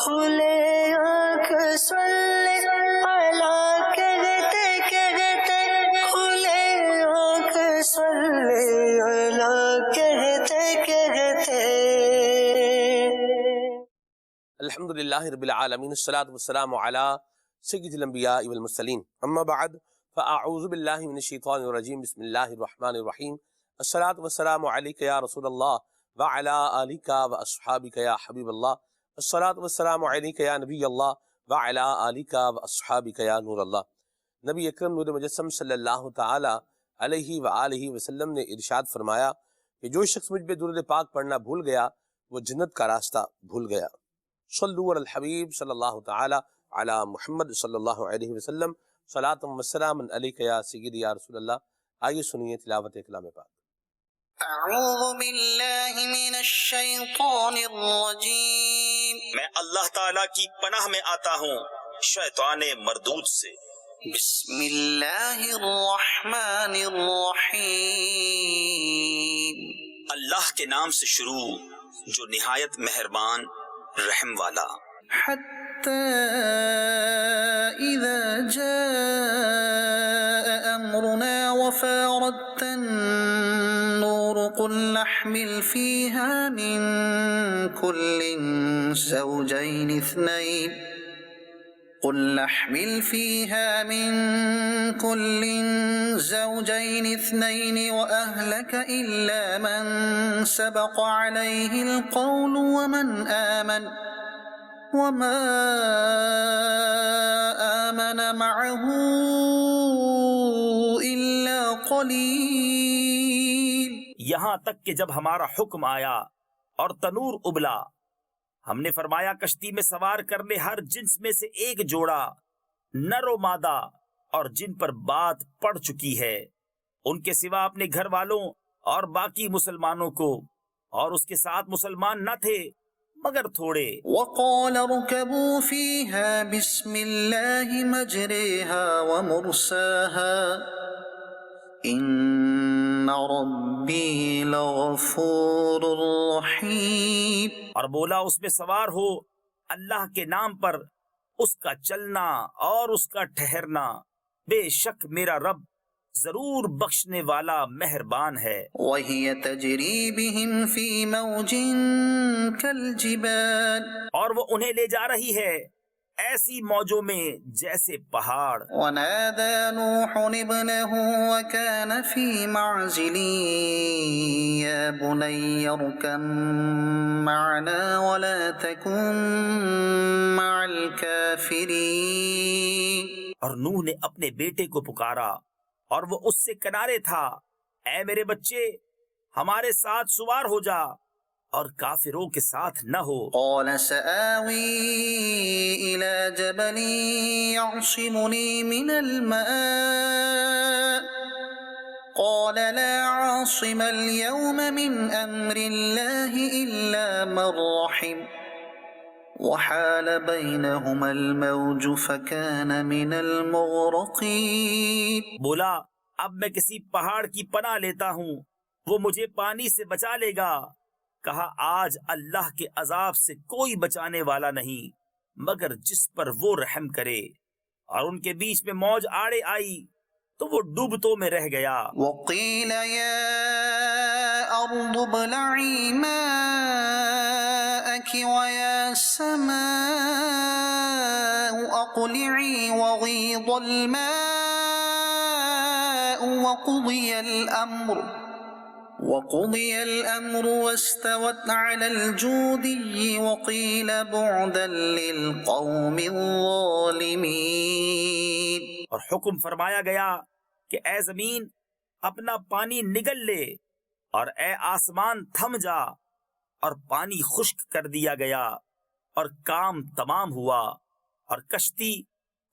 کھلے آنکھ سلے اعلیٰ کہتے کہتے، کھلے آنکھ سلے اعلیٰ کہتے کہتے۔ الحمدللہ رب العالمین، الصلاۃ والسلام علی سید الانبیاء والمرسلین، اما بعد فاعوذ باللہ من الشیطان الرجیم، بسم اللہ الرحمن الرحیم۔ الصلاۃ والسلام علیک یا رسول اللہ وعلی آلک واصحابک یا حبیب اللہ، الصلاۃ والسلام علیک یا نبی اللہ وعلی آلک واصحابک یا نور اللہ۔ نبی اکرم نور مجسم صلی اللہ تعالی علیہ وآلہ وسلم نے ارشاد فرمایا کہ جو شخص مجھ پہ درود پاک پڑھنا بھول گیا وہ جنت کا راستہ بھول گیا۔ صلو علی الحبیب صلی اللہ تعالی علی محمد صلی اللہ علیہ وسلم، صلاۃ و سلام علیک یا سیدی یا رسول اللہ۔ آئیے سنیے تلاوت کلام پاک۔ اعوذ باللہ من الشیطان الرجیم، میں اللہ تعالیٰ کی پناہ میں آتا ہوں شیطان مردود سے۔ بسم اللہ الرحمن الرحیم۔ اللہ کے نام سے شروع جو نہایت مہربان رحم والا۔ حتی اذا جاء امرنا وفارت النور قل نحمل فيها من كل زوجين اثنين وأهلك إلا من سبق عليه القول وما آمن معه إلا قليل۔ یہاں تک کہ جب ہمارا حکم آیا اور تنور ابلا، ہم نے فرمایا کشتی میں سوار کر لے ہر جنس میں سے ایک جوڑا، نر و مادہ، اور جن پر بات پڑ چکی ہے، ان کے سوا اپنے گھر والوں اور باقی مسلمانوں کو، اور اس کے ساتھ مسلمان نہ تھے مگر تھوڑے۔ وقال اركبوا فيها بسم الله مجريها ومرساها ان ربی لغفور رحیم۔ اور بولا اس میں سوار ہو اللہ کے نام پر، اس کا چلنا اور اس کا ٹھہرنا، بے شک میرا رب ضرور بخشنے والا مہربان ہے۔ وَهِيَ تَجْرِي بِهِمْ فِي مَوْجٍ كَالْجِبَالِ، اور وہ انہیں لے جا رہی ہے ایسی موجوں میں جیسے پہاڑ۔ وَنَادَى نُوحٌ ابْنَهُ وَكَانَ فِي مَعْزِلٍ يَا بُنَيَّ ارْكَب مَّعَنَا وَلَا تَكُن مَّعَ الْكَافِرِينَ۔ اور نوح نے اپنے بیٹے کو پکارا اور وہ اس سے کنارے تھا، اے میرے بچے ہمارے ساتھ سوار ہو جا اور کافروں کے ساتھ نہ ہو۔ قال سآوي إلى جبل يعصمني من الماء قال لا عاصم اليوم من أمر الله إلا من رحم وحال بينهما الموج فكان من المغرقين۔ بولا اب میں کسی پہاڑ کی پناہ لیتا ہوں، وہ مجھے پانی سے بچا لے گا۔ کہا آج اللہ کے عذاب سے کوئی بچانے والا نہیں مگر جس پر وہ رحم کرے، اور ان کے بیچ میں موج آڑے آئی تو وہ ڈوبتوں میں رہ گیا۔ وقيل يا أرض ابلعي ماءك ويا سماء أقلعي وغيض الماء وقضي الأمر واستوت على الجودي وقيل بعدا للقوم الظالمين۔ اور حکم فرمایا گیا کہ اے زمین اپنا پانی نگل لے، اور اے آسمان تھم جا، اور پانی خشک کر دیا گیا اور کام تمام ہوا، اور کشتی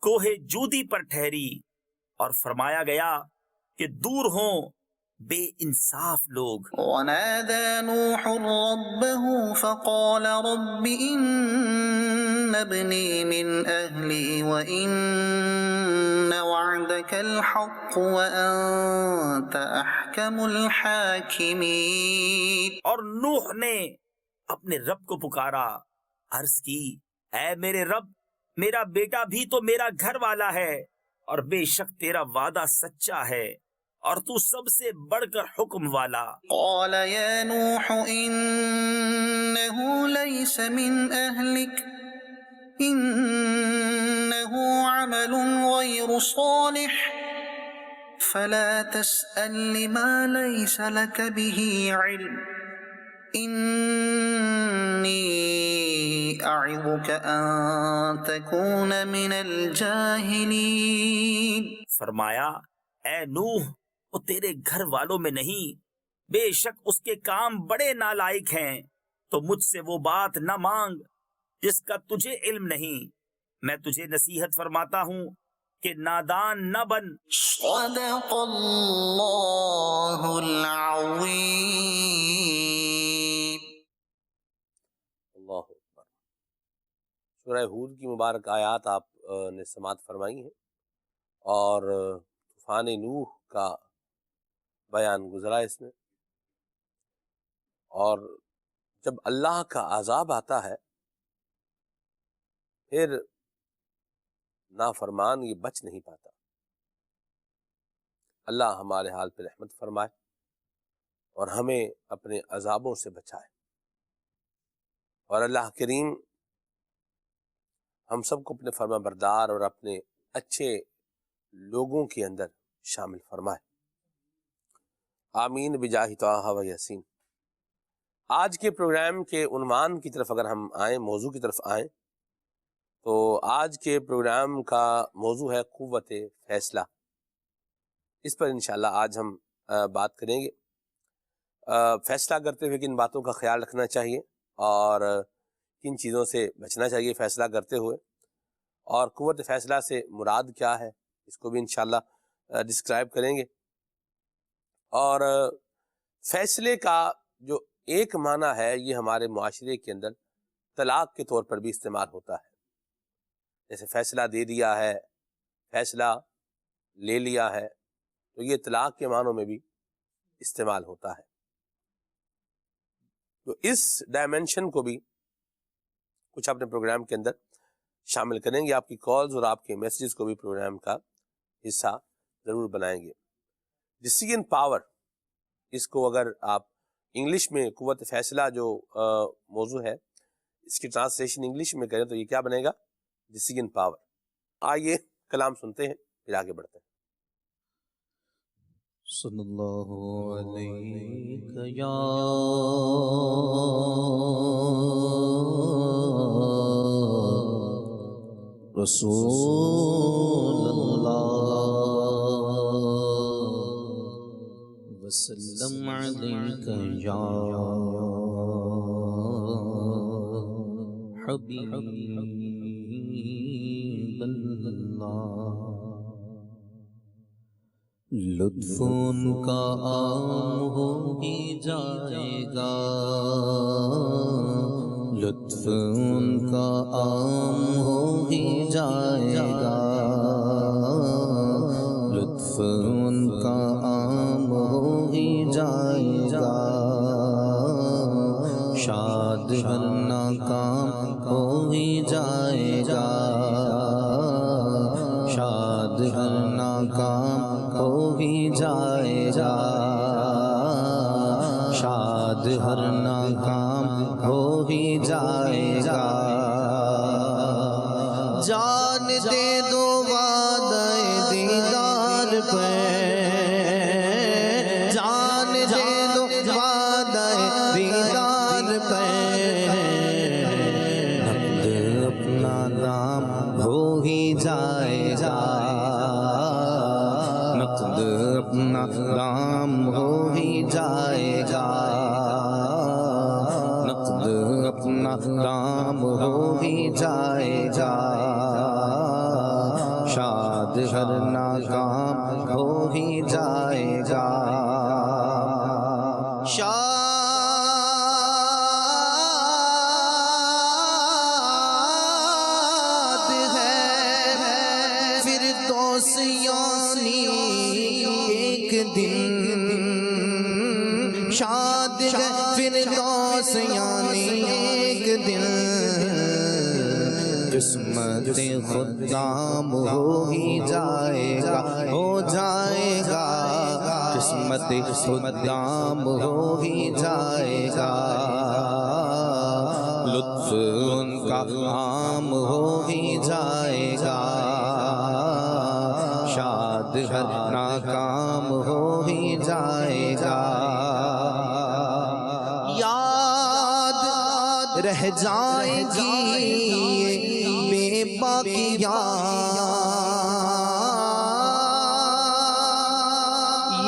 کوہ جودی پر ٹھہری، اور فرمایا گیا کہ دور ہوں بے انصاف لوگ۔ ونادى نوح ربه فقال رب إن ابني من أهلي وإن وعدك الحق وأنت أحكم الحاكمين۔ اور نوح نے اپنے رب کو پکارا، عرض کی اے میرے رب، میرا بیٹا بھی تو میرا گھر والا ہے، اور بے شک تیرا وعدہ سچا ہے، اور تو سب سے بڑھ کر حکم والا۔ قال يا نوح إنه ليس من أهلك إنه عمل غير صالح فلا تسأل لما ليس لك به علم إني أعظك أن تكون من الجاهلين۔ فرمایا اے نوح، وہ تیرے گھر والوں میں نہیں، بے شک اس کے کام بڑے نالائق ہیں، تو مجھ سے وہ بات نہ مانگ جس کا تجھے علم نہیں۔ میں تجھے نصیحت فرماتا ہوں کہ نادان نہ بن۔ صدق اللہ العظیم۔ اللہ اکبر۔ سورہ ہود کی مبارک آیات آپ نے سماعت فرمائی ہیں، اور طوفان نوح کا بیان گزرا اس میں۔ اور جب اللہ کا عذاب آتا ہے پھر نافرمان یہ بچ نہیں پاتا۔ اللہ ہمارے حال پہ رحمت فرمائے اور ہمیں اپنے عذابوں سے بچائے، اور اللہ کریم ہم سب کو اپنے فرما بردار اور اپنے اچھے لوگوں کے اندر شامل فرمائے، آمین بجاہ طہ و یاسین۔ آج کے پروگرام کے عنوان کی طرف اگر ہم آئیں، موضوع کی طرف آئیں، تو آج کے پروگرام کا موضوع ہے قوت فیصلہ۔ اس پر انشاءاللہ آج ہم بات کریں گے۔ فیصلہ کرتے ہوئے کن باتوں کا خیال رکھنا چاہیے اور کن چیزوں سے بچنا چاہیے فیصلہ کرتے ہوئے، اور قوت فیصلہ سے مراد کیا ہے اس کو بھی انشاءاللہ ڈسکرائب کریں گے۔ اور فیصلے کا جو ایک معنی ہے یہ ہمارے معاشرے کے اندر طلاق کے طور پر بھی استعمال ہوتا ہے، جیسے فیصلہ دے دیا ہے، فیصلہ لے لیا ہے، تو یہ طلاق کے معنوں میں بھی استعمال ہوتا ہے۔ تو اس ڈائمنشن کو بھی کچھ اپنے پروگرام کے اندر شامل کریں گے۔ آپ کی کالز اور آپ کے میسیجز کو بھی پروگرام کا حصہ ضرور بنائیں گے۔ ڈیسیژن پاور، اس کو اگر آپ انگلش میں قوت فیصلہ جو موضوع ہے اس کی ٹرانسلیشن انگلش میں کریں تو یہ کیا بنے گا؟ Decision power. آئیے کلام سنتے ہیں پھر آگے بڑھتے ہیں۔ صلی اللہ علیہ یا رسول اللہ وسلم علیک یا حبیب اللہ۔ لطف ان کا عام ہو ہی جائے گا، لطف ان کا عام ہو ہی جائے گا، لطف ان کا عام ہو ہی جائے گا، شاد ہر ناکام ہو ہی جائے گا، شاد ہر ناکام ہو ہی جائے گا، شاد ہر ناکام ہو ہی جائے گا۔ جان دے دو وعدہ دیدار پہ، جان دے دو وعدہ دیدار پہ، نقد اپنا دام ہو ہی جائے گا، نقد اپنا دام ہو ہی جائے گا، نقد اپنا دام ہو ہی جائے گا، شاد ہر ناکام ہو ہی جائے گا، شاد ہے فردوس یعنی ایک دن، شاد ہے فردوس یعنی ایک دن، قسمت خدام ہو ہی جائے گا، ہو جائے گا، قسمت خدام ہو ہی جائے گا، لطف ان کا عام ہو ہی جائے گا، شاد ہر ناکام ہو ہی جائے گا، یاد رہ جائے گی بے باقیاں،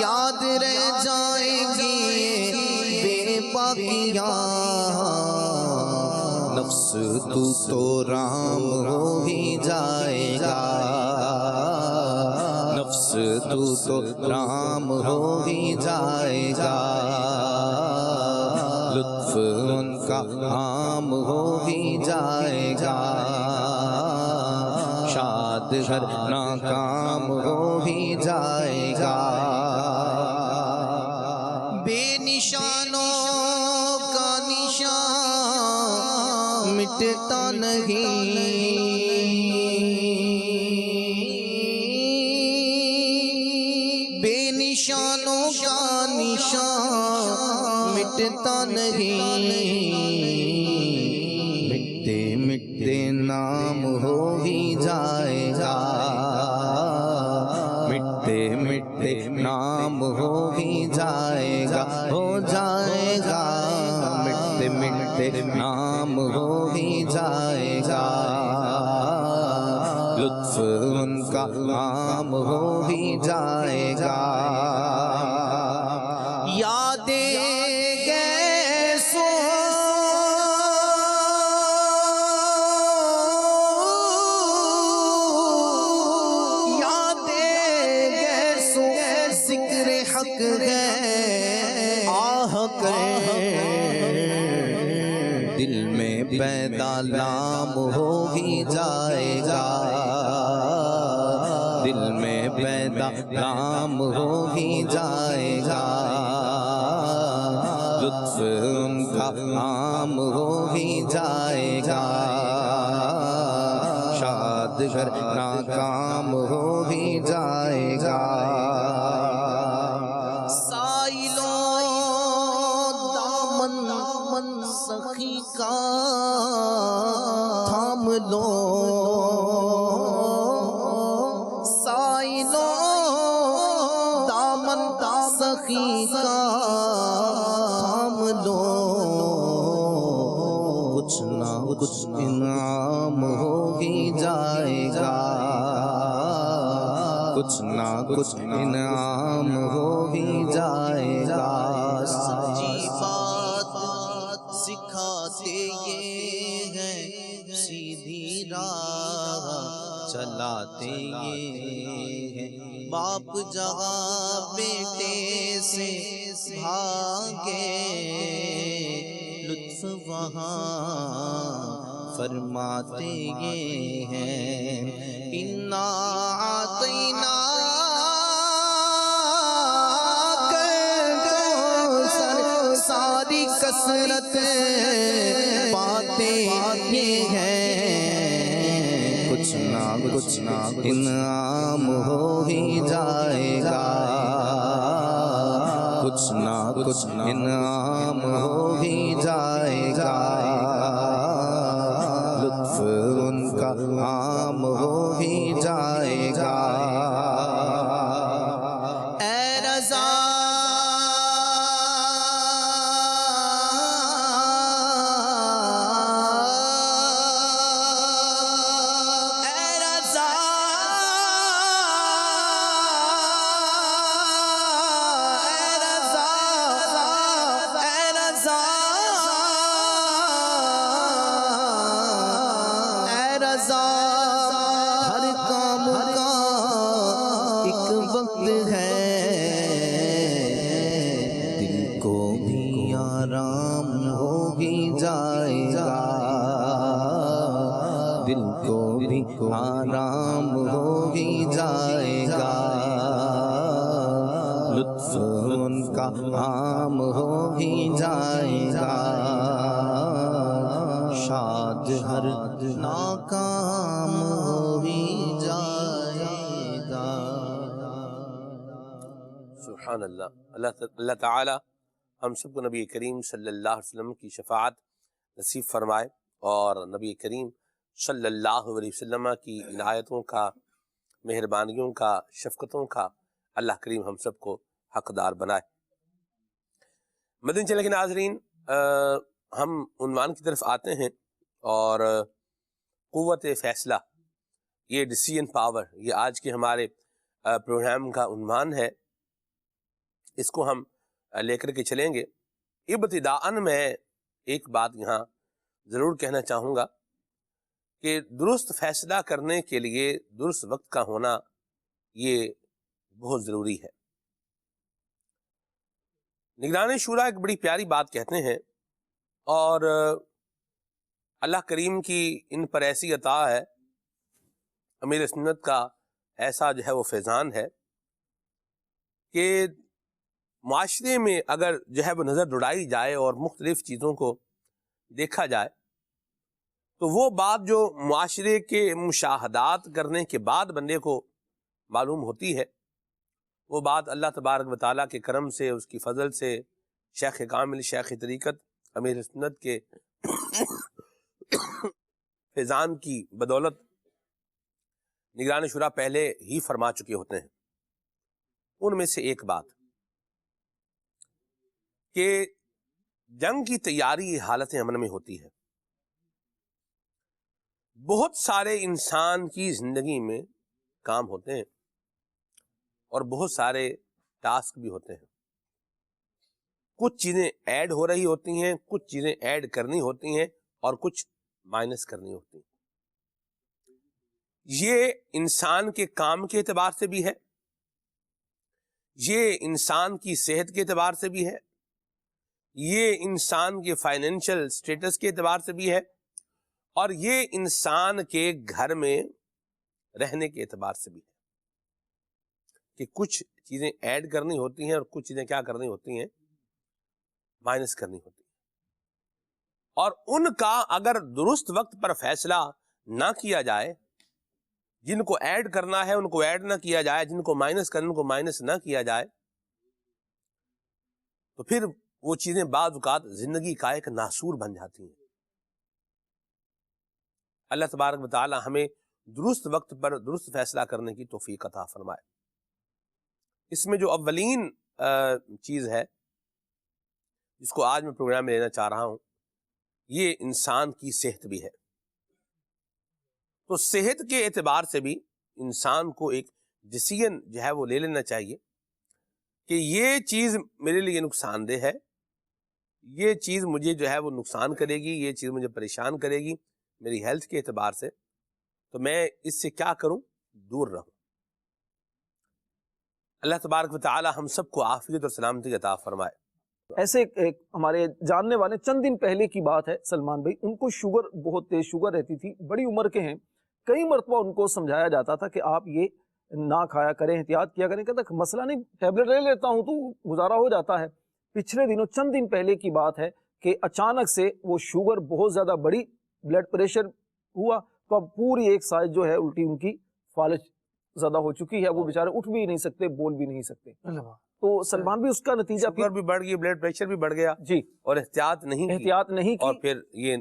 یاد رہ جائے گی بے باقیاں، نفس تو رام ہو ہی جائے گا، نفس تو رام ہو ہی جائے گا، لطف ان کا عام ہو ہی جائے گا، شاد ہر ناکام ہو ہی جائے گا، بے نشانوں کا نشان مٹتا نہیں، بے نشانوں کا نشان مٹتا نہیں، مٹتے مٹتے نام ہو ہی جائے گا، مٹتے مٹتے نام ہو ہی جائے گا، ہو جائے گا، مٹتے مٹتے نام ہو ہی جائے گا، لطف ان کا عام ہو ہی جائے گا، یادیں گیسوں ذکر حق ہے، آہ کر دل میں پیدا نام ہو ہی جائے گا، دل میں پیدا نام ہو ہی جائے گا، لطف ان کا عام ہو ہی جائے گا، شاد ہر ناکام ہو ہی جائے گا، سائلوں دامن سخی کا تھام لو، سائلوں دامن سخی کا تھام لو، کچھ نہ کچھ انعام ہو ہی جائے گا، کچھ نہ کچھ انعام ہو ہی جائے گا، سچی بات سکھاتے یہ ہیں، سیدھی راہ چلاتے یہ ہیں، باپ جہاں بیٹے سے بھاگے، لطف وہاں فرماتے یہ ہیں، اِنَّا أَعْطَيْنَاكَ الْكَوْثَرَ، ساری کثرت باتیں یہ ہیں، کچھ نہ انعام ہو ہی جائے گا، کچھ نہ کچھ انعام ہو ہی جائے گا، لطف ان کا عام ہو ہی جائے گا، اے رضا ہر کام کا ایک وقت ہے، دل کو بھی آرام ہو ہی جائے گا، دل کو بھی آرام ہو ہی جائے گا، لطف ان کا عام ہو ہی جائے گا، شاد ہر ناکام ہو ہی جائے گا۔ سبحان اللہ۔ اللہ تعالی ہم سب کو نبی کریم صلی اللہ علیہ وسلم کی شفاعت نصیب فرمائے، اور نبی کریم صلی اللہ علیہ وسلم کی عنایتوں کا، مہربانیوں کا، شفقتوں کا اللہ کریم ہم سب کو حقدار بنائے۔ مدنی چینل کے ناظرین، ہم عنوان کی طرف آتے ہیں، اور قوت فیصلہ، یہ ڈیسیژن پاور، یہ آج کے ہمارے پروگرام کا عنوان ہے۔ اس کو ہم لے کر کے چلیں گے۔ ابتداءً میں ایک بات یہاں ضرور کہنا چاہوں گا کہ درست فیصلہ کرنے کے لیے درست وقت کا ہونا یہ بہت ضروری ہے۔ نگران شورا ایک بڑی پیاری بات کہتے ہیں، اور اللہ کریم کی ان پر ایسی عطا ہے، امیر سنت کا ایسا جو ہے وہ فیضان ہے کہ معاشرے میں اگر جو ہے وہ نظر دوڑائی جائے اور مختلف چیزوں کو دیکھا جائے، تو وہ بات جو معاشرے کے مشاہدات کرنے کے بعد بندے کو معلوم ہوتی ہے، وہ بات اللہ تبارک و تعالیٰ کے کرم سے، اس کی فضل سے، شیخ کامل، شیخ طریقت، امیر سنت کے فیضان کی بدولت نگران شورا پہلے ہی فرما چکے ہوتے ہیں۔ ان میں سے ایک بات کہ جنگ کی تیاری حالت امن میں ہوتی ہے۔ بہت سارے انسان کی زندگی میں کام ہوتے ہیں، اور بہت سارے ٹاسک بھی ہوتے ہیں۔ کچھ چیزیں ایڈ ہو رہی ہوتی ہیں، کچھ چیزیں ایڈ کرنی ہوتی ہیں، اور کچھ مائنس کرنی ہوتی ہیں۔ یہ انسان کے کام کے اعتبار سے بھی ہے، یہ انسان کی صحت کے اعتبار سے بھی ہے، یہ انسان کے فائنینشل سٹیٹس کے اعتبار سے بھی ہے، اور یہ انسان کے گھر میں رہنے کے اعتبار سے بھی ہے، کہ کچھ چیزیں ایڈ کرنی ہوتی ہیں اور کچھ چیزیں کیا کرنی ہوتی ہیں، مائنس کرنی ہوتی ہیں۔ اور ان کا اگر درست وقت پر فیصلہ نہ کیا جائے، جن کو ایڈ کرنا ہے ان کو ایڈ نہ کیا جائے، جن کو مائنس کرنا ان کو مائنس نہ کیا جائے، تو پھر وہ چیزیں بعض اوقات زندگی کا ایک ناسور بن جاتی ہیں۔ اللہ تبارک و تعالی ہمیں درست وقت پر درست فیصلہ کرنے کی توفیق عطا فرمائے۔ اس میں جو اولین چیز ہے جس کو آج میں پروگرام میں لینا چاہ رہا ہوں، یہ انسان کی صحت بھی ہے۔ تو صحت کے اعتبار سے بھی انسان کو ایک ڈیسیژن جو ہے وہ لے لینا چاہیے کہ یہ چیز میرے لیے نقصان دہ ہے، یہ چیز مجھے جو ہے وہ نقصان کرے گی، یہ چیز مجھے پریشان کرے گی میری ہیلتھ کے اعتبار سے، تو میں اس سے کیا کروں؟ دور رہوں۔ اللہ تبارک و تعالی ہم سب کو عافیت اور سلامتی عطا فرمائے۔ ایسے ایک ہمارے جاننے والے چند دن پہلے کی بات ہے، سلمان بھائی، ان کو شوگر، بہت تیز شوگر رہتی تھی، بڑی عمر کے ہیں، کئی مرتبہ ان کو سمجھایا جاتا تھا کہ آپ یہ نہ کھایا کریں، احتیاط کیا کریں، کہتا مسئلہ نہیں، ٹیبلٹ لے لیتا ہوں تو گزارا ہو جاتا ہے۔ پچھلے دنوں چند دن پہلے کی بات ہے کہ اچانک سے وہ شوگر بہت زیادہ بڑی، بلڈ پریشر ہوا، تو اب پوری ایک سائز جو ہے الٹی ان کی فالج زیادہ ہو چکی ہے، وہ بیچارے اٹھ بھی نہیں سکتے، بول بھی نہیں سکتے۔ تو سلمان بھی اس کا نتیجہ شوگر بھی بڑھ گئی، بلڈ پریشر بھی بڑھ گیا، جی، اور احتیاط نہیں کی، اور پھر یہ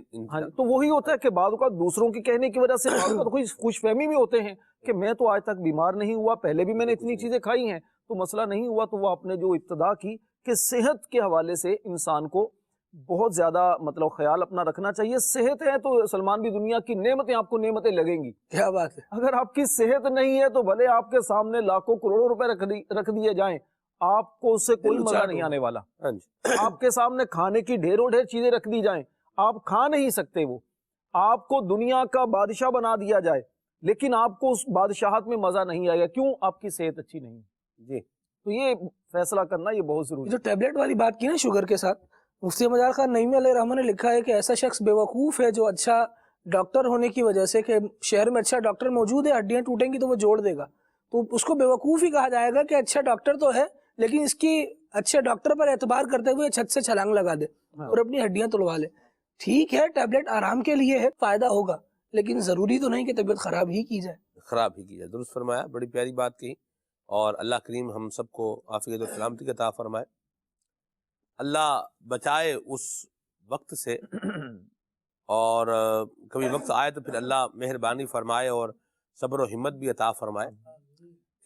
تو وہی ہوتا ہے کہ بعض اوقات دوسروں کے کہنے کی وجہ سے بعض اوقات کوئی خوش فہمی میں ہوتے ہیں کہ میں تو آج تک بیمار نہیں ہوا، پہلے بھی میں نے اتنی چیزیں کھائی ہیں تو مسئلہ نہیں ہوا۔ تو وہ آپ نے جو ابتدا کی کہ صحت کے حوالے سے انسان کو بہت زیادہ مطلب خیال اپنا رکھنا چاہیے۔ صحت ہے تو سلمان بھی دنیا کی نعمتیں آپ کو نعمتیں لگیں گی، کیا بات ہے۔ اگر آپ کی صحت نہیں ہے تو بھلے آپ کے سامنے لاکھوں کروڑوں روپے رکھ دیے جائیں، آپ کو اس سے کوئی مزہ نہیں آنے والا۔ آپ کے سامنے کھانے کی ڈھیروں ڈھیر چیزیں رکھ دی جائیں، آپ کھا نہیں سکتے، وہ آپ کو دنیا کا بادشاہ بنا دیا جائے لیکن آپ کو اس بادشاہت میں مزہ نہیں آئے گا، کیوں؟ آپ کی صحت اچھی نہیں ہے۔ جی، تو یہ فیصلہ کرنا یہ بہت ضروری ہے۔ جو ٹیبلٹ والی بات کی نا شوگر کے ساتھ، مفتی مجار خان نعیمی علیہ رحمہ نے لکھا ہے کہ ایسا شخص بیوقوف ہے جو اچھا ڈاکٹر ہونے کی وجہ سے کہ شہر میں اچھا ڈاکٹر موجود ہے، ہڈیاں ٹوٹیں گی تو وہ جوڑ دے گا، تو اس کو بیوقوف ہی کہا جائے گا کہ اچھا ڈاکٹر تو ہے لیکن اس کی اچھے ڈاکٹر پر اعتبار کرتے ہوئے چھت سے چھلانگ لگا دے اور اپنی ہڈیاں تلوا لے۔ ٹھیک ہے ٹیبلٹ آرام کے لیے ہے، فائدہ ہوگا، لیکن ضروری تو نہیں کہ طبیعت خراب ہی کی جائے. خراب ہی کی جائے. درست فرمایا، بڑی پیاری بات کہی. اور اللہ کریم ہم سب کو عافیت و سلامتی عطا فرمائے. اللہ بچائے اس وقت سے، اور کبھی وقت آئے تو پھر اللہ مہربانی فرمائے اور صبر و ہمت بھی عطا فرمائے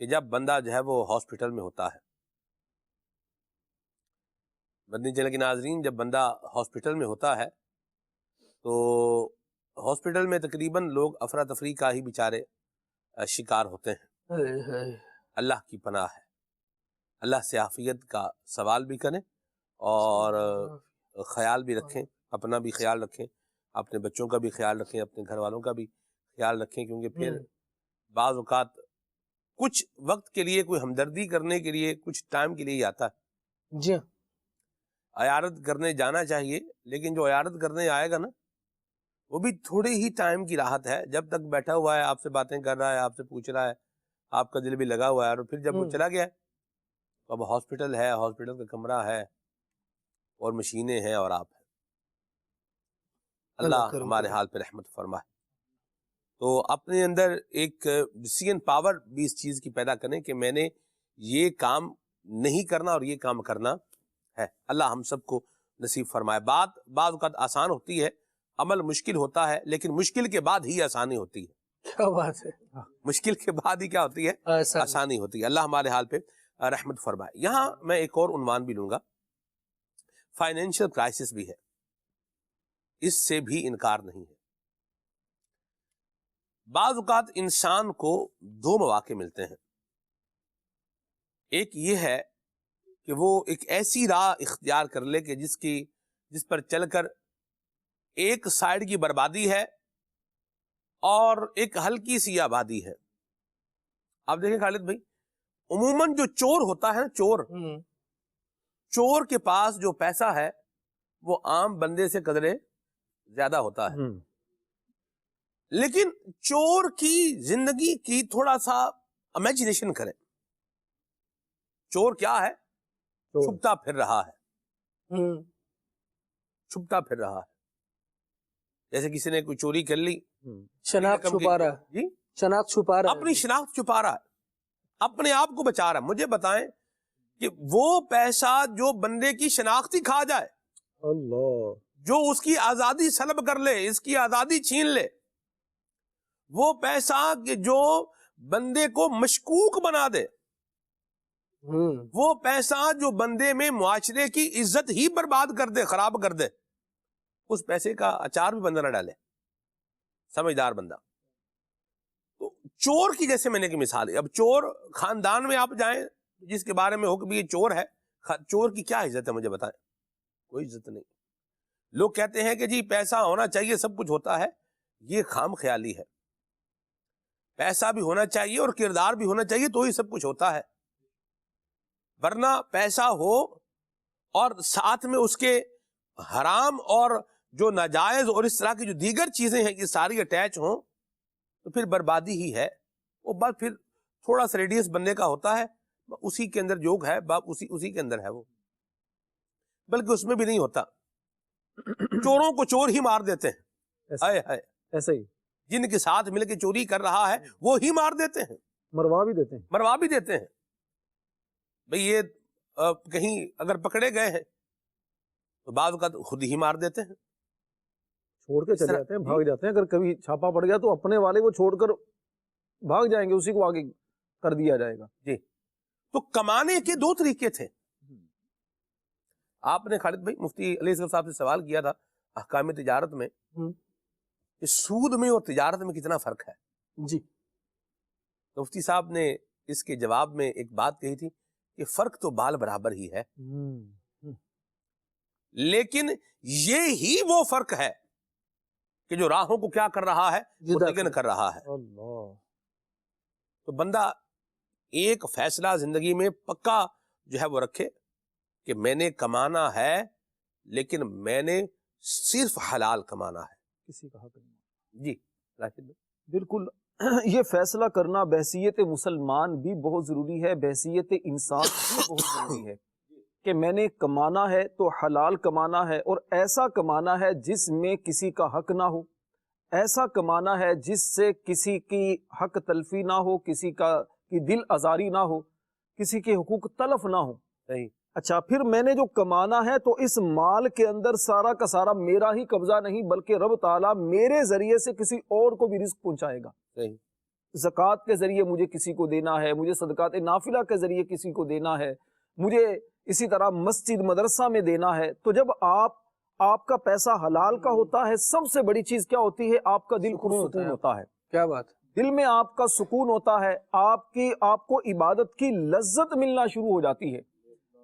کہ جب بندہ جو ہے وہ ہاسپٹل میں ہوتا ہے. مدنی چینل کے ناظرین، جب بندہ ہاسپٹل میں ہوتا ہے تو ہاسپٹل میں تقریباً لوگ افراتفری کا ہی بیچارے شکار ہوتے ہیں. اللہ کی پناہ ہے. اللہ سے عافیت کا سوال بھی کریں اور خیال بھی رکھیں، اپنا بھی خیال رکھیں، اپنے بچوں کا بھی خیال رکھیں، اپنے گھر والوں کا بھی خیال رکھیں، کیونکہ پھر بعض اوقات کچھ وقت کے لیے کوئی ہمدردی کرنے کے لیے کچھ ٹائم کے لیے ہی آتا ہے. جی عیادت کرنے جانا چاہیے، لیکن جو عیادت کرنے آئے گا نا وہ بھی تھوڑے ہی ٹائم کی راحت ہے. جب تک بیٹھا ہوا ہے، آپ سے باتیں کر رہا ہے، آپ سے پوچھ رہا ہے، آپ کا دل بھی لگا ہوا ہے، اور پھر جب وہ چلا گیا تو اب ہاسپٹل ہے، ہاسپٹل کا کمرہ ہے اور مشینیں ہیں اور آپ ہیں. اللہ ہمارے حال پہ رحمت فرمائے. تو اپنے اندر ایک ڈیسیژن پاور بھی اس چیز کی پیدا کریں کہ میں نے یہ کام نہیں کرنا اور یہ کام کرنا ہے. اللہ ہم سب کو نصیب فرمائے. بات بعض اوقات آسان ہوتی ہے، عمل مشکل ہوتا ہے، لیکن مشکل کے بعد ہی آسانی ہوتی ہے. کیا بات ہے، مشکل کے بعد ہی کیا ہوتی ہے؟ آسانی ہوتی ہے. اللہ ہمارے حال پہ رحمت فرمائے. یہاں میں ایک اور عنوان بھی لوں گا. فائنینشیل کرائسس بھی ہے، اس سے بھی انکار نہیں ہے. بعض اوقات انسان کو دو مواقع ملتے ہیں. ایک یہ ہے کہ وہ ایک ایسی راہ اختیار کر لے کہ جس پر چل کر ایک سائیڈ کی بربادی ہے اور ایک ہلکی سی آبادی ہے. آپ دیکھیں خالد بھائی، عموماً جو چور ہوتا ہے نا، چور کے پاس جو پیسہ ہے وہ عام بندے سے قدرے زیادہ ہوتا ہے. لیکن چور کی زندگی کی تھوڑا سا امیجنیشن کریں. چور کیا ہے؟ چھپتا پھر رہا ہے، چھپتا پھر رہا ہے. جیسے کسی نے کوئی چوری کر لی، شناخت چھپا رہا ہے. جی، شناخت چھپا رہا ہے، اپنی شناخت چھپا رہا ہے، اپنے آپ کو بچا رہا ہے. مجھے بتائیں کہ وہ پیسہ جو بندے کی شناخت ہی کھا جائے، اللہ، جو اس کی آزادی سلب کر لے، اس کی آزادی چھین لے، وہ پیسہ کہ جو بندے کو مشکوک بنا دے، وہ پیسہ جو بندے میں معاشرے کی عزت ہی برباد کر دے، خراب کر دے، اس پیسے کا اچار بھی بندہ نہ ڈالے، سمجھدار بندہ. تو چور کی جیسے میں نے کی مثال ہے. اب چور خاندان میں آپ جائیں جس کے بارے میں ہو کہ یہ چور ہے، چور کی کیا عزت ہے؟ مجھے بتائیں. کوئی عزت نہیں. لوگ کہتے ہیں کہ جی پیسہ ہونا چاہیے سب کچھ ہوتا ہے. یہ خام خیالی ہے. پیسہ بھی ہونا چاہیے اور کردار بھی ہونا چاہیے تو ہی سب کچھ ہوتا ہے. ورنہ پیسہ ہو اور ساتھ میں اس کے حرام اور جو ناجائز اور اس طرح کی جو دیگر چیزیں ہیں یہ ساری اٹیچ ہوں تو پھر بربادی ہی ہے. وہ بات پھر تھوڑا سا ریڈیس بننے کا ہوتا ہے، اسی کے اندر جوگ ہے، باپ اسی کے اندر ہے وہ، بلکہ اس میں بھی نہیں ہوتا. چوروں کو چور ہی مار دیتے ہیں. ہائے ہائے، ایسا ہی جن کے ساتھ مل کے چوری کر رہا ہے وہ ہی مار دیتے ہیں، مروا بھی دیتے ہیں. بھئی یہ کہیں اگر پکڑے گئے ہیں تو بعض اوقات خود ہی مار دیتے ہیں، چھوڑ کے چلے جاتے ہیں، بھاگ جاتے ہیں. اگر کبھی چھاپا پڑ گیا تو اپنے والے کو چھوڑ کر بھاگ جائیں گے، اسی کو آگے کر دیا جائے گا. جی. تو کمانے کے دو طریقے تھے. آپ نے خالد بھائی مفتی علی اصغر صاحب سے سوال کیا تھا احکام تجارت میں کہ سود میں اور تجارت میں کتنا فرق ہے. جی. مفتی صاحب نے اس کے جواب میں ایک بات کہی تھی کہ فرق تو بال برابر ہی ہے، لیکن یہ ہی وہ فرق ہے کہ جو راہوں کو کیا کر رہا ہے، متعین کر رہا ہے. تو بندہ ایک فیصلہ زندگی میں پکا جو ہے وہ رکھے کہ میں نے کمانا ہے، لیکن میں نے صرف حلال کمانا ہے. کسی کا حق نہیں. جی راشد بھائی. بالکل. یہ فیصلہ کرنا بحیثیت مسلمان بھی بہت ضروری ہے، بحیثیت انسان بھی بہت ضروری ہے کہ میں نے کمانا ہے تو حلال کمانا ہے، اور ایسا کمانا ہے جس میں کسی کا حق نہ ہو، ایسا کمانا ہے جس سے کسی کی حق تلفی نہ ہو، کسی کی دل آزاری نہ ہو، کسی کے حقوق تلف نہ ہو۔ صحیح۔ اچھا، پھر میں نے جو کمانا ہے تو اس مال کے اندر سارا کا سارا میرا ہی قبضہ نہیں، بلکہ رب تعالیٰ میرے ذریعے سے کسی اور کو بھی رزق پہنچائے گا۔ صحیح۔ زکوٰۃ کے ذریعے مجھے کسی کو دینا ہے، مجھے صدقات نافلہ کے ذریعے کسی کو دینا ہے، مجھے اسی طرح مسجد مدرسہ میں دینا ہے۔ تو جب آپ کا پیسہ حلال کا ہوتا ہے، سب سے بڑی چیز کیا ہوتی ہے؟ آپ کا دل پرسکون ہوتا ہے۔ کیا بات ہے؟ دل میں آپ کا سکون ہوتا ہے، آپ کو عبادت کی لذت ملنا شروع ہو جاتی ہے۔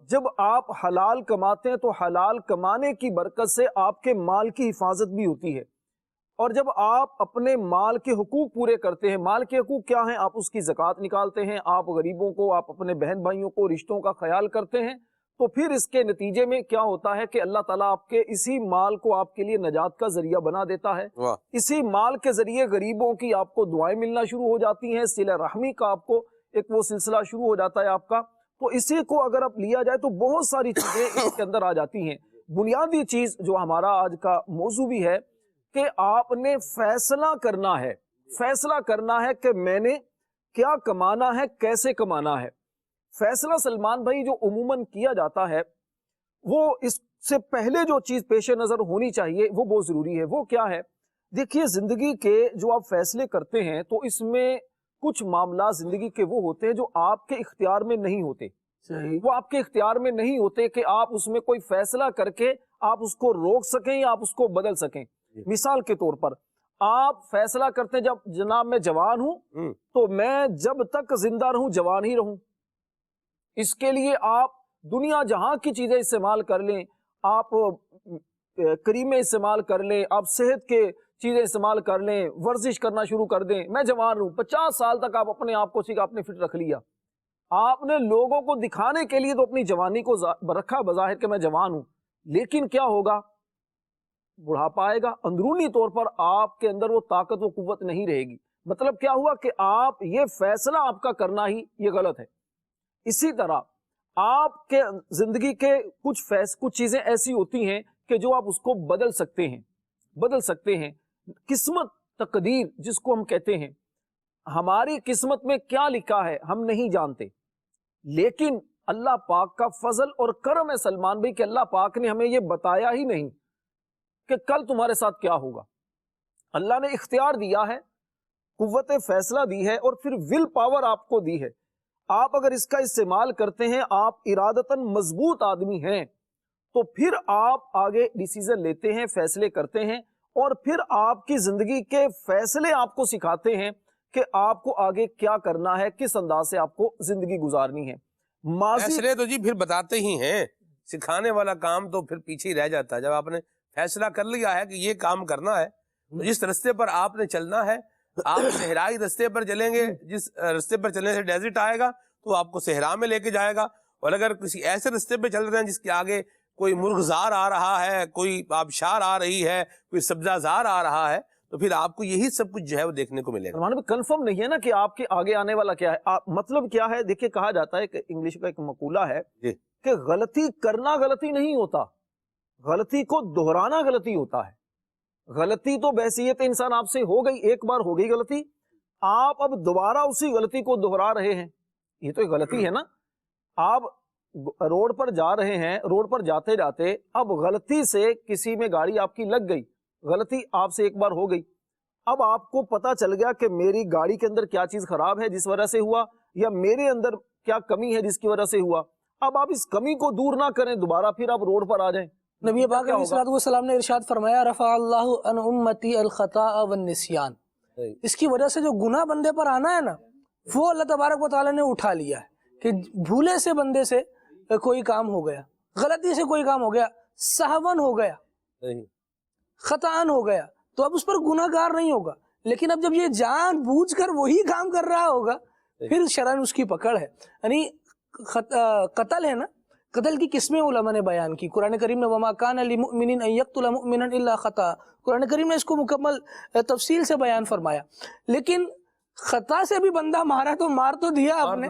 جب آپ حلال کماتے ہیں تو حلال کمانے کی برکت سے آپ کے مال کی حفاظت بھی ہوتی ہے، اور جب آپ اپنے مال کے حقوق پورے کرتے ہیں، مال کے حقوق کیا ہیں؟ آپ اس کی زکوٰۃ نکالتے ہیں، آپ غریبوں کو، آپ اپنے بہن بھائیوں کو، رشتوں کا خیال کرتے ہیں، تو پھر اس کے نتیجے میں کیا ہوتا ہے کہ اللہ تعالیٰ آپ کے اسی مال کو آپ کے لیے نجات کا ذریعہ بنا دیتا ہے۔ اسی مال کے ذریعے غریبوں کی آپ کو دعائیں ملنا شروع ہو جاتی ہیں، صلہ رحمی کا آپ کو ایک وہ سلسلہ شروع ہو جاتا ہے آپ کا۔ تو اسی کو اگر آپ لیا جائے تو بہت ساری چیزیں اس کے اندر آ جاتی ہیں۔ بنیادی چیز جو ہمارا آج کا موضوع بھی ہے کہ آپ نے فیصلہ کرنا ہے، فیصلہ کرنا ہے کہ میں نے کیا کمانا ہے، کیسے کمانا ہے۔ فیصلہ سلمان بھائی جو عموماً کیا جاتا ہے، وہ اس سے پہلے جو چیز پیش نظر ہونی چاہیے وہ بہت ضروری ہے۔ وہ کیا ہے؟ دیکھیے، زندگی کے جو آپ فیصلے کرتے ہیں تو اس میں کچھ معاملات زندگی کے وہ ہوتے ہیں جو آپ کے اختیار میں نہیں ہوتے۔ وہ آپ کے اختیار میں نہیں ہوتے کہ آپ اس میں کوئی فیصلہ کر کے آپ اس کو روک سکیں یا آپ اس کو بدل سکیں۔ مثال کے طور پر آپ فیصلہ کرتے ہیں، جناب میں جوان ہوں تو میں جب تک زندہ رہوں جوان ہی رہوں، اس کے لیے آپ دنیا جہاں کی چیزیں استعمال کر لیں، آپ کریمیں استعمال کر لیں، آپ صحت کے چیزیں استعمال کر لیں، ورزش کرنا شروع کر دیں، میں جوان ہوں۔ 50 سال تک آپ اپنے آپ کو آپ نے فٹ رکھ لیا، آپ نے لوگوں کو دکھانے کے لیے تو اپنی جوانی کو رکھا بظاہر کہ میں جوان ہوں، لیکن کیا ہوگا؟ بڑھاپا آئے گا، اندرونی طور پر آپ کے اندر وہ طاقت و قوت نہیں رہے گی۔ مطلب کیا ہوا کہ آپ یہ فیصلہ آپ کا کرنا ہی یہ غلط ہے۔ اسی طرح آپ کے زندگی کے کچھ چیزیں ایسی ہوتی ہیں کہ جو آپ اس کو بدل سکتے ہیں۔ قسمت، تقدیر جس کو ہم کہتے ہیں، ہماری قسمت میں کیا لکھا ہے ہم نہیں جانتے، لیکن اللہ پاک کا فضل اور کرم ہے سلمان بھائی کہ اللہ پاک نے ہمیں یہ بتایا ہی نہیں کہ کل تمہارے ساتھ کیا ہوگا۔ اللہ نے اختیار دیا ہے، قوت فیصلہ دی ہے، اور پھر ول پاور آپ کو دی ہے۔ آپ اگر اس کا استعمال کرتے ہیں، آپ ارادتاً مضبوط آدمی ہیں، تو پھر آپ آگے ڈیسیزن لیتے ہیں، فیصلے کرتے ہیں، اور پھر آپ کی زندگی کے فیصلے آپ کو سکھاتے ہیں کہ آپ کو آگے کیا کرنا ہے، کس انداز سے آپ کو زندگی گزارنی ہے۔ فیصلے تو جی پھر بتاتے ہی ہیں، سکھانے والا کام تو پھر پیچھے ہی رہ جاتا ہے۔ جب آپ نے فیصلہ کر لیا ہے کہ یہ کام کرنا ہے، تو جس رستے پر آپ نے چلنا ہے، آپ صحرائی رستے پر چلیں گے، جس رستے پر چلنے سے ڈیزرٹ آئے گا تو آپ کو صحرا میں لے کے جائے گا، اور اگر کسی ایسے رستے پہ چل رہے ہیں جس کے آگے کوئی مرغزار آ رہا ہے، کوئی آبشار آ رہی ہے، کوئی سبزہ زار آ رہا ہے، تو پھر آپ کو یہی سب کچھ جو ہے وہ دیکھنے کو ملے گا۔ کنفرم نہیں ہے نا کہ آپ کے آگے آنے والا کیا ہے۔ مطلب کیا ہے؟ دیکھیں، کہا جاتا ہے کہ انگلش کا ایک مقولہ ہے کہ غلطی کرنا غلطی نہیں ہوتا، غلطی کو دہرانا غلطی ہوتا ہے۔ غلطی تو بحیثیت انسان آپ سے ہو گئی، ایک بار ہو گئی غلطی، آپ اب دوبارہ اسی غلطی کو دہرا رہے ہیں، یہ تو ایک غلطی ہے نا۔ آپ روڈ پر جا رہے ہیں، روڈ پر جاتے جاتے اب غلطی سے کسی میں گاڑی آپ کی لگ گئی، غلطی آپ سے ایک بار ہو گئی، اب آپ کو پتا چل گیا کہ میری گاڑی کے اندر کیا چیز خراب ہے جس وجہ سے ہوا، یا میرے اندر کیا کمی ہے جس کی وجہ سے ہوا۔ اب آپ اس کمی کو دور نہ کریں، دوبارہ پھر آپ روڈ پر آ جائیں۔ نبی پاک علیہ الصلوۃ والسلام نے ارشاد فرمایا، رفع اللہ عن امتی الخطاء والنسیان، اس کی وجہ سے جو گناہ بندے پر آنا ہے نا، وہ اللہ تبارک و تعالیٰ نے اٹھا لیا ہے کہ بھولے سے بندے سے کوئی کام ہو گیا، غلطی سے کوئی کام ہو گیا، سہون ہو گیا، خطاً ہو گیا، تو اب اس پر گناہ گار نہیں ہوگا۔ لیکن اب جب یہ جان بوجھ کر وہی کام کر رہا ہوگا، پھر شرعاً اس کی پکڑ ہے۔ یعنی قتل ہے نا، قتل کی قسمیں علماء نے بیان کی۔ قرآن کریم نے وَمَا كَانَ لِمُؤْمِنٍ أَن يَقْتُلَ مُؤْمِنًا إِلَّا خَطَأً، قرآن کریم نے اس کو مکمل تفصیل سے بیان فرمایا۔ لیکن خطا سے بھی بندہ مارا تو مار تو دیا آپ نے،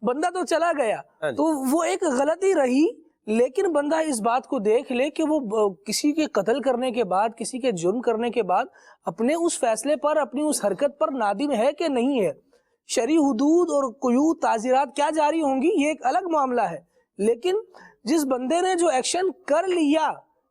بندہ تو چلا گیا، تو وہ ایک غلطی رہی لیکن بندہ اس بات کو دیکھ لے کہ وہ کسی کے قتل کرنے کے بعد، کسی کے جرم کرنے کے بعد اپنے اس فیصلے پر، اپنی اس حرکت پر نادم ہے کہ نہیں ہے. شرعی حدود اور قیود تعزیرات کیا جاری ہوں گی یہ ایک الگ معاملہ ہے، لیکن جس بندے نے جو ایکشن کر لیا،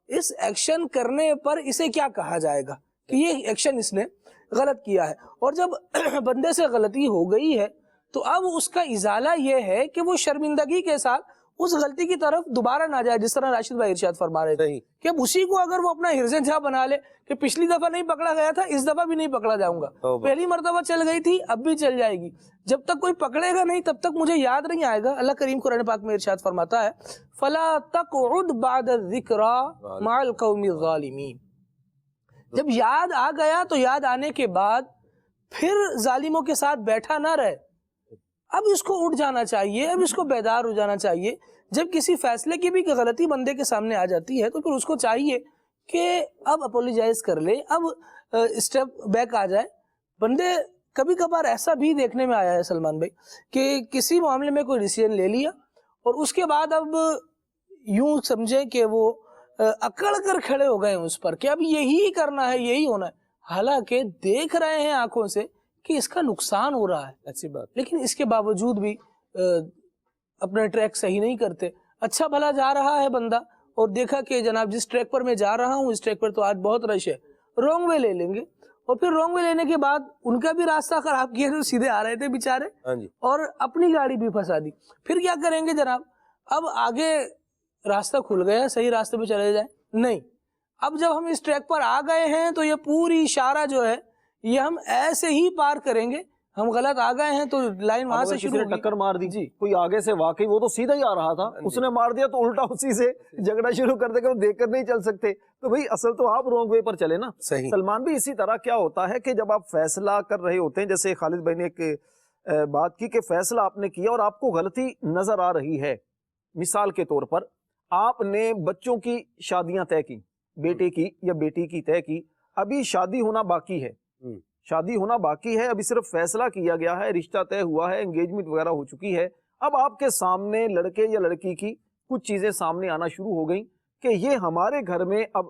اس ایکشن کرنے پر اسے کیا کہا جائے گا کہ یہ ایکشن اس نے غلط کیا ہے. اور جب بندے سے غلطی ہو گئی ہے تو اب اس کا ازالہ یہ ہے کہ وہ شرمندگی کے ساتھ اس غلطی کی طرف دوبارہ نہ جائے. جس طرح راشد بھائی ارشاد فرما رہے تھے کہ اب اسی کو اگر وہ اپنا حرز جاں بنا لے کہ پچھلی دفعہ نہیں پکڑا گیا تھا، اس دفعہ بھی نہیں پکڑا جاؤں گا، پہلی مرتبہ چل گئی تھی اب بھی چل جائے گی، جب تک کوئی پکڑے گا نہیں تب تک مجھے یاد نہیں آئے گا. اللہ کریم قرآن پاک میں ارشاد فرماتا ہے فَلَا تَقْعُدْ بَعْدَ الذِّكْرَى مَعَ الْقَوْمِ الظَّالِمِينَ. جب یاد آ گیا تو یاد آنے کے بعد پھر ظالموں کے ساتھ بیٹھا نہ رہے. اب اس کو اٹھ جانا چاہیے، اب اس کو بیدار ہو جانا چاہیے. جب کسی فیصلے کی بھی غلطی بندے کے سامنے آ جاتی ہے تو پھر اس کو چاہیے کہ اب اپولوجائز کر لے، اب اسٹیپ بیک آ جائے. بندے کبھی کبھار ایسا بھی دیکھنے میں آیا ہے سلمان بھائی کہ کسی معاملے میں کوئی ڈیسیژن لے لیا اور اس کے بعد اب یوں سمجھے کہ وہ اکڑ کر کھڑے ہو گئے ہیں اس پر کہ اب یہی کرنا ہے، یہی ہونا ہے، حالانکہ دیکھ رہے ہیں آنکھوں سے کہ اس کا نقصان ہو رہا ہے. اچھی بات، لیکن اس کے باوجود بھی اپنا ٹریک صحیح نہیں کرتے. اچھا بھلا جا رہا ہے بندہ اور دیکھا کہ جناب جس ٹریک پر میں جا رہا ہوں اس ٹریک پر تو آج بہت رش ہے، رانگ وے لے لیں گے. اور پھر رانگ وے لینے کے بعد ان کا بھی راستہ خراب کیا، جو سیدھے آ رہے تھے بیچارے، اور اپنی گاڑی بھی پھنسا دی. پھر کیا کریں گے جناب؟ اب آگے راستہ کھل گیا، صحیح راستے پہ چلے جائیں؟ نہیں. اب جب ہم اس ٹریک پر آ گئے ہیں تو یہ پوری اشارہ جو ہے یہ ہم ایسے ہی پار کریں گے. ہم غلط آ گئے ہیں تو لائن وہاں سے شروع ہوگی. ٹکر مار دی جی کوئی آگے سے، واقعی وہ تو سیدھا ہی آ رہا تھا، اس نے مار دیا تو الٹا اسی سے جھگڑا شروع کر دے گا، دیکھ کر نہیں چل سکتے. تو بھئی اصل تو آپ رونگ وے پر چلے نا. سلمان بھی اسی طرح کیا ہوتا ہے کہ جب آپ فیصلہ کر رہے ہوتے ہیں، جیسے خالد بھائی نے ایک بات کی کہ فیصلہ آپ نے کیا اور آپ کو غلطی نظر آ رہی ہے. مثال کے طور پر آپ نے بچوں کی شادیاں طے کی، بیٹے کی یا بیٹی کی طے کی، ابھی شادی ہونا باقی ہے، شادی ہونا باقی ہے، ابھی صرف فیصلہ کیا گیا ہے، رشتہ طے ہوا ہے، انگیجمنٹ وغیرہ ہو چکی ہے. اب آپ کے سامنے لڑکے یا لڑکی کی کچھ چیزیں سامنے آنا شروع ہو گئیں کہ یہ ہمارے گھر میں اب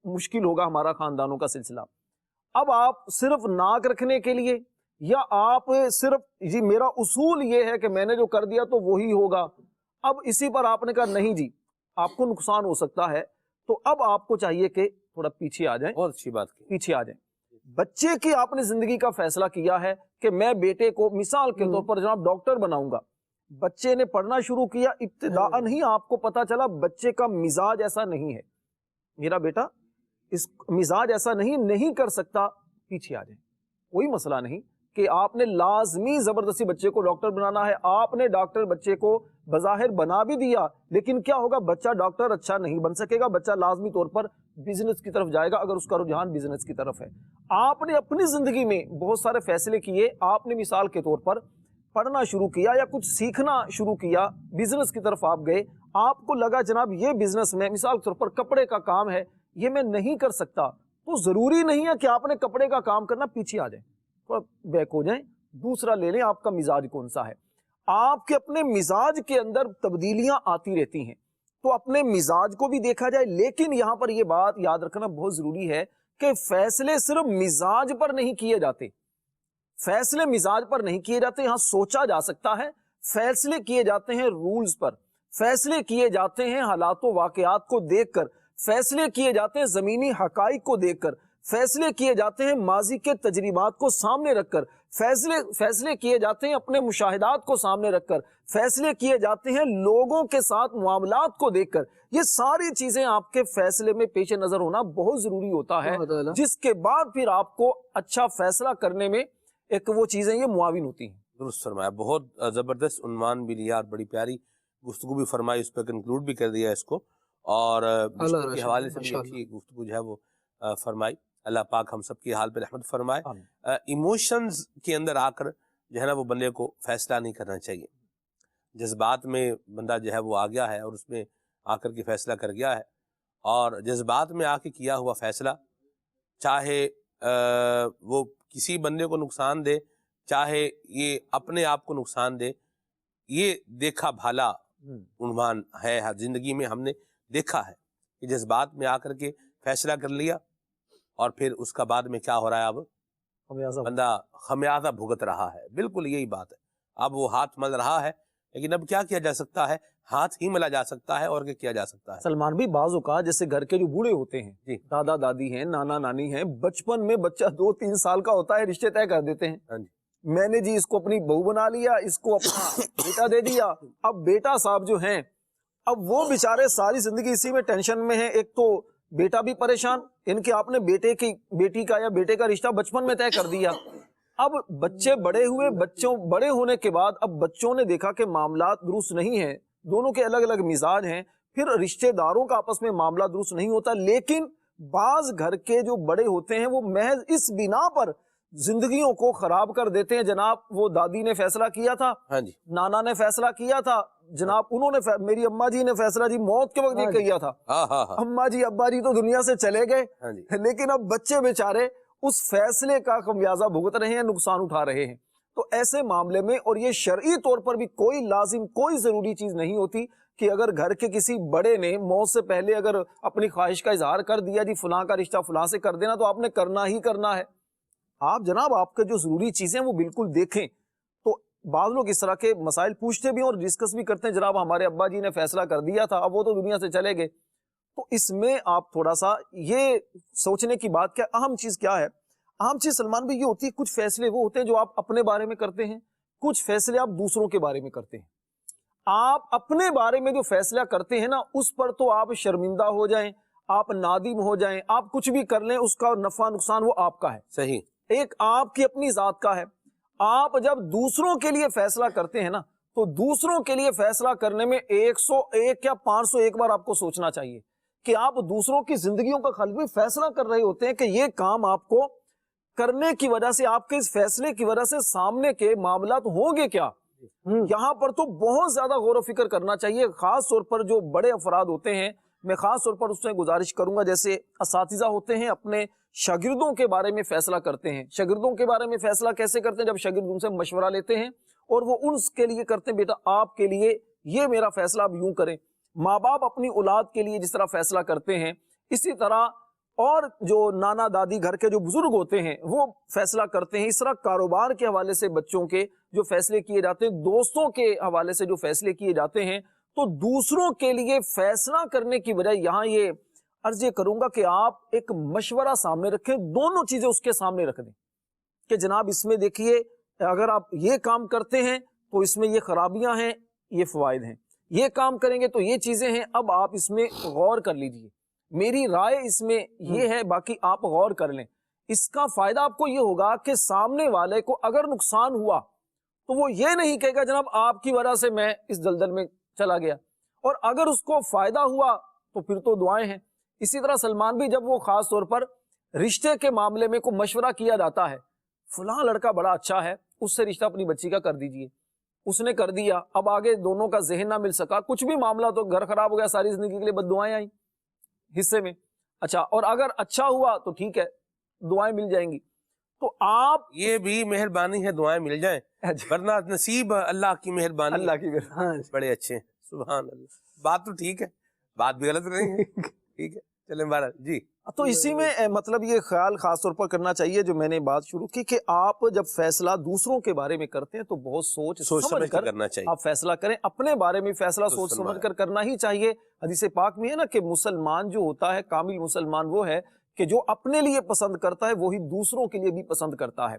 مشکل ہوگا، ہمارا خاندانوں کا سلسلہ. اب آپ صرف ناک رکھنے کے لیے یا آپ صرف جی میرا اصول یہ ہے کہ میں نے جو کر دیا تو وہی ہوگا، اب اسی پر آپ نے کہا نہیں جی آپ کو نقصان ہو سکتا ہے، تو اب آپ کو چاہیے کہ تھوڑا پیچھے آ جائیں. بہت اچھی بات، پیچھے آ جائیں. بچے کی آپ نے زندگی کا فیصلہ کیا ہے کہ میں بیٹے کو مثال کے طور پر جناب ڈاکٹر بناؤں گا. بچے نے پڑھنا شروع کیا، ابتداءً ہی آپ کو پتا چلا بچے کا مزاج ایسا نہیں ہے، میرا بیٹا اس مزاج ایسا نہیں کر سکتا، پیچھے آ جائیں. کوئی مسئلہ نہیں کہ آپ نے لازمی زبردستی بچے کو ڈاکٹر بنانا ہے. آپ نے ڈاکٹر بچے کو بظاہر بنا بھی دیا، لیکن کیا ہوگا؟ بچہ ڈاکٹر اچھا نہیں بن سکے گا، بچہ لازمی طور پر بزنس کی طرف جائے گا اگر اس کا رجحان بزنس کی طرف ہے. آپ نے اپنی زندگی میں بہت سارے فیصلے کیے، آپ نے مثال کے طور پر پڑھنا شروع کیا یا کچھ سیکھنا شروع کیا، بزنس کی طرف آپ گئے، آپ کو لگا جناب یہ بزنس میں مثال کے طور پر کپڑے کا کام ہے، یہ میں نہیں کر سکتا، تو ضروری نہیں ہے کہ آپ نے کپڑے کا کام کرنا، پیچھے آ جائیں، تھوڑا بیک ہو جائیں، دوسرا لے لیں. آپ کا مزاج کون سا ہے؟ آپ کے اپنے مزاج کے اندر تبدیلیاں آتی رہتی ہیں، تو اپنے مزاج کو بھی دیکھا جائے. لیکن یہاں پر یہ بات یاد رکھنا بہت ضروری ہے کہ فیصلے صرف مزاج پر نہیں کیے جاتے، فیصلے مزاج پر نہیں کیے جاتے، یہاں سوچا جا سکتا ہے. فیصلے کیے جاتے ہیں رولز پر، فیصلے کیے جاتے ہیں حالات و واقعات کو دیکھ کر، فیصلے کیے جاتے ہیں زمینی حقائق کو دیکھ کر، فیصلے کیے جاتے ہیں ماضی کے تجربات کو سامنے رکھ کر، فیصلے کیے جاتے ہیں اپنے مشاہدات کو سامنے رکھ کر، فیصلے کیے جاتے ہیں لوگوں کے ساتھ معاملات کو دیکھ کر. یہ ساری چیزیں آپ کے فیصلے میں پیش نظر ہونا بہت ضروری ہوتا ہے، جس کے بعد پھر آپ کو اچھا فیصلہ کرنے میں ایک وہ چیزیں یہ معاون ہوتی ہیں. درست فرمایا، بہت زبردست عنوان بھی لیا اور بڑی پیاری گفتگو بھی فرمائی، اس پہ کنکلوڈ بھی کر دیا اس کو، اور بچوں کے حوالے سے بھی اچھی گفتگو جو ہے وہ فرمائی. اللہ پاک ہم سب کی حال پہ رحمت فرمائے. ایموشنز کے اندر آ کر جو ہے نا وہ بندے کو فیصلہ نہیں کرنا چاہیے. جذبات میں بندہ جو ہے وہ آ گیا ہے اور اس میں آ کر کے فیصلہ کر گیا ہے، اور جذبات میں آ کے کیا ہوا فیصلہ چاہے وہ کسی بندے کو نقصان دے، چاہے یہ اپنے آپ کو نقصان دے، یہ دیکھا بھالا عنوان ہے زندگی میں. ہم نے دیکھا ہے کہ جذبات میں آ کر کے فیصلہ کر لیا اور پھر اس کا بعد میں کیا ہو رہا ہے، اب بندہ خمیازہ بھگت رہا ہے. بالکل یہی بات ہے. اب وہ ہاتھ مل رہا ہے، لیکن اب کیا کیا جا سکتا ہے؟ ہاتھ ہی ملا جا سکتا ہے، اور کیا جا سکتا ہے؟ سلمان بھی بعض اوقات جیسے گھر کے جو بوڑھے ہوتے ہیں، جی. دادا دادی ہیں، نانا نانی ہیں، بچپن میں بچہ 2-3 سال کا ہوتا ہے رشتے طے کر دیتے ہیں. ہاں جی. میں نے جی اس کو اپنی بہو بنا لیا، اس کو اپنا بیٹا دے دیا. اب بیٹا صاحب جو ہیں، اب وہ بیچارے ساری زندگی اسی میں ٹینشن میں ہیں. ایک تو بیٹا بھی پریشان، ان کے آپ نے بیٹی کا یا بیٹے کا رشتہ بچپن میں طے کر دیا. اب بچے بڑے ہوئے، بچوں بڑے ہونے کے بعد اب بچوں نے دیکھا کہ معاملات درست نہیں ہیں، دونوں کے الگ الگ مزاج ہیں، پھر رشتہ داروں کا آپس میں معاملہ درست نہیں ہوتا. لیکن بعض گھر کے جو بڑے ہوتے ہیں وہ محض اس بنا پر زندگیوں کو خراب کر دیتے ہیں. جناب وہ دادی نے فیصلہ کیا تھا، ہاں جی. نانا نے فیصلہ کیا تھا، جناب انہوں نے میری اماں جی نے فیصلہ جی موت کے وقت یہ کیا تھا. اماں جی ابا جی تو دنیا سے چلے گئے، لیکن اب بچے بیچارے اس فیصلے کا خمیازہ بھگت رہے ہیں، نقصان اٹھا رہے ہیں. تو ایسے معاملے میں، اور یہ شرعی طور پر بھی کوئی لازم کوئی ضروری چیز نہیں ہوتی کہ اگر گھر کے کسی بڑے نے موت سے پہلے اگر اپنی خواہش کا اظہار کر دیا جی فلاں کا رشتہ فلاں سے کر دینا، تو آپ نے کرنا ہی کرنا ہے. آپ جناب آپ کے جو ضروری چیزیں وہ بالکل دیکھیں. تو بعض لوگ اس طرح کے مسائل پوچھتے بھی ہیں اور ڈسکس بھی کرتے ہیں، جناب ہمارے ابا جی نے فیصلہ کر دیا تھا، اب وہ تو دنیا سے چلے گئے. تو اس میں آپ تھوڑا سا یہ سوچنے کی بات کیا اہم چیز کیا ہے. اہم چیز سلمان بھی یہ ہوتی ہے، کچھ فیصلے وہ ہوتے ہیں جو آپ اپنے بارے میں کرتے ہیں، کچھ فیصلے آپ دوسروں کے بارے میں کرتے ہیں. آپ اپنے بارے میں جو فیصلہ کرتے ہیں نا، اس پر تو آپ شرمندہ ہو جائیں، آپ نادم ہو جائیں، آپ کچھ بھی کر لیں، اس کا نفع نقصان وہ آپ کا ہے. صحیح. ایک آپ کی اپنی ذات کا ہے. آپ جب دوسروں کے لیے فیصلہ کرتے ہیں نا، تو دوسروں کے لیے فیصلہ کرنے میں 101 یا 501 بار آپ کو سوچنا چاہیے کہ آپ دوسروں کی زندگیوں کا خلق بھی فیصلہ کر رہے ہوتے ہیں کہ یہ کام آپ کو کرنے کی وجہ سے، آپ کے اس فیصلے کی وجہ سے سامنے کے معاملات ہوں گے کیا. یہاں پر تو بہت زیادہ غور و فکر کرنا چاہیے. خاص طور پر جو بڑے افراد ہوتے ہیں، میں خاص طور پر اس سے گزارش کروں گا، جیسے اساتذہ ہوتے ہیں اپنے شاگردوں کے بارے میں فیصلہ کرتے ہیں. شاگردوں کے بارے میں فیصلہ کیسے کرتے ہیں؟ جب شاگرد ان سے مشورہ لیتے ہیں اور وہ ان کے لیے کرتے ہیں، بیٹا آپ کے لیے یہ میرا فیصلہ آپ یوں کریں. ماں باپ اپنی اولاد کے لیے جس طرح فیصلہ کرتے ہیں، اسی طرح اور جو نانا دادی گھر کے جو بزرگ ہوتے ہیں وہ فیصلہ کرتے ہیں. اس طرح کاروبار کے حوالے سے بچوں کے جو فیصلے کیے جاتے ہیں، دوستوں کے حوالے سے جو فیصلے کیے جاتے ہیں. تو دوسروں کے لیے فیصلہ کرنے کی بجائے یہاں یہ عرض یہ کروں گا کہ آپ ایک مشورہ سامنے رکھیں، دونوں چیزیں اس کے سامنے رکھ دیں کہ جناب اس میں دیکھیے اگر آپ یہ کام کرتے ہیں تو اس میں یہ خرابیاں ہیں، یہ فوائد ہیں، یہ کام کریں گے تو یہ چیزیں ہیں، اب آپ اس میں غور کر لیجئے، میری رائے اس میں یہ ہے، باقی آپ غور کر لیں. اس کا فائدہ آپ کو یہ ہوگا کہ سامنے والے کو اگر نقصان ہوا تو وہ یہ نہیں کہے گا جناب آپ کی وجہ سے میں اس دلدل میں چلا گیا، اور اگر اس کو فائدہ ہوا تو پھر تو دعائیں ہیں. اسی طرح سلمان بھی جب وہ خاص طور پر رشتے کے معاملے میں کوئی مشورہ کیا جاتا ہے، فلاں لڑکا بڑا اچھا ہے، اس سے رشتہ اپنی بچی کا کر دیجئے، اس نے کر دیا، اب آگے دونوں کا ذہن نہ مل سکا، کچھ بھی معاملہ تو گھر خراب ہو گیا، ساری زندگی کے لیے بد دعائیں آئیں حصے میں. اچھا، اور اگر اچھا ہوا تو ٹھیک ہے، دعائیں مل جائیں گی. تو آپ یہ بھی مہربانی ہے دعائیں مل جائیں، ورنہ نصیب اللہ کی مہربانی. اللہ کی مہربانی. بڑے اچھے ہیں، سبحان اللہ. بات تو ٹھیک ہے، بات بھی غلط نہیں ہے. ٹھیک ہے، چلیں بہرحال. جی. تو اسی میں مطلب یہ خیال خاص طور پر کرنا چاہیے جو میں نے بات شروع کی کہ آپ جب فیصلہ دوسروں کے بارے میں کرتے ہیں تو بہت سوچ سمجھ کر کرنا چاہیے. آپ فیصلہ کریں. اپنے بارے میں فیصلہ سوچ سمجھ کر کرنا ہی چاہیے. حدیث پاک میں ہے نا کہ مسلمان جو ہوتا ہے، کامل مسلمان وہ ہے کہ جو اپنے لیے پسند کرتا ہے وہی دوسروں کے لیے بھی پسند کرتا ہے.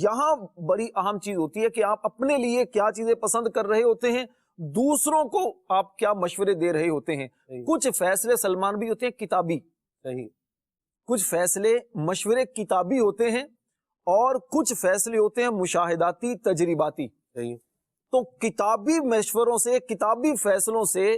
یہاں بڑی اہم چیز ہوتی ہے کہ آپ اپنے لیے کیا چیزیں پسند کر رہے ہوتے ہیں، دوسروں کو آپ کیا مشورے دے رہے ہوتے ہیں. کچھ فیصلے سلمان بھی ہوتے ہیں کتابی، کچھ فیصلے مشورے کتابی ہوتے ہیں، اور کچھ فیصلے ہوتے ہیں مشاہداتی تجرباتی. تو کتابی مشوروں سے، کتابی فیصلوں سے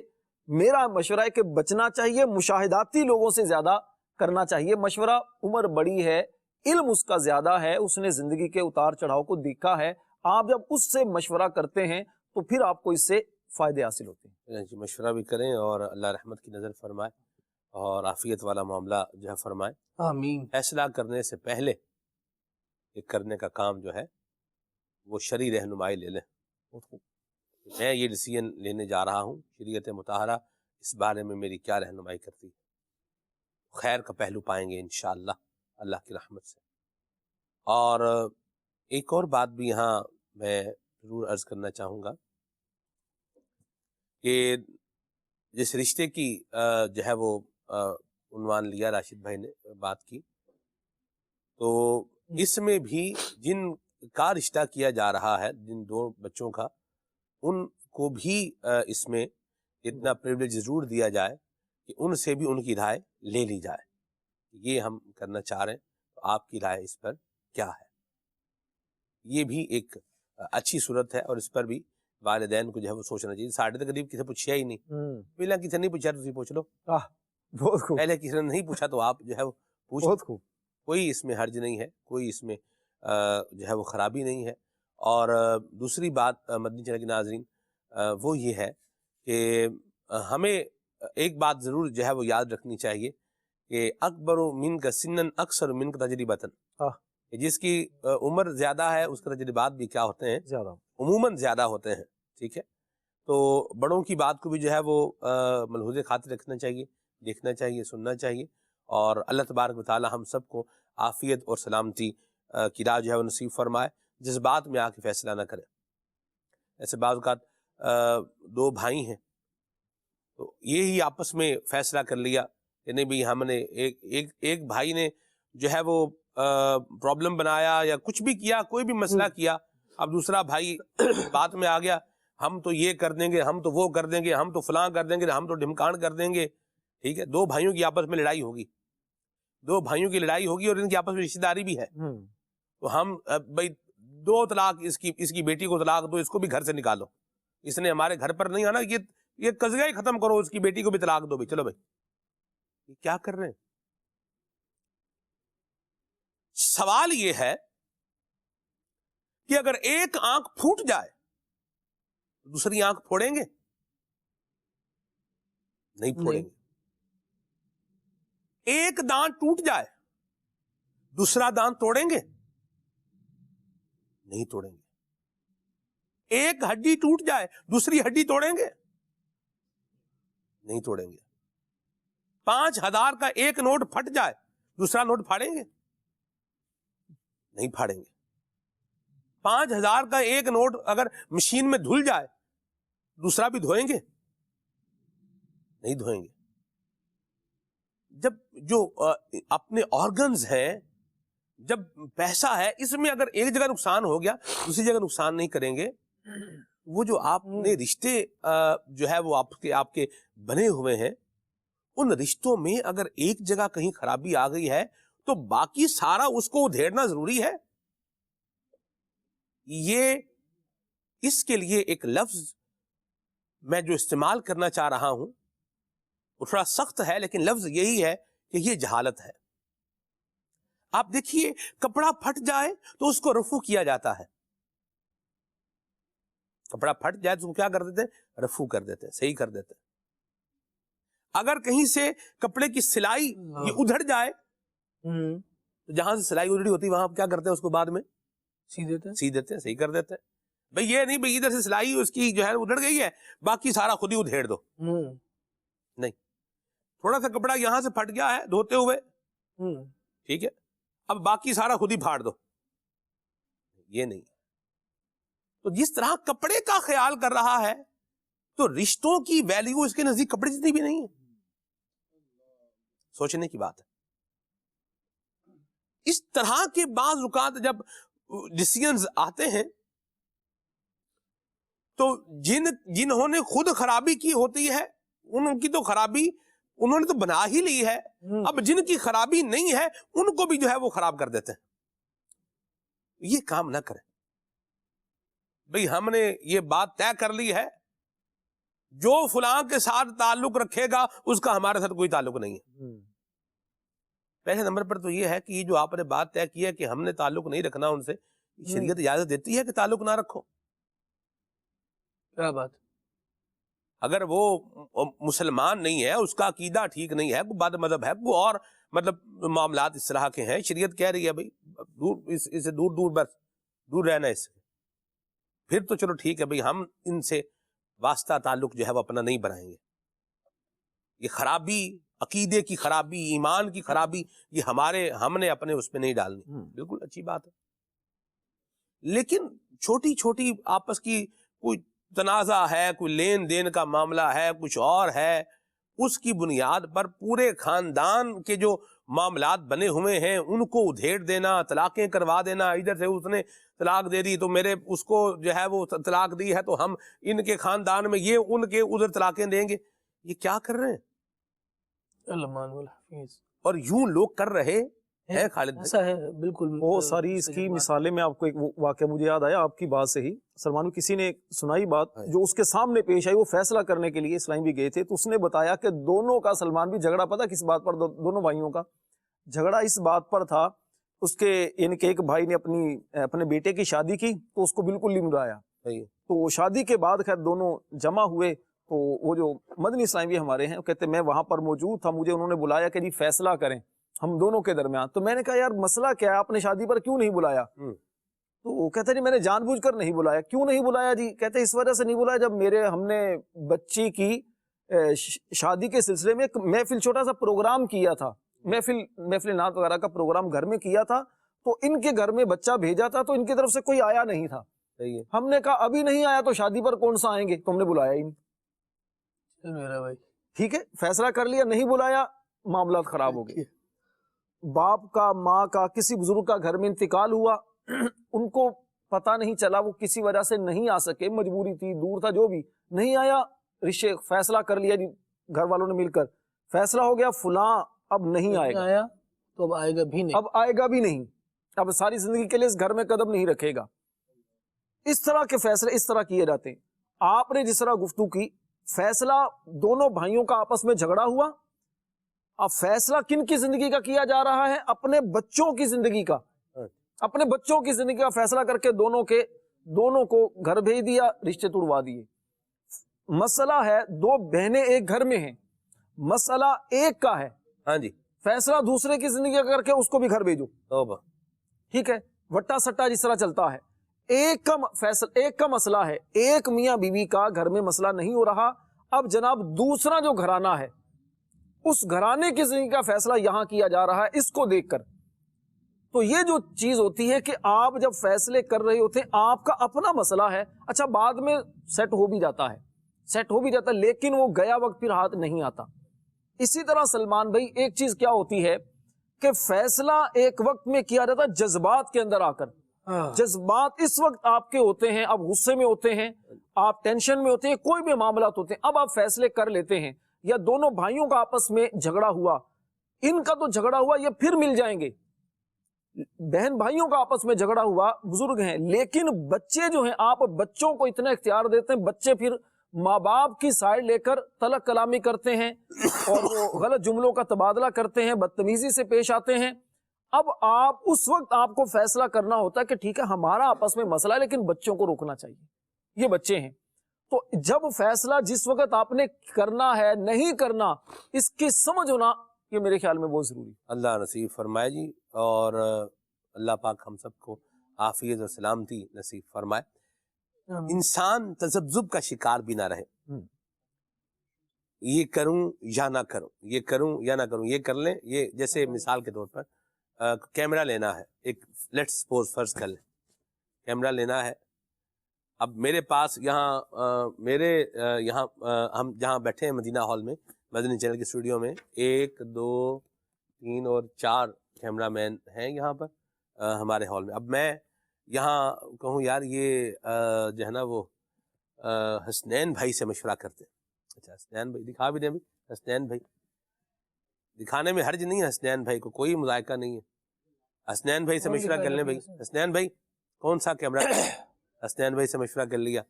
میرا مشورہ ہے کہ بچنا چاہیے، مشاہداتی لوگوں سے زیادہ کرنا چاہیے. مشورہ عمر بڑی ہے، علم اس کا زیادہ ہے، اس نے زندگی کے اتار چڑھاؤ کو دیکھا ہے. آپ جب اس سے مشورہ کرتے ہیں تو پھر آپ کو اس سے فائدے حاصل ہوتے ہیں. مشورہ بھی کریں اور اللہ رحمت کی نظر فرمائے اور عافیت والا معاملہ جو ہے فرمائے. آمین. فیصلہ کرنے سے پہلے ایک کرنے کا کام جو ہے وہ شرعی رہنمائی لے لیں. میں یہ ڈیسیجن لینے جا رہا ہوں، شریعت مطہرہ اس بارے میں میری کیا رہنمائی کرتی ہے، خیر کا پہلو پائیں گے انشاءاللہ اللہ کی رحمت سے۔ اور ایک اور بات بھی یہاں میں ضرور عرض کرنا چاہوں گا کہ جس رشتے کی جو ہے وہ عنوان لیا راشد بھائی نے بات کی، تو اس میں بھی جن کا رشتہ کیا جا رہا ہے، جن دو بچوں کا، ان کو بھی اس میں اتنا پریویلیج ضرور دیا جائے کہ ان سے بھی ان کی رائے لے لی جائے۔ یہ ہم کرنا چاہ رہے ہیں، تو آپ کی رائے اس پر کیا ہے؟ یہ بھی ایک اچھی صورت ہے، اور اس پر بھی والدین کو جو ہے وہ سوچنا چاہیے۔ ساڑھے تک قریب کسی پوچھا ہی نہیں، پہلے کسی نے نہیں پوچھا تو تسی پوچھ لو، بہت خوب، پہلے کسی نے نہیں پوچھا تو آپ جو ہے وہ پوچھ بہت خوب۔ کوئی اس میں حرج نہیں ہے، کوئی اس میں جو ہے وہ خرابی نہیں ہے۔ اور دوسری بات مدنی چینل کے ناظرین وہ یہ ہے کہ ہمیں ایک بات ضرور جو ہے وہ یاد رکھنی چاہیے کہ اکبر من کا سنن اکثر من کا تجربتاً، جس کی عمر زیادہ ہے اس کے تجربات بھی کیا ہوتے ہیں؟ زیادہ، عموماً زیادہ ہوتے ہیں، ٹھیک ہے؟ تو بڑوں کی بات کو بھی جو ہے وہ ملحوظ خاطر رکھنا چاہیے، دیکھنا چاہیے، سننا چاہیے، اور اللہ تبارک و تعالی ہم سب کو عافیت اور سلامتی کی راہ جو ہے وہ نصیب فرمائے، جس بات میں آ کے فیصلہ نہ کرے۔ ایسے بعض اوقات دو بھائی ہیں تو یہی آپس میں فیصلہ کر لیا کہ نہیں بھئی ہم نے ایک بھائی نے جو ہے وہ پرابلم بنایا یا کچھ بھی کیا، کوئی بھی مسئلہ کیا، اب دوسرا بھائی بات میں آ گیا، ہم تو یہ کر دیں گے، ہم تو وہ کر دیں گے، ہم تو فلاں کر دیں گے، ہم تو ڈھمکان کر دیں گے، ٹھیک ہے؟ دو بھائیوں کی آپس میں لڑائی ہوگی، دو بھائیوں کی لڑائی ہوگی، اور ان کی آپس میں رشتہ داری بھی ہے، تو ہم بھائی 2 طلاق، اس کی بیٹی کو طلاق دو، اس کو بھی گھر سے نکالو، اس نے ہمارے گھر پر نہیں آنا، یہ قضیہ ہی ختم کرو، اس کی بیٹی کو بھی طلاق دو، چلو بھائی، یہ کیا کر رہے ہیں؟ سوال یہ ہے کہ اگر ایک آنکھ پھوٹ جائے دوسری آنکھ پھوڑیں گے؟ نہیں پھوڑیں گے۔ ایک دانت ٹوٹ جائے دوسرا دانت توڑیں گے؟ نہیں توڑیں گے۔ ایک ہڈی ٹوٹ جائے دوسری ہڈی توڑیں گے؟ نہیں توڑیں گے۔ 5000 کا ایک نوٹ پھٹ جائے دوسرا نوٹ پھاڑیں گے؟ نہیں پھاڑیں گے۔ 5000 کا ایک نوٹ اگر مشین میں دھل جائے دوسرا بھی دھوئیں گے؟ نہیں دھوئیں گے۔ جب جو اپنے آرگنز ہیں، جب پیسہ ہے، اس میں اگر ایک جگہ نقصان ہو گیا دوسری جگہ نقصان نہیں کریں گے، وہ جو آپ نے رشتے جو ہے وہ آپ کے بنے ہوئے ہیں، ان رشتوں میں اگر ایک جگہ کہیں خرابی آ گئی ہے تو باقی سارا اس کو ادھیڑنا ضروری ہے۔ یہ اس کے لیے ایک لفظ میں جو استعمال کرنا چاہ رہا ہوں وہ تھوڑا سخت ہے، لیکن لفظ یہی ہے کہ یہ جہالت ہے۔ آپ دیکھیے، کپڑا پھٹ جائے تو اس کو رفو کیا جاتا ہے، کپڑا پھٹ جائے تو کیا کر دیتے ہیں؟ رفو کر دیتے ہیں، صحیح کر دیتے ہیں۔ اگر کہیں سے کپڑے کی سلائی یہ ادھڑ جائے تو جہاں سے سلائی ادھڑی ہوتی وہاں کیا کرتے ہیں؟ اس کو بعد میں سی دیتے ہیں، صحیح کر دیتے ہیں۔ بھئی یہ نہیں بھئی ادھر سے سلائی اس کی جو ہے ادھڑ گئی ہے، باقی سارا خود ہی ادھیڑ دو، نہیں۔ تھوڑا سا کپڑا یہاں سے پھٹ گیا ہے دھوتے ہوئے، ٹھیک ہے، اب باقی سارا خود ہی پھاڑ دو، یہ نہیں۔ تو جس طرح کپڑے کا خیال کر رہا ہے تو رشتوں کی ویلیو اس کے نزدیک کپڑے جتنی بھی نہیں ہے۔ سوچنے کی بات ہے۔ اس طرح کے بعض اوقات جب ڈیسیژنز آتے ہیں تو جنہوں نے خود خرابی کی ہوتی ہے ان کی تو خرابی انہوں نے تو بنا ہی لی ہے، اب جن کی خرابی نہیں ہے ان کو بھی جو ہے وہ خراب کر دیتے ہیں۔ یہ کام نہ کریں بھئی، ہم نے یہ بات طے کر لی ہے، جو فلاں کے ساتھ تعلق رکھے گا اس کا ہمارے ساتھ کوئی تعلق نہیں ہے۔ پہلے نمبر پر تو یہ ہے کہ یہ جو آپ نے بات طے کی ہے کہ ہم نے تعلق نہیں رکھنا ان سے، شریعت اجازت دیتی ہے کہ تعلق نہ رکھو۔ کیا بات؟ اگر وہ مسلمان نہیں ہے، اس کا عقیدہ ٹھیک نہیں ہے، کوئی بد مذہب ہے، کوئی اور مطلب معاملات اس طرح کے ہیں، شریعت کہہ رہی ہے بھائی دور اس سے دور بس دور رہنا اس سے، پھر تو چلو ٹھیک ہے بھائی، ہم ان سے واسطہ تعلق جو ہے وہ اپنا نہیں بنائیں گے. یہ خرابی، عقیدے کی خرابی، ایمان کی خرابی، یہ ہم نے اپنے اس پہ نہیں ڈالنی. بالکل اچھی بات ہے. لیکن چھوٹی چھوٹی آپس کی کوئی تنازع ہے، کوئی لین دین کا معاملہ ہے، کچھ اور ہے، اس کی بنیاد پر پورے خاندان کے جو معاملات بنے ہوئے ہیں ان کو ادھیڑ دینا، طلاقیں کروا دینا. ادھر سے اس نے طلاق دے دی تو میرے اس کو جو ہے وہ طلاق دی ہے تو ہم ان کے خاندان میں یہ ان کے ادھر طلاقیں دیں گے. یہ کیا کر رہے ہیں؟ اور یوں لوگ کر رہے ہیں خالد بھائی. ایسا ہے بالکل. بہت ساری اس کی مثالیں. میں آپ کو ایک واقعہ مجھے یاد آیا آپ کی بات سے ہی. سلمان کو کسی نے سنائی بات جو اس کے سامنے پیش آئی. وہ فیصلہ کرنے کے لیے اسلام بھی گئے تھے تو اس نے بتایا کہ دونوں کا، سلمان بھی جھگڑا پتا کس بات پر، دونوں بھائیوں کا جھگڑا اس بات پر تھا. اس کے ان کے ایک بھائی نے اپنے بیٹے کی شادی کی تو اس کو بالکل نہیں ملایا. تو شادی کے بعد خیر دونوں جمع ہوئے تو وہ جو مدنی اسلامی ہمارے ہیں وہ کہتے میں وہاں پر موجود تھا، مجھے انہوں نے بلایا کہ جی فیصلہ کریں ہم دونوں کے درمیان. تو میں نے کہا یار مسئلہ کیا ہے، آپ نے شادی پر کیوں نہیں بلایا؟ تو وہ کہتے جی میں نے جان بوجھ کر نہیں بلایا. کیوں نہیں بلایا جی؟ کہتے اس وجہ سے نہیں بلایا جب ہم نے بچی کی شادی کے سلسلے میں ایک محفل، چھوٹا سا پروگرام کیا تھا، محفل نعت وغیرہ کا پروگرام گھر میں کیا تھا تو ان کے گھر میں بچہ بھیجا تھا تو ان کی طرف سے کوئی آیا نہیں تھا. ہم نے کہا ابھی نہیں آیا تو شادی پر کون سا آئیں گے، تو ہم نے بلایا ہی نہیں. میرا بھائی ٹھیک ہے فیصلہ کر لیا، نہیں بلایا، معاملات خراب ہو گئے. باپ کا، ماں کا، کسی بزرگ کا گھر میں انتقال ہوا، ان کو پتہ نہیں چلا، وہ کسی وجہ سے نہیں آ سکے، مجبوری تھی، دور تھا، جو بھی نہیں آیا. رشتے فیصلہ کر لیا جی گھر والوں نے مل کر، فیصلہ ہو گیا فلاں اب نہیں آئے گا، تو اب آئے گا بھی نہیں، اب آئے گا بھی نہیں، اب ساری زندگی کے لیے اس گھر میں قدم نہیں رکھے گا. اس طرح کے فیصلے اس طرح کیے جاتے ہیں. آپ نے جس طرح گفتگو کی، فیصلہ دونوں بھائیوں کا آپس میں جھگڑا ہوا. اب فیصلہ کن کی زندگی کا کیا جا رہا ہے؟ اپنے بچوں کی زندگی کا. اپنے بچوں کی زندگی کا فیصلہ کر کے دونوں کو گھر بھیج دیا، رشتے توڑوا دیے. مسئلہ ہے دو بہنیں ایک گھر میں ہیں، مسئلہ ایک کا ہے، ہاں جی، فیصلہ دوسرے کی زندگی کا کر کے اس کو بھی گھر بھیجو. ٹھیک ہے، وٹا سٹا جس طرح چلتا ہے. ایک کا مسئلہ ہے، ایک میاں بیوی کا گھر میں مسئلہ نہیں ہو رہا. اب جناب دوسرا جو گھرانہ ہے اس گھرانے کی زندگی کا فیصلہ یہاں کیا جا رہا ہے اس کو دیکھ کر. تو یہ جو چیز ہوتی ہے کہ آپ جب فیصلے کر رہے ہوتے ہیں، آپ کا اپنا مسئلہ ہے، اچھا بعد میں سیٹ ہو بھی جاتا ہے لیکن وہ گیا وقت پھر ہاتھ نہیں آتا. اسی طرح سلمان بھائی ایک چیز کیا ہوتی ہے کہ فیصلہ ایک وقت میں کیا جاتا ہے جذبات کے اندر آ کر. جذبات اس وقت آپ کے ہوتے ہیں، آپ غصے میں ہوتے ہیں، آپ ٹینشن میں ہوتے ہیں، کوئی بھی معاملات ہوتے ہیں، اب آپ فیصلے کر لیتے ہیں. یا دونوں بھائیوں کا آپس میں جھگڑا ہوا، ان کا تو جھگڑا ہوا یہ پھر مل جائیں گے، بہن بھائیوں کا آپس میں جھگڑا ہوا، بزرگ ہیں، لیکن بچے جو ہیں آپ بچوں کو اتنا اختیار دیتے ہیں، بچے پھر ماں باپ کی سائڈ لے کر تلک کلامی کرتے ہیں اور وہ غلط جملوں کا تبادلہ کرتے ہیں، بدتمیزی سے پیش آتے ہیں. اب آپ اس وقت آپ کو فیصلہ کرنا ہوتا ہے کہ ٹھیک ہے ہمارا آپس میں مسئلہ ہے لیکن بچوں کو روکنا چاہیے، یہ بچے ہیں. تو جب فیصلہ جس وقت آپ نے کرنا ہے نہیں کرنا، اس کی سمجھ ہونا یہ میرے خیال میں بہت ضروری. اللہ نصیب فرمائے جی، اور اللہ پاک ہم سب کو عافیت اور سلامتی نصیب فرمائے. انسان تذبذب کا شکار بھی نہ رہے، یہ کروں یا نہ کروں، یہ کروں یا نہ کروں، یہ کر لیں. یہ جیسے مثال کے طور پر کیمرہ لینا ہے، ایک لیٹس سپوز فرض کر لیں کیمرہ لینا ہے. اب میرے پاس یہاں ہم جہاں بیٹھے ہیں مدینہ ہال میں، مدنی چینل کے اسٹوڈیو میں 1 2 3 اور 4 کیمرہ مین ہیں یہاں پر ہمارے ہال میں. اب میں یہاں کہوں یار یہ جو ہے نا وہ حسنین بھائی سے مشورہ کرتے ہیں. اچھا حسنین بھائی دکھا بھی دیں، بھی حسنین بھائی دکھانے میں حرج نہیں ہے، حسنین بھائی کو کوئی مذائقہ نہیں ہے. حسنین بھائی سے مشورہ کر لیں، بھائی حسنین بھائی کون سا کیمرہ؟ حسنین بھائی سے مشورہ کر لیا.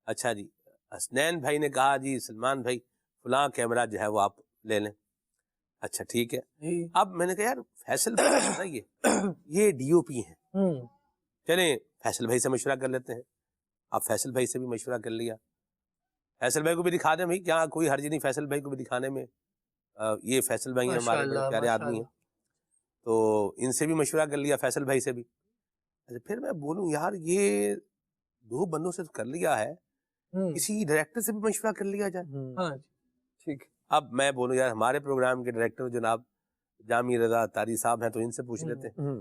اچھا جی، حسنین بھائی نے کہا جی سلمان بھائی فلاں کیمرہ جو ہے وہ آپ لے لیں. اچھا ٹھیک ہے. اب میں نے کہا یار فیصل بھائی یہ ڈی او پی ہیں، چلیں فیصل بھائی سے مشورہ کر لیتے ہیں. اب فیصل بھائی سے بھی مشورہ کر لیا، فیصل بھائی کو بھی دکھا دیں بھائی، کیا کوئی حرج نہیں فیصل بھائی کو بھی دکھانے میں. یہ فیصل بھائی ہمارے بڑے پیارے آدمی ہیں، تو ان سے بھی مشورہ کر لیا، فیصل بھائی سے بھی. اچھا پھر میں بولوں یار یہ 2 بندوں سے کر لیا ہے، کسی ڈائریکٹر سے بھی مشورہ کر لیا جائے. ہاں ٹھیک. اب میں بولوں یار ہمارے پروگرام کے ڈائریکٹر جناب جامی رضا تاری صاحب ہیں تو ان سے پوچھ لیتے ہیں,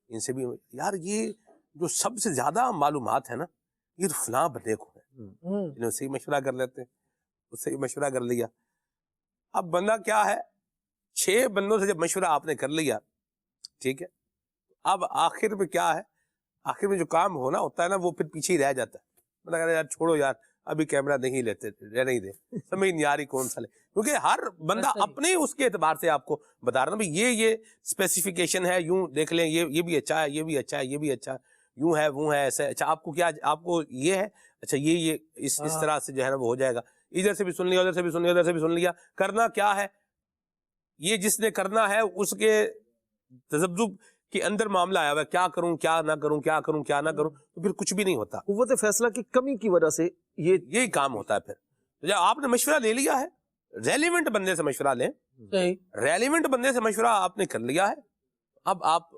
ان سے بھی یار یہ جو سب سے زیادہ معلومات ہے نا یہ تو فلاں بندے کو ہے, اس سے ہی مشورہ کر لیتے ہیں, اس سے ہی مشورہ کر لیا. اب بندہ کیا ہے 6 بندوں سے جب مشورہ آپ نے کر لیا ٹھیک ہے, اب آخر میں کیا ہے, آخر میں جو کام ہونا ہوتا ہے نا وہ پھر پیچھے ہی رہ جاتا ہے. مطلب یار چھوڑو یار ابھی کیمرہ نہیں لیتے, رہنے ہی دے, سمجھ نہیں آ رہی کون سا لے, کیونکہ ہر بندہ اپنے اس کے اعتبار سے آپ کو بتا رہا نا بھائی یہ اسپیسیفکیشن ہے, یوں دیکھ لیں, یہ بھی اچھا ہے, یہ بھی اچھا ہے, یہ بھی اچھا ہے, یوں ہے وہ ہے ایسا. اچھا آپ کو کیا, آپ کو یہ ہے, اچھا یہ اس طرح سے جو ہے نا وہ ہو جائے گا, ادھر سے بھی سن لیا, ادھر سے بھی سن لیا, ادھر سے بھی سن لیا. کرنا کیا ہے, یہ جس نے کرنا ہے اس کے تذبذب کے اندر معاملہ آیا ہوا ہے, کیا کروں کیا نہ کروں, کیا کروں کیا نہ کروں, تو پھر کچھ بھی نہیں ہوتا. قوت فیصلہ کی کمی کی وجہ سے یہی کام ہوتا ہے. پھر جب آپ نے مشورہ لے لیا ہے, ریلیونٹ بندے سے مشورہ لیں, ریلیونٹ بندے سے مشورہ آپ نے کر لیا ہے, اب آپ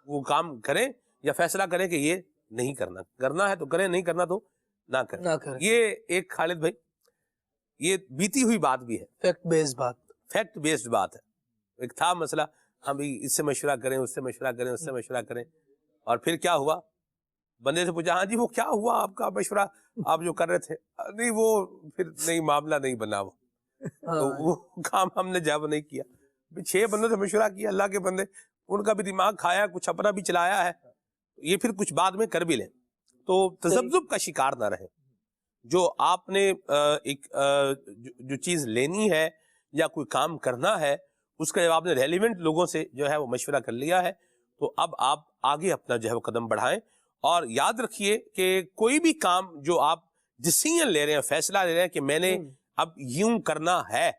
وہ کام کریں یا فیصلہ کریں کہ یہ نہیں کرنا, کرنا ہے تو کریں, نہیں کرنا تو نہ کریں. یہ ایک خالد بھائی یہ بیتی ہوئی بات بھی ہے, فیکٹ بیسڈ بات, فیکٹ بیسڈ بات ہے. ایک تھا مسئلہ, ہم اس سے مشورہ کریں, اس سے مشورہ کریں, اس سے مشورہ کریں, اور پھر کیا ہوا, بندے سے پوچھا ہاں جی وہ کیا ہوا آپ کا مشورہ آپ جو کر رہے تھے, نہیں وہ پھر نہیں معاملہ نہیں بنا, وہ کام ہم نے جب نہیں کیا. 6 بندوں سے مشورہ کیا, اللہ کے بندے ان کا بھی دماغ کھایا, کچھ اپنا بھی چلایا ہے, یہ پھر کچھ بعد میں کر بھی لیں. تو تذبذب کا شکار نہ رہے. جو آپ نے ایک جو چیز لینی ہے یا کوئی کام کرنا ہے اس کا جب آپ نے ریلیونٹ لوگوں سے جو ہے وہ مشورہ کر لیا ہے تو اب آپ آگے اپنا جو ہے وہ قدم بڑھائیں. اور یاد رکھیے کہ کوئی بھی کام جو آپ ڈیسیژن لے رہے ہیں, فیصلہ لے رہے ہیں کہ میں نے اب یوں کرنا ہے,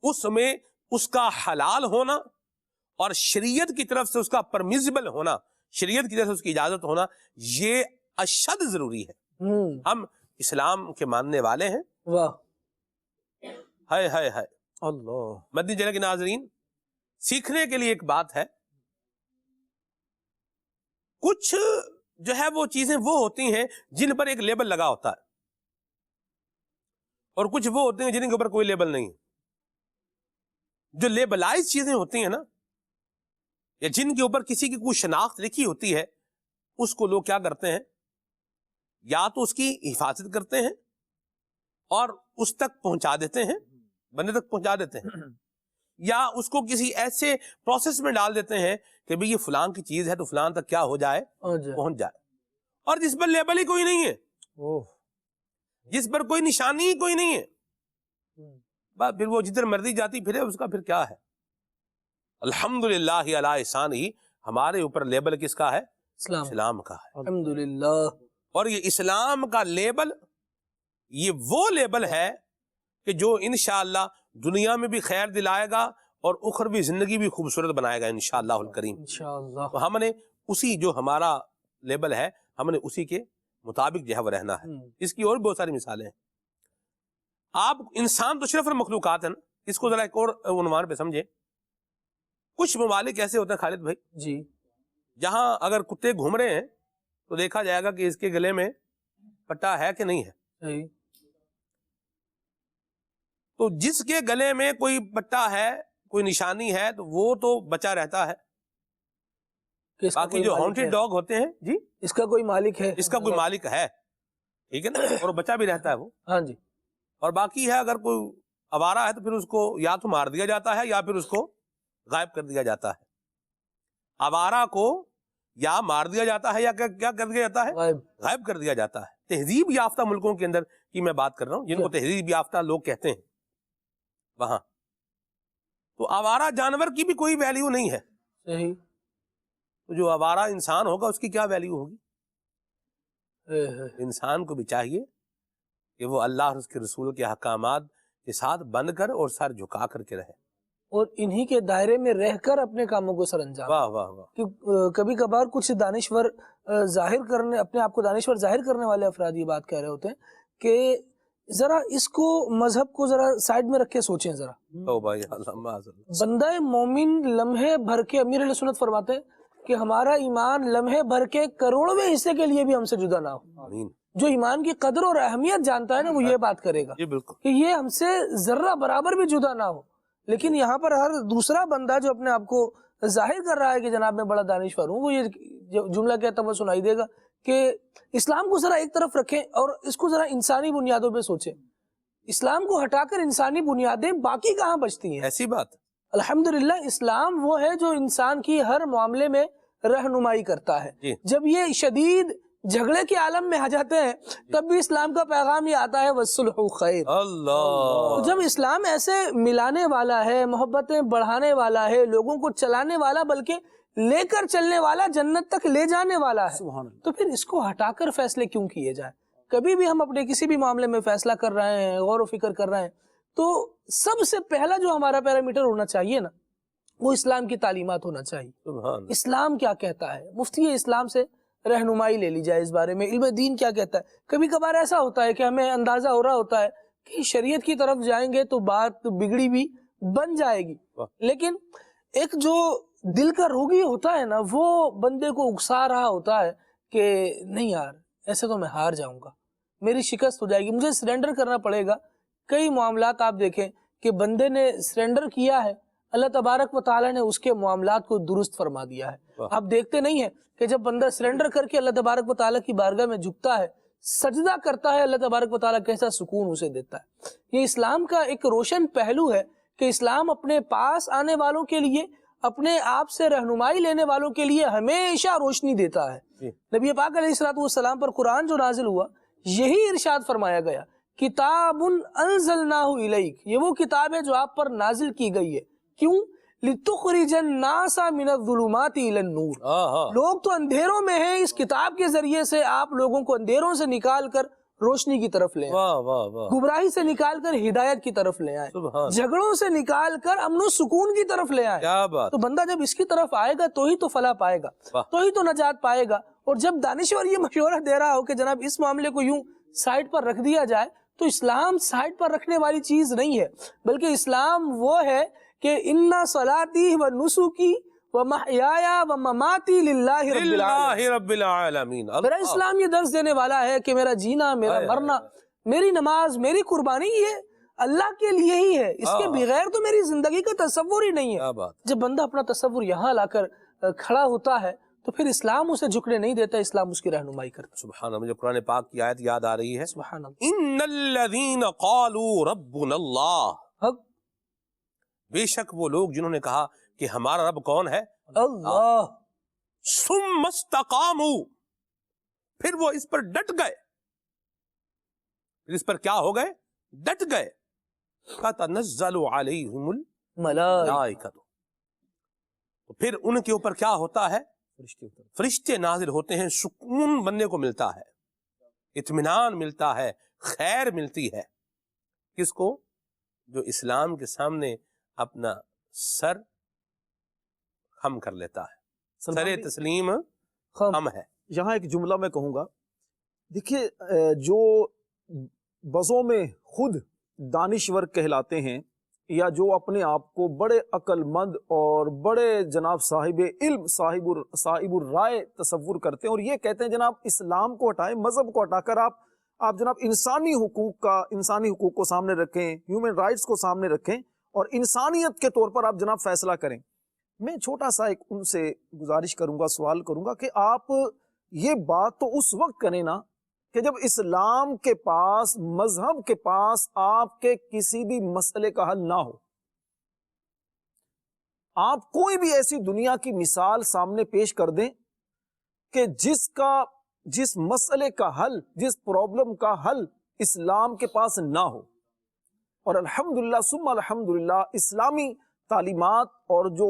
اس میں اس کا حلال ہونا اور شریعت کی طرف سے اس کا پرمیزیبل ہونا, شریعت کی طرف سے اس کی اجازت ہونا, یہ اشد ضروری ہے. ہم اسلام کے ماننے والے ہیں. واہ ہائے ہائے ہائے اللہ. مدنی چینل کے ناظرین, سیکھنے کے لیے ایک بات ہے, کچھ جو ہے وہ چیزیں وہ ہوتی ہیں جن پر ایک لیبل لگا ہوتا ہے, اور کچھ وہ ہوتے ہیں جن کے اوپر کوئی لیبل نہیں. جو لیبلائز چیزیں ہوتی ہیں نا, یا جن کے اوپر کسی کی کوئی شناخت لکھی ہوتی ہے, اس کو لوگ کیا کرتے ہیں, یا تو اس کی حفاظت کرتے ہیں اور اس تک پہنچا دیتے ہیں, بندے تک پہنچا دیتے ہیں, یا اس کو کسی ایسے پروسیس میں ڈال دیتے ہیں کہ بھئی یہ فلان کی چیز ہے تو فلان تک کیا ہو جائے, پہنچ جائے. اور جس پر لیبل ہی کوئی نہیں ہے, جس پر کوئی نشانی ہی کوئی نہیں ہے, بس پھر وہ جدھر مرضی جاتی پھرے, اس کا پھر کیا ہے. الحمدللہ علی احسان ہی, ہمارے اوپر لیبل کس کا ہے, اسلام کا ہے. الحمدللہ. اور یہ اسلام کا لیبل, یہ وہ لیبل ہے کہ جو انشاءاللہ دنیا میں بھی خیر دلائے گا اور اخروی زندگی بھی خوبصورت بنائے گا انشاءاللہ الکریم. انشاءاللہ. تو ہم نے اسی جو ہمارا لیبل ہے, ہم نے اسی کے مطابق جو ہے وہ رہنا ہے. اس کی اور بہت ساری مثالیں ہیں. آپ انسان تو شرف المخلوقات ہے نا, اس کو ذرا ایک اور عنوان پہ سمجھیں. کچھ ممالک ایسے ہوتے ہیں خالد بھائی جی, جہاں اگر کتے گھوم رہے ہیں تو دیکھا جائے گا کہ اس کے گلے میں پٹا ہے کہ نہیں ہے. تو جس کے گلے میں کوئی پٹا ہے, کوئی نشانی ہے, تو وہ تو بچا رہتا ہے. باقی جو ہانٹڈ ڈاگ ہوتے ہیں جی, اس کا کوئی مالک ہے, اس کا کوئی مالک ہے, ٹھیک ہے نا, اور بچا بھی رہتا ہے وہ. ہاں جی. اور باقی ہے اگر کوئی آوارہ ہے تو پھر اس کو یا تو مار دیا جاتا ہے یا پھر اس کو غائب کر دیا جاتا ہے. آوارہ کو یا مار دیا جاتا ہے یا کیا کر دیا جاتا ہے, غائب کر دیا جاتا ہے. تہذیب یافتہ ملکوں کے اندر کی میں بات کر رہا ہوں, جن کو تہذیب یافتہ لوگ کہتے ہیں, وہاں تو آوارہ جانور کی بھی کوئی ویلیو نہیں ہے. صحیح. تو جو آوارہ انسان ہوگا اس کی کیا ویلیو ہوگی. انسان کو بھی چاہیے کہ وہ اللہ اور اس کے رسول کے احکامات کے ساتھ بند کر اور سر جھکا کر کے رہے, اور انہی کے دائرے میں رہ کر اپنے کاموں کو سر انجام. واہ واہ واہ. کہ کبھی کبھار کچھ دانشور ظاہر کرنے, اپنے آپ کو دانشور ظاہر کرنے والے افراد یہ بات کہہ رہے ہوتے ہیں کہ ذرا اس کو, مذہب کو ذرا سائیڈ میں رکھ کے سوچیں ذرا. او بھائی, بندہ مومن لمحے بھر کے, امیر علیہ سنت فرماتے ہیں کہ ہمارا ایمان لمحے بھر کے کروڑویں حصے کے لیے بھی ہم سے جدا نہ ہو. آمین. جو ایمان کی قدر اور اہمیت جانتا ہے نا وہ یہ بات کرے گا جی بالکل کہ یہ ہم سے ذرہ برابر بھی جدا نہ ہو. لیکن یہاں پر ہر دوسرا بندہ جو اپنے آپ کو ظاہر کر رہا ہے کہ جناب میں بڑا دانشور ہوں، وہ یہ جملہ کہتا ہوا سنائی دے گا کہ اسلام کو ذرا ایک طرف رکھیں اور اس کو ذرا انسانی بنیادوں پہ سوچیں. اسلام کو ہٹا کر انسانی بنیادیں باقی کہاں بچتی ہیں؟ ایسی بات. الحمدللہ اسلام وہ ہے جو انسان کی ہر معاملے میں رہنمائی کرتا ہے. جی. جب یہ شدید جھگڑے کے عالم میں آ جاتے ہیں تب بھی اسلام کا پیغام یہ آتا ہے وَالصُّلْحُ خَيْرٌ. اللہ. تو جب اسلام ایسے ملانے والا ہے، محبتیں بڑھانے والا ہے، لوگوں کو چلانے والا بلکہ لے کر چلنے والا، جنت تک لے جانے والا ہے، تو پھر اس کو ہٹا کر فیصلے کیوں کیے جائیں؟ کبھی بھی ہم اپنے کسی بھی معاملے میں فیصلہ کر رہے ہیں، غور و فکر کر رہے ہیں، تو سب سے پہلا جو ہمارا پیرامیٹر ہونا چاہیے نا وہ اسلام کی تعلیمات ہونا چاہیے. سبحان. اسلام کیا کہتا ہے؟ مفتی اسلام سے رہنمائی لے لی جائے اس بارے میں. علم دین کیا کہتا ہے؟ کبھی کبھار ایسا ہوتا ہے کہ ہمیں اندازہ ہو رہا ہوتا ہے کہ شریعت کی طرف جائیں گے تو بات بگڑی بھی بن جائے گی، لیکن ایک جو دل کا روگی ہوتا ہے نا وہ بندے کو اکسا رہا ہوتا ہے کہ نہیں یار ایسے تو میں ہار جاؤں گا، میری شکست ہو جائے گی، مجھے سرنڈر کرنا پڑے گا. کئی معاملات آپ دیکھیں کہ بندے نے سرنڈر کیا ہے، اللہ تبارک و تعالیٰ نے اس کے معاملات کو درست فرما دیا ہے. آپ دیکھتے نہیں ہیں کہ جب بندہ سرنڈر کر کے اللہ تبارک و تعالیٰ کی بارگاہ میں جھکتا ہے، سجدہ کرتا ہے، اللہ تبارک و تعالیٰ کیسا سکون اسے دیتا ہے. یہ اسلام کا ایک روشن پہلو ہے کہ اسلام اپنے پاس آنے والوں کے لیے، اپنے آپ سے رہنمائی لینے والوں کے لیے ہمیشہ روشنی دیتا ہے. نبی پاک علیہ الصلوۃ والسلام پر قرآن جو نازل ہوا یہی ارشاد فرمایا گیا کتاب انزلناہ الیک، یہ وہ کتاب ہے جو آپ پر نازل کی گئی ہے. کیوں؟ لِتُخْرِجَ النَّاسَ مِنَ الظُّلُمَاتِ إِلَى النُّورِ. لوگ تو اندھیروں میں ہیں، اس کتاب کے ذریعے سے آپ لوگوں کو اندھیروں سے نکال کر روشنی کی طرف لے آئیں، گمراہی سے نکال کر ہدایت کی طرف لے آئیں، جھگڑوں سے نکال کر امن و سکون کی طرف لے آئیں. تو بندہ جب اس کی طرف آئے گا تو ہی تو فلاح پائے گا، تو ہی تو نجات پائے گا. اور جب دانشور یہ مشورہ دے رہا ہو کہ جناب اس معاملے کو یوں سائڈ پر رکھ دیا جائے، تو اسلام سائڈ پر رکھنے والی چیز نہیں ہے، بلکہ اسلام وہ ہے کہ اِنَّ صَلَاتِي وَنُسُكِي وَمَحْيَايَ وَمَمَاتِي لِلَّهِ رَبِّ الْعَالَمِينَ. میرا اسلام یہ درس دینے والا ہے کہ میرا جینا، میرا مرنا، میری نماز، میری قربانی یہ اللہ کے لیے ہی ہے، اس کے بغیر تو میری زندگی کا تصور ہی نہیں ہے. جب بندہ اپنا تصور یہاں لا کر کھڑا ہوتا ہے تو پھر اسلام اسے جھکنے نہیں دیتا، اسلام اس کی رہنمائی کرتا. سبحان اللہ. مجھے قرآن پاک کی آیت یاد آ رہی ہے، سبحان اللہ. ان الذین قالوا ربنا اللہ، حق بے شک وہ لوگ جنہوں نے کہا کہ ہمارا رب کون ہے؟ اللہ. ثم استقاموا، پھر وہ اس پر ڈٹ گئے، پھر اس پر کیا ہو گئے؟ ڈٹ گئے. تتنزل علیہم الملائکۃ، تو پھر ان کے اوپر کیا ہوتا ہے؟ فرشتے نازل ہوتے ہیں، سکون بننے کو ملتا ہے، اطمینان ملتا ہے، خیر ملتی ہے. کس کو؟ جو اسلام کے سامنے اپنا سر خم کر لیتا ہے، سر تسلیم خم ہے. یہاں ایک جملہ میں کہوں گا، دیکھیے جو بزوں میں خود دانشور کہلاتے ہیں یا جو اپنے آپ کو بڑے عقل مند اور بڑے جناب صاحب علم، صاحب الرائے تصور کرتے ہیں اور یہ کہتے ہیں جناب اسلام کو ہٹائیں، مذہب کو ہٹا کر آپ جناب انسانی حقوق کو سامنے رکھیں، ہیومن رائٹس کو سامنے رکھیں اور انسانیت کے طور پر آپ جناب فیصلہ کریں. میں چھوٹا سا ایک ان سے گزارش کروں گا، سوال کروں گا کہ آپ یہ بات تو اس وقت کریں نا کہ جب اسلام کے پاس، مذہب کے پاس آپ کے کسی بھی مسئلے کا حل نہ ہو. آپ کوئی بھی ایسی دنیا کی مثال سامنے پیش کر دیں کہ جس مسئلے کا حل، جس پرابلم کا حل اسلام کے پاس نہ ہو. اور الحمدللہ ثم الحمدللہ اسلامی تعلیمات اور جو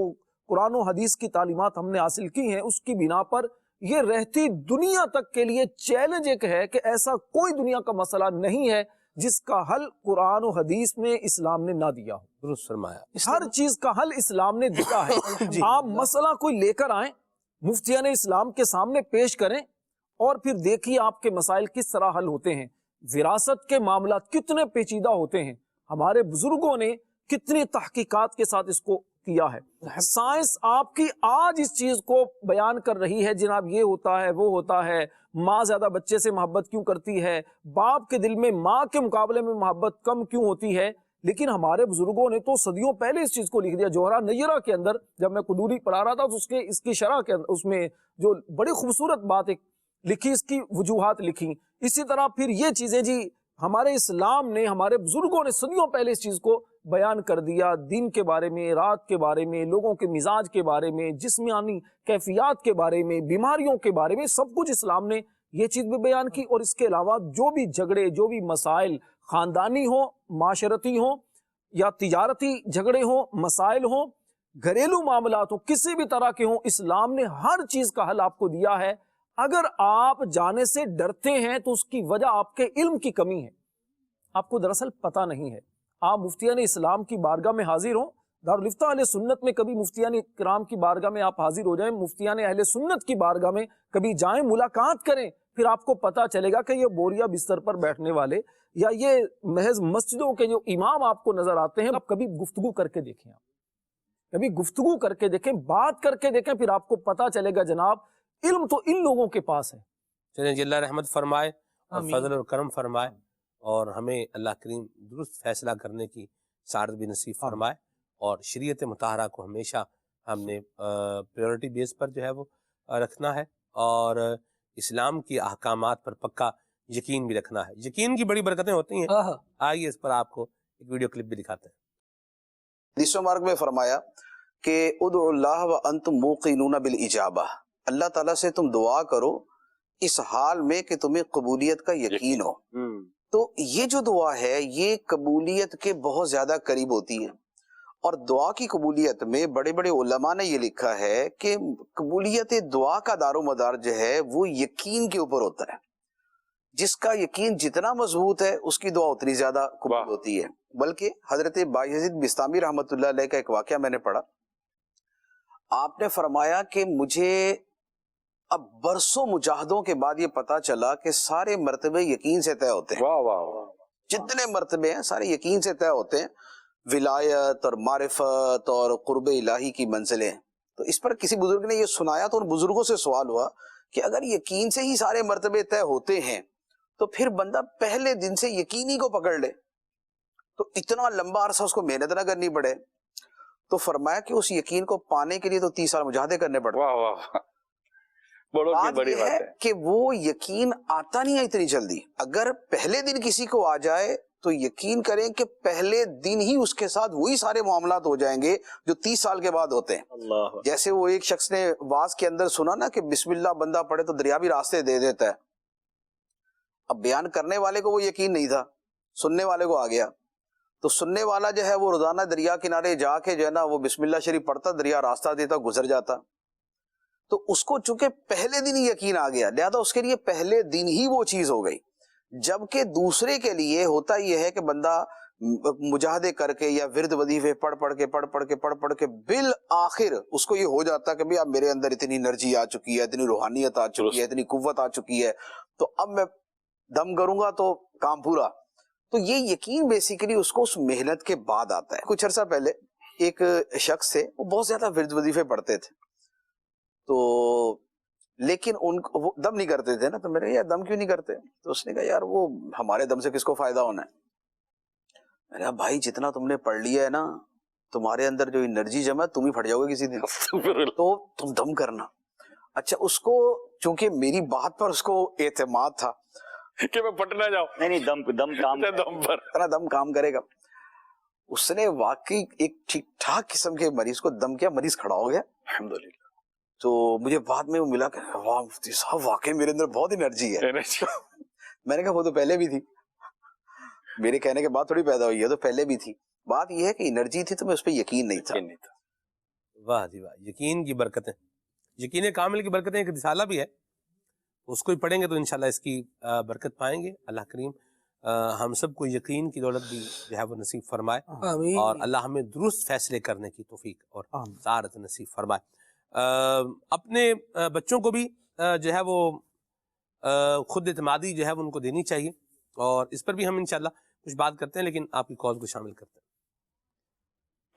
قرآن و حدیث کی تعلیمات ہم نے حاصل کی ہیں اس کی بنا پر یہ رہتی دنیا تک کے لیے چیلنج ایک ہے کہ ایسا کوئی دنیا کا مسئلہ نہیں ہے جس کا حل قرآن و حدیث میں اسلام نے نہ دیا ہو. درست فرمایا. ہر چیز کا حل اسلام نے دیا ہے. آپ مسئلہ کوئی لے کر آئیں، مفتیان اسلام کے سامنے پیش کریں اور پھر دیکھیے آپ کے مسائل کس طرح حل ہوتے ہیں. وراثت کے معاملات کتنے پیچیدہ ہوتے ہیں، ہمارے بزرگوں نے کتنی تحقیقات کے ساتھ اس کو کیا ہے. سائنس آپ کی آج اس چیز کو بیان کر رہی ہے، جناب یہ ہوتا ہے وہ ہوتا ہے، ماں زیادہ بچے سے محبت کیوں کرتی ہے، باپ کے دل میں ماں کے مقابلے میں محبت کم کیوں ہوتی ہے، لیکن ہمارے بزرگوں نے تو صدیوں پہلے اس چیز کو لکھ دیا۔ جوہرہ نیرہ کے اندر جب میں قدوری پڑھا رہا تھا تو اس کی شرح کے اندر اس میں جو بڑی خوبصورت بات ایک لکھی، اس کی وجوہات لکھی۔ اسی طرح پھر یہ چیزیں جی ہمارے اسلام نے، ہمارے بزرگوں نے صدیوں پہلے اس چیز کو بیان کر دیا، دین کے بارے میں، رات کے بارے میں، لوگوں کے مزاج کے بارے میں، جسمانی کیفیات کے بارے میں، بیماریوں کے بارے میں، سب کچھ اسلام نے یہ چیز بھی بیان کی۔ اور اس کے علاوہ جو بھی جھگڑے، جو بھی مسائل خاندانی ہوں، معاشرتی ہوں یا تجارتی جھگڑے ہوں، مسائل ہوں، گھریلو معاملات ہوں، کسی بھی طرح کے ہوں، اسلام نے ہر چیز کا حل آپ کو دیا ہے۔ اگر آپ جانے سے ڈرتے ہیں تو اس کی وجہ آپ کے علم کی کمی ہے، آپ کو دراصل پتہ نہیں ہے۔ آپ مفتیان اسلام کی بارگاہ میں حاضر ہوں، دارالفتہ اہل سنت میں کبھی مفتیان کرام کی بارگاہ میں آپ حاضر ہو جائیں، مفتیان اہل سنت کی بارگاہ میں کبھی جائیں، ملاقات کریں، پھر آپ کو پتہ چلے گا کہ یہ بوریا بستر پر بیٹھنے والے یا یہ محض مسجدوں کے جو امام آپ کو نظر آتے ہیں، آپ کبھی گفتگو کر کے دیکھیں، آپ کبھی گفتگو کر کے دیکھیں، بات کر کے دیکھیں، پھر آپ کو پتہ چلے گا جناب علم تو ان لوگوں کے پاس ہے۔ چلیں جی، اللہ رحمت فرمائے اور آمین۔ فضل اور کرم فرمائے، اور ہمیں اللہ کریم درست فیصلہ کرنے کی سعادت بھی نصیب فرمائے، اور شریعت مطہرہ کو ہمیشہ ہم نے پریورٹی بیس پر جو ہے وہ رکھنا ہے، اور اسلام کی احکامات پر پکا یقین بھی رکھنا ہے۔ یقین کی بڑی برکتیں ہوتی ہیں، آئیے اس پر آپ کو ایک ویڈیو کلپ بھی دکھاتے ہیں۔ حدیث مبارک میں فرمایا کہ ادعوا اللہ وانتم موقنون بالاجابہ، اللہ تعالیٰ سے تم دعا کرو اس حال میں کہ تمہیں قبولیت کا یقین ہو۔ تو یہ جو دعا ہے یہ قبولیت کے بہت زیادہ قریب ہوتی ہے، اور دعا کی قبولیت میں بڑے بڑے علماء نے یہ لکھا ہے کہ قبولیت دعا کا دار و مدار جو ہے وہ یقین کے اوپر ہوتا ہے۔ جس کا یقین جتنا مضبوط ہے اس کی دعا اتنی زیادہ قبول ہوتی ہے۔ بلکہ حضرت بایزید بستامی رحمۃ اللہ علیہ کا ایک واقعہ میں نے پڑھا، آپ نے فرمایا کہ مجھے اب برسوں مجاہدوں کے بعد یہ پتا چلا کہ سارے مرتبے یقین سے طے ہوتے ہیں۔ جتنے مرتبے ہیں سارے یقین سے طے ہوتے ہیں، ولایت اور معرفت اور قرب الہی کی منزلیں۔ تو اس پر کسی بزرگ نے یہ سنایا تو ان بزرگوں سے سوال ہوا کہ اگر یقین سے ہی سارے مرتبے طے ہوتے ہیں تو پھر بندہ پہلے دن سے یقینی کو پکڑ لے تو اتنا لمبا عرصہ اس کو محنت نہ کرنی پڑے۔ تو فرمایا کہ اس یقین کو پانے کے لیے تو 30 سال مجاہدے کرنے پڑتے۔ بات یہ ہے کہ وہ یقین آتا نہیں ہے اتنی جلدی۔ اگر پہلے دن کسی کو آ جائے تو یقین کریں کہ پہلے دن ہی اس کے ساتھ وہی سارے معاملات ہو جائیں گے جو 30 سال کے بعد ہوتے ہیں۔ جیسے وہ ایک شخص نے واز کے اندر سنا نا کہ بسم اللہ بندہ پڑھے تو دریا بھی راستے دے دیتا ہے۔ اب بیان کرنے والے کو وہ یقین نہیں تھا، سننے والے کو آ گیا، تو سننے والا جو ہے وہ روزانہ دریا کنارے جا کے جو ہے نا وہ بسم اللہ شریف پڑھتا، دریا راستہ دیتا، گزر جاتا۔ تو اس کو چونکہ پہلے دن ہی یقین آ گیا، لہذا اس کے لیے پہلے دن ہی وہ چیز ہو گئی۔ جبکہ دوسرے کے لیے ہوتا یہ ہے کہ بندہ مجاہدے کر کے یا ورد وظیفے پڑھ پڑھ کے بالآخر اس کو یہ ہو جاتا کہ اب میرے اندر اتنی انرجی آ چکی ہے، اتنی روحانیت آ چکی ہے، اتنی قوت آ چکی ہے، تو اب میں دم کروں گا تو کام پورا۔ تو یہ یقین بیسیکلی اس کو اس محنت کے بعد آتا ہے۔ کچھ عرصہ پہلے ایک شخص تھے، وہ بہت زیادہ ورد وظیفے پڑھتے تھے، تو لیکن ان کو وہ دم نہیں کرتے تھے نا، تو میں نے کہا یار دم کیوں نہیں کرتے؟ تو اس نے کہا یار وہ ہمارے دم سے کس کو فائدہ ہونا ہے؟ میں نے کہا بھائی جتنا تم نے پڑھ لیا ہے نا، تمہارے اندر جو انرجی جمع ہے تم ہی پھٹ جاؤ گے کسی دن، تو تم دم کرنا۔ اچھا اس کو چونکہ میری بات پر اس کو اعتماد تھا کہ میں پھٹ نہ جاؤں، نہیں دم کام کرے گا۔ اس نے واقعی ایک ٹھیک ٹھاک قسم کے مریض کو دم کیا، مریض کھڑا ہو گیا الحمدللہ۔ تو مجھے بعد میں وہ ملا کہ واہ مفتی صاحب واقعی میرے اندر بہت انرجی ہے۔ میں نے کہا وہ تو پہلے بھی تھی، میرے کہنے کے بعد تھوڑی پیدا ہوئی ہے، تو پہلے بھی تھی۔ بات یہ ہے کہ انرجی تھی تو میں اس پہ یقین نہیں تھا۔ واہ جی واہ، یقین کی برکتیں، یقین کامل کی برکتیں۔ ایک رسالہ بھی ہے، اس کو ہی پڑھیں گے تو انشاءاللہ اس کی برکت پائیں گے۔ اللہ کریم ہم سب کو یقین کی دولت بھی جو ہے وہ نصیب فرمائے، اور اللہ ہمیں درست فیصلے کرنے کی توفیق اور سعادت نصیب فرمائے۔ اپنے بچوں کو بھی جو ہے وہ خود اعتمادی جو ہے وہ ان کو دینی چاہیے، اور اس پر بھی ہم انشاءاللہ کچھ بات کرتے ہیں، لیکن آپ کی کال کو شامل کرتے ہیں۔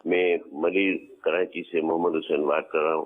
میں مریض کراچی سے محمد حسین بات کر رہا ہوں،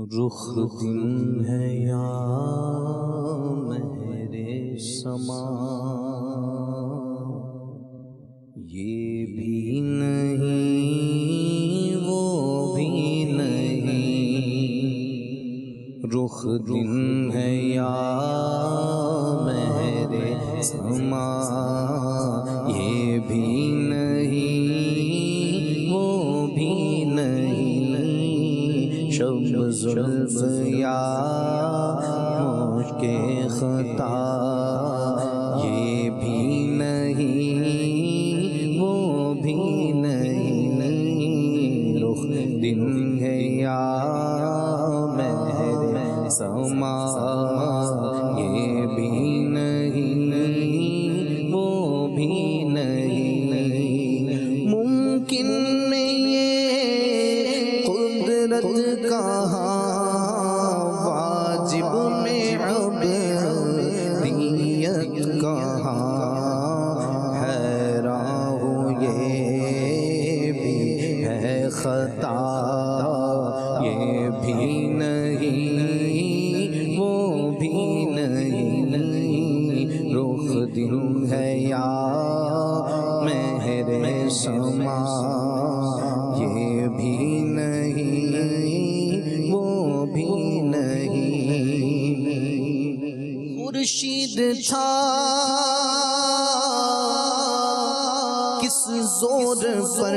رخ دن ہے یا مہر سما، یہ بھی نہیں وہ بھی نہیں، رخ دن ہے یا مہر سما، یہ بھی نہیں وہ بھی نہیں، شب زلف یا مشک خطا، یہ بھی نہیں وہ بھی نہیں، رخ دن ہے یا مہر سما، یہ بھی نہیں وہ بھی نہیں، ممکن میں یہ قدرت کہاں، واجب میں عبدیت کہاں، حیران ہوں یہ بھی ہے خطا، یہ بھی نہیں وہ بھی نہیں، رخ دن ہے یا مہر سما، یہ بھی نہیں وہ بھی نہیں، خورشید تھا کس زور پر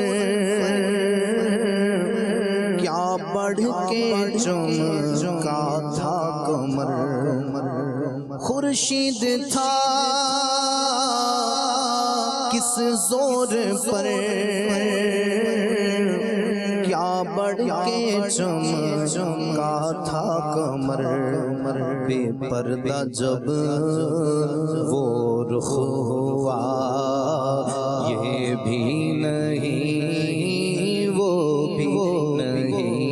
کیا بڑھ کے چمکا تھا کمر، خورشید تھا کس زور پر کیا بڑھ کے چمکا تھا کمر، بے پردہ جب وہ رخ ہوا، یہ بھی نہیں وہ بھی نہیں،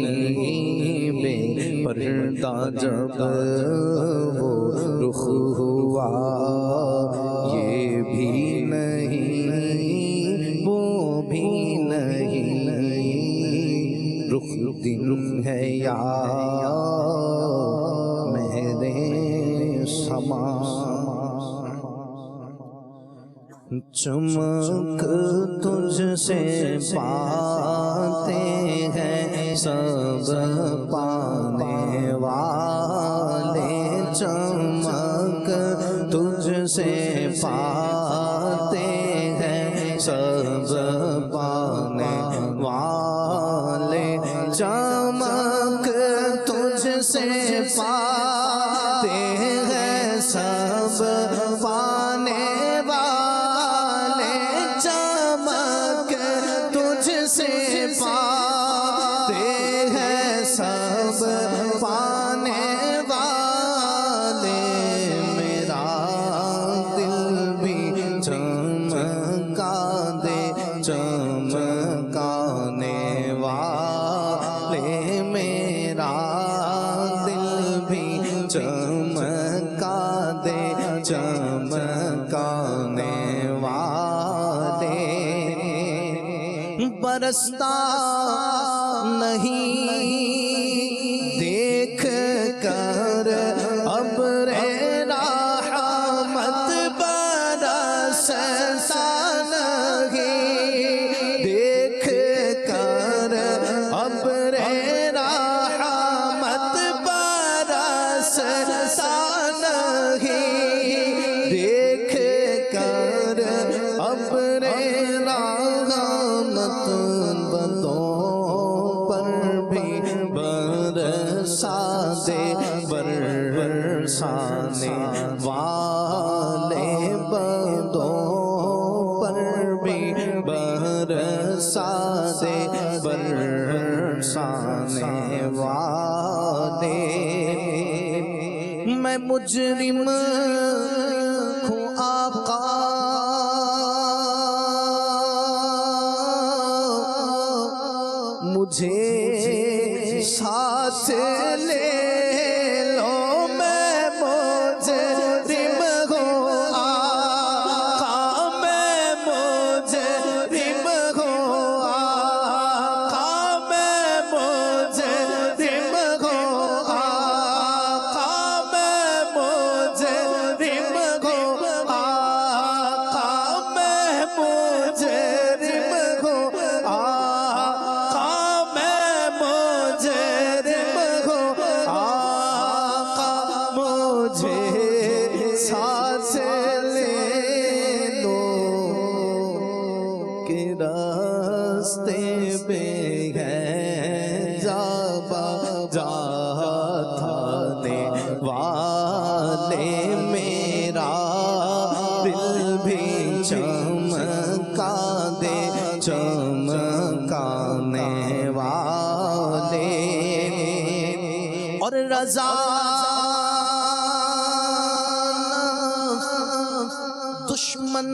بے پردہ جب وہ رخ ہوا، یہ بھی نہیں وہ بھی نہیں، رخ دن ہے یا مہر سما، چمک تجھ سے پاتے ہیں سب پانے والے، چمک تجھ سے پاتے ہیں سب پانے والے، چمک تجھ سے پاتے ہیں سب پانے والے، چمک تجھ سے پاتے ہیں سب پانے والے، میرا دل بھی چمکا دے چمکانے والے، میرا دل بھی چمکا دے چمکانے والے، برستا نہیں دیکھ کر ابر رحمت، برستا نہیں دیکھ کر ابر رحمت، برستا نہیں دیکھ کر ابر رحمت، بندوں پر بھی برسا دے برسانے والے، بندوں پر بھی برسا دے برسانے والے، میں مجرم ہوں آقا مجھے ساتھ لے لو، میں مجرم ہوں آقا، میں مجرم ہوں آقا، میں مجرم ہوں کے راستے پہ ہے جابا جانے والے میرا دل بھی چمکا دے چمکانے والے اور رضا دشمن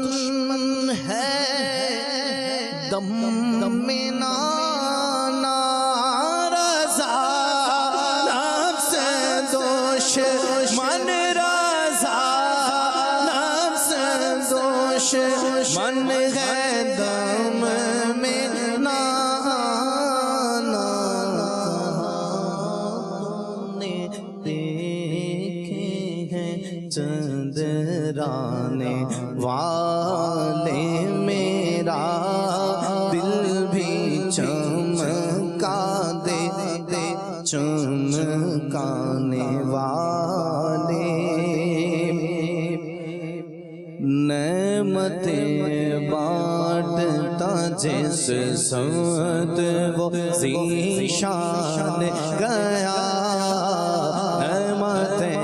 ہے دم میں نانا رضا نفس دشمن رضا نفس دشمن ہے دم میں نانا نے دیکھے ہیں چندرانے والے میرا دل بھی چمکا دے چمکانے والے نعمتیں بانٹتا جس سمت وہ ذیشان گیا نعمتیں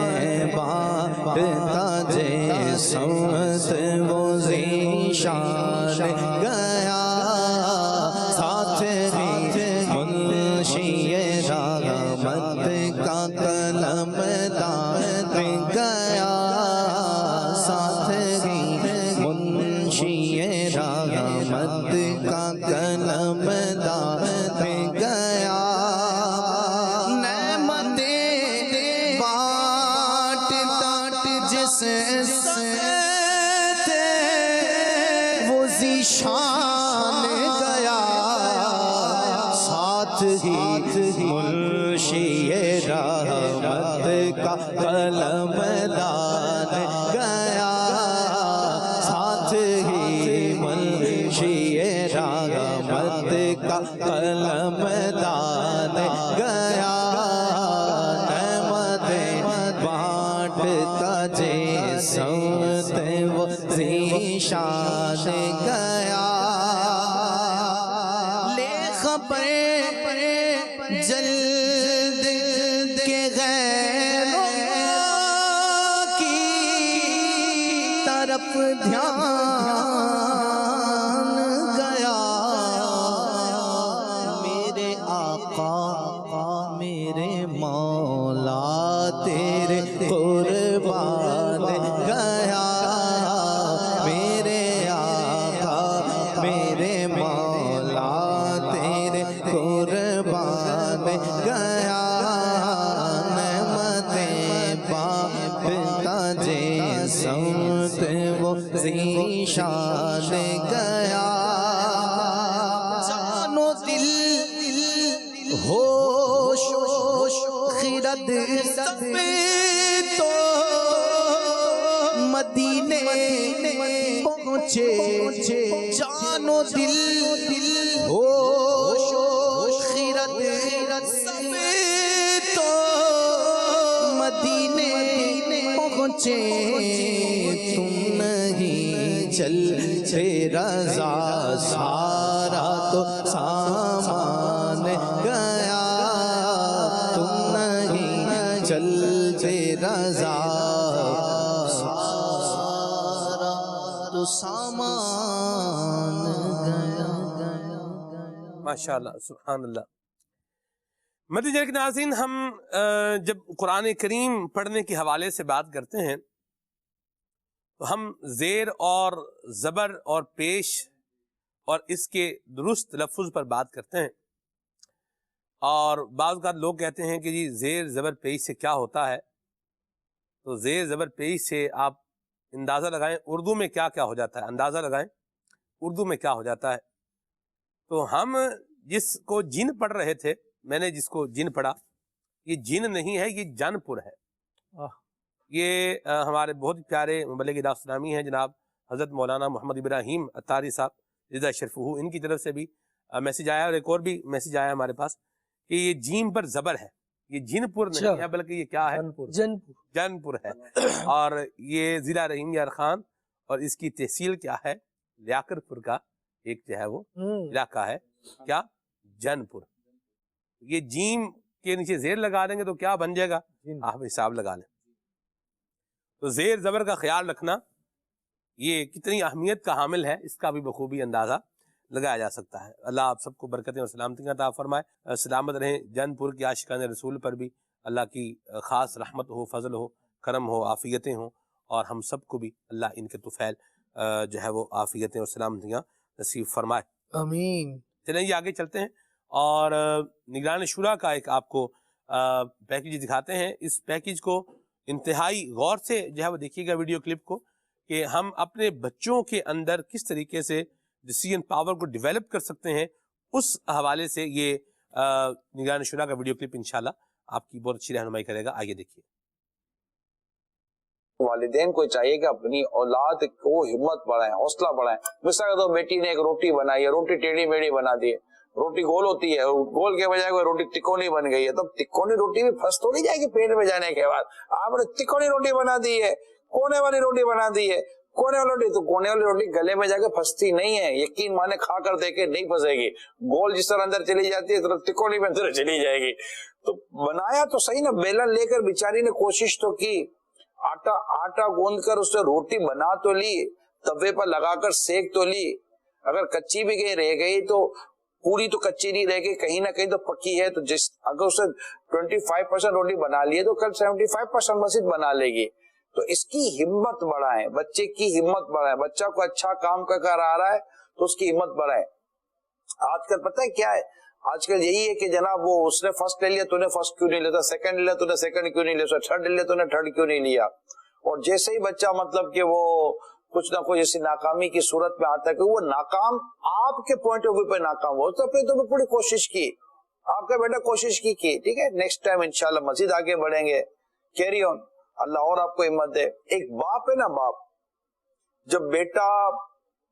بانٹتا جس سمت وہ ذیشان گیا ساتھ ہی منشی رحمت کا قلم دار گیا ساتھ ہی منشی رحمت کا قلم دار گیا نعمتیں بانٹتا جس تھے وہ ذیشان گیا ساتھ ہی منشی رحمت کا قلم دار گیا ساتھ ہی منشی رحمت کا قلم دار گیا نعمتیں بانٹتا جس سمت وہ ذیشان گیا لے خبر جلد کے غیروں کی طرف دھیان گیا میرے آقا میرے مولا تیرے قربان گیا میرے آقا میرے مولا تیرے قربان گیا نعمتیں بانٹتا جس سمت وہ ذیشان گیا جان و دل ہوش خرد سب تو مدینے پہنچے جان و دل ہوش خرد سب تو مدینے پہنچے تم نہیں چلتے رضا سارا تو سامان گیا تم نہیں چلتے رضا سارا تو سامان گیا ماشاءاللہ سبحان اللہ۔ مدنی چینل کے ناظرین، ہم جب قرآن کریم پڑھنے کے حوالے سے بات کرتے ہیں تو ہم زیر اور زبر اور پیش اور اس کے درست تلفظ پر بات کرتے ہیں، اور بعض اوقات لوگ کہتے ہیں کہ جی زیر زبر پیش سے کیا ہوتا ہے، تو زیر زبر پیش سے آپ اندازہ لگائیں اردو میں کیا کیا ہو جاتا ہے، اندازہ لگائیں اردو میں کیا ہو جاتا ہے۔ تو ہم جس کو جن پڑھ رہے تھے، میں نے جس کو جن پڑھا، یہ جن نہیں ہے، یہ جن پور ہے۔ یہ ہمارے بہت پیارے مبلغ دعوت اسلامی ہیں جناب حضرت مولانا محمد ابراہیم اتاری صاحب جزا شرفہ، ان کی طرف سے بھی میسج آیا، اور ایک اور بھی میسج آیا ہمارے پاس کہ یہ جیم پر زبر ہے، یہ جن پور نہیں ہے بلکہ یہ کیا ہے، جن پور ہے، اور یہ ضلع رحیم یار خان اور اس کی تحصیل کیا ہے، لیاقت پور کا ایک جو ہے وہ علاقہ ہے کیا جن پور. یہ جیم کے نیچے زیر لگا دیں گے تو کیا بن جائے گا آپ حساب لگا لیں. تو زیر زبر کا خیال رکھنا یہ کتنی اہمیت کا حامل ہے اس کا بھی بخوبی اندازہ لگایا جا سکتا ہے. اللہ آپ سب کو برکتیں اور سلامتی عطا فرمائے. سلامت رہیں. جن پور کے عاشقان رسول پر بھی اللہ کی خاص رحمت ہو، فضل ہو، کرم ہو، عافیتیں ہوں، اور ہم سب کو بھی اللہ ان کے طفیل جو ہے وہ عافیتیں اور سلامتیاں نصیب فرمائے. آمین. چلیں یہ آگے چلتے ہیں اور نگران شورا کا ایک آپ کو پیکیج دکھاتے ہیں. اس پیکیج کو انتہائی غور سے جو ہے وہ دیکھیے گا ویڈیو کلپ کو، کہ ہم اپنے بچوں کے اندر کس طریقے سے ڈیسیژن پاور کو ڈیولپ کر سکتے ہیں. اس حوالے سے یہ نگران شورا کا ویڈیو کلپ انشاءاللہ آپ کی بہت اچھی رہنمائی کرے گا. آئیے دیکھیے. والدین کو چاہیے کہ اپنی اولاد کو ہمت بڑھائیں، حوصلہ بڑھائیں. مثال کے طور بیٹی نے ایک روٹی بنائی ہے، روٹی ٹیڑھی میڑھی بنا دی ہے، روٹی گول ہوتی ہے، گول کے بجائے کوئی روٹی تکونی بن گئی ہے، تو تکونی روٹی بھی پھنس تو نہیں جائے گی پیٹ میں جانے کے بعد. آپ نے تکونی روٹی بنا دی ہے، کونے والی روٹی بنا دی ہے، کونے والی روٹی، تو کونے والی روٹی گلے میں جا کے پھنستی نہیں ہے. یقین مانے کھا کر دیکھے نہیں پھنسے گی. گول جس طرح اندر چلی جاتی ہے تو تکونی میں اندر چلی جائے گی. تو بنایا تو صحیح نا، بیلن لے کر بیچاری نے کوشش تو کی، آٹا گوند کر اس سے روٹی بنا تو لی، توے پر لگا کر سیک تو لی. اگر کچی بھی کہیں رہ گئی تو پوری تو کچی نہیں رہ گئی، کہیں نہ کہیں تو پکی ہے. تو جس اگر اسے 25% روٹی بنا لی ہے تو کل 75% مزید بنا لے گی. تو اس کی ہمت بڑھائیں، بچے کی ہمت بڑھائیں. بچہ کو اچھا کام کر آ رہا ہے تو اس کی ہمت بڑھائیں. آج کل پتہ ہے کیا ہے، آج کل یہی ہے کہ جناب وہ اس نے فرسٹ لے لیا تو نے فرسٹ کیوں نہیں لیتا، سیکنڈ لے لیا تو نے سیکنڈ کیوں نہیں لیا، تھرڈ لے لیا تو نے تھرڈ کیوں نہیں لیا. اور جیسے ہی بچہ مطلب کہ وہ کچھ نہ کچھ ایسی ناکامی کی صورت میں آتا ہے کہ وہ ناکام آپ کے پوائنٹ آف ویو پہ ناکام ہو، تو اپنے تو پوری کوشش کی، آپ کا بیٹا کوشش کی، ٹھیک ہے، نیکسٹ ٹائم انشاءاللہ مزید آگے بڑھیں گے. Carry on. اللہ اور آپ کو ہمت دے. ایک باپ ہے نا، باپ جب بیٹا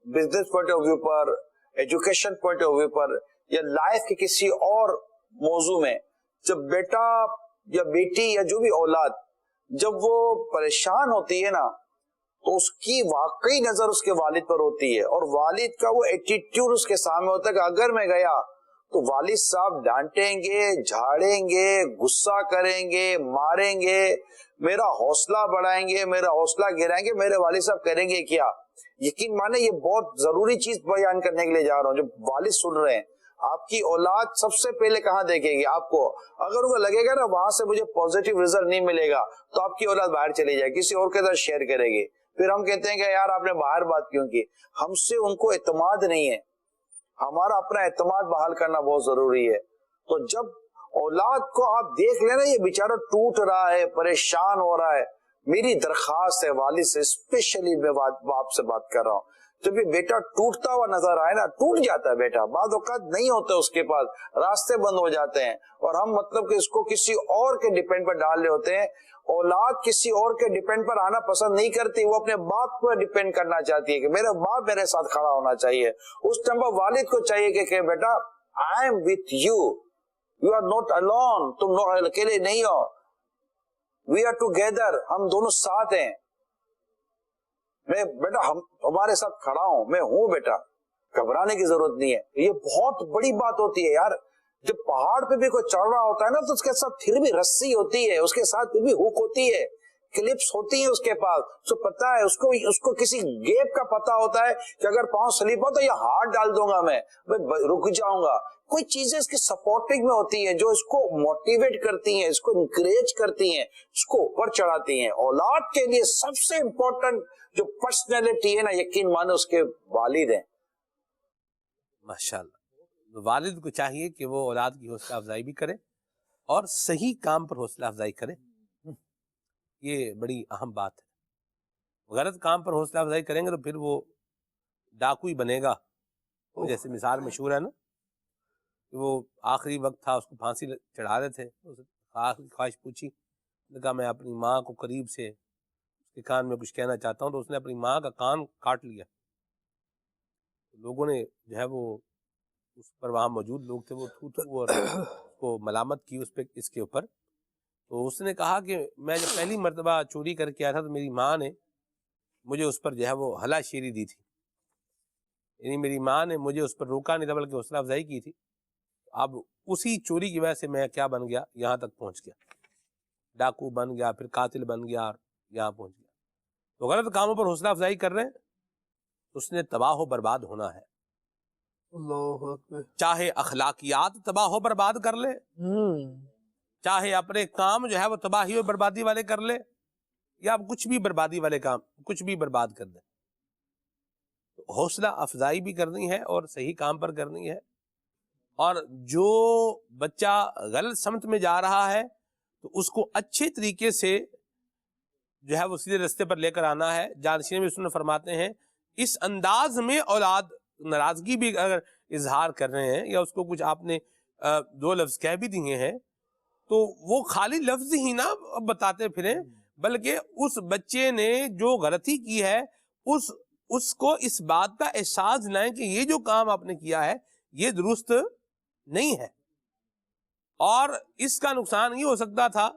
بزنس پوائنٹ آف ویو پر، ایجوکیشن پوائنٹ آف ویو پر، یا لائف کے کسی اور موضوع میں جب بیٹا یا بیٹی یا جو بھی اولاد جب وہ پریشان ہوتی ہے نا، تو اس کی واقعی نظر اس کے والد پر ہوتی ہے، اور والد کا وہ ایٹیٹیوڈ اس کے سامنے ہوتا ہے کہ اگر میں گیا تو والد صاحب ڈانٹیں گے، جھاڑیں گے، غصہ کریں گے، ماریں گے، میرا حوصلہ بڑھائیں گے، میرا حوصلہ گرائیں گے، میرے والد صاحب کریں گے کیا. یقین مانے یہ بہت ضروری چیز بیان کرنے کے لیے جا رہا ہوں. جو والد سن رہے ہیں، آپ کی اولاد سب سے پہلے کہاں دیکھے گی آپ کو؟ اگر ان کو لگے گا نا وہاں سے مجھے پوزیٹو رزلٹ نہیں ملے گا تو آپ کی اولاد باہر چلی جائے، کسی اور کے ساتھ شیئر کرے گی. پھر ہم کہتے ہیں کہ یار آپ نے باہر بات کیوں کی. ہم سے ان کو اعتماد نہیں ہے، ہمارا اپنا اعتماد بحال کرنا بہت ضروری ہے. تو جب اولاد کو آپ دیکھ لینا یہ بیچارہ ٹوٹ رہا ہے، پریشان ہو رہا ہے، میری درخواست ہے والد سے، اسپیشلی میں باپ سے بات کر رہا ہوں، جب یہ بیٹا ٹوٹتا ہوا نظر آئے نا، ٹوٹ جاتا ہے بیٹا، بعض اوقات نہیں ہوتا اس کے پاس، راستے بند ہو جاتے ہیں، اور ہم مطلب کہ اس کو کسی اور کے ڈیپینڈ پر ڈال رہے ہوتے ہیں. اولاد کسی اور کے ڈیپینڈ پر آنا پسند نہیں کرتی، وہ اپنے باپ پر ڈیپینڈ کرنا چاہتی ہے کہ میرا باپ میرے ساتھ کھڑا ہونا چاہیے. اس ٹائم پر والد کو چاہیے کہ بیٹا I am with you, you are not alone, تم اکیلے نہیں ہو، وی آر ٹوگیدر، ہم دونوں ساتھ ہیں، میں بیٹا ہمارے ساتھ کھڑا ہوں، میں ہوں بیٹا، گھبرانے کی ضرورت نہیں ہے. یہ بہت بڑی بات ہوتی ہے یار. جب پہاڑ پہ بھی کوئی چڑھ رہا ہوتا ہے نا تو اس کے ساتھ پھر بھی رسی ہوتی ہے، اس کے ساتھ پھر بھی ہک ہوتی ہے، کلپس ہوتی ہیں اس کے پاس، تو پتا ہے اس کو کسی گیپ کا پتا ہوتا ہے کہ اگر پاؤں سلیپ ہو تو یہ ہاتھ ڈال دوں گا، میں رک جاؤں گا. کوئی چیزیں اس کی سپورٹنگ میں ہوتی ہیں جو اس کو موٹیویٹ کرتی ہیں، اس کو انکریج کرتی ہیں، اس کو اوپر چڑھاتی ہیں. اولاد کے لیے سب سے امپورٹنٹ جو پرسنالٹی ہے نا، یقین مانو اس کے والد ہیں. ماشاءاللہ. والد کو چاہیے کہ وہ اولاد کی حوصلہ افزائی بھی کرے اور صحیح کام پر حوصلہ افزائی کرے. یہ بڑی اہم بات ہے. غلط کام پر حوصلہ افزائی کریں گے تو پھر وہ ڈاکو ہی بنے گا. جیسے مثال مشہور ہے نا، وہ آخری وقت تھا، اس کو پھانسی چڑھا رہے تھے، آخری خواہش پوچھی، کہا میں اپنی ماں کو قریب سے اس کے کان میں کچھ کہنا چاہتا ہوں، تو اس نے اپنی ماں کا کان کاٹ لیا. لوگوں نے جو ہے وہ اس پر، وہاں موجود لوگ تھے، وہ تھو اور اس کو ملامت کی اس کے اوپر. تو اس نے کہا کہ میں جب پہلی مرتبہ چوری کر کے آیا تھا تو میری ماں نے مجھے اس پر جو ہے وہ ہلا شیری دی تھی. یعنی میری ماں نے مجھے اس پر روکا نہیں تھا بلکہ حوصلہ افزائی کی تھی. اب اسی چوری کی وجہ سے میں کیا بن گیا, یہاں تک پہنچ گیا, ڈاکو بن گیا, پھر قاتل بن گیا اور یہاں پہنچ گیا. تو غلط کاموں پر حوصلہ افزائی کر رہے ہیں اس نے تباہ و برباد ہونا ہے. اللہ اکبر. چاہے اخلاقیات تباہ و برباد کر لے, چاہے اپنے کام جو ہے وہ تباہی و بربادی والے کر لے, یا کچھ بھی بربادی والے کام کچھ بھی برباد کر دے. حوصلہ افزائی بھی کرنی ہے اور صحیح کام پر کرنی ہے. اور جو بچہ غلط سمت میں جا رہا ہے تو اس کو اچھے طریقے سے جو ہے وہ سیدھے رستے پر لے کر آنا ہے. جانشین میں سن فرماتے ہیں اس انداز میں اولاد ناراضگی بھی اگر اظہار کر رہے ہیں یا اس کو کچھ آپ نے دو لفظ کہہ بھی دیے ہیں تو وہ خالی لفظ ہی نہ بتاتے پھریں, بلکہ اس بچے نے جو غلطی کی ہے اس کو اس بات کا احساس دلائیں کہ یہ جو کام آپ نے کیا ہے یہ درست نہیں ہے اور اس کا نقصان یہ ہو سکتا تھا.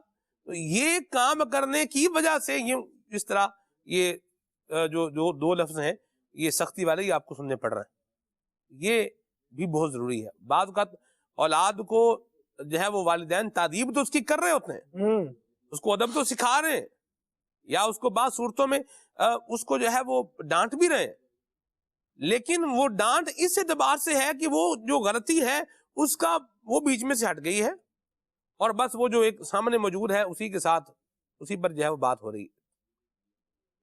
تو یہ کام کرنے کی وجہ سے یہ اس طرح یہ جو دو لفظ ہیں یہ سختی والے یہ آپ کو سننے پڑ رہے ہیں. یہ بھی بہت ضروری ہے. بعض اوقات اولاد کو جو ہے وہ والدین تعدیب تو اس کی کر رہے ہوتے ہیں, اس کو ادب تو سکھا رہے ہیں یا اس کو بعض صورتوں میں اس کو جو ہے وہ ڈانٹ بھی رہے ہیں, لیکن وہ ڈانٹ اس اعتبار سے ہے کہ وہ جو غلطی ہے اس کا وہ بیچ میں سے ہٹ گئی ہے اور بس وہ جو ایک سامنے موجود ہے اسی کے ساتھ اسی پر جو ہے وہ بات ہو رہی ہے.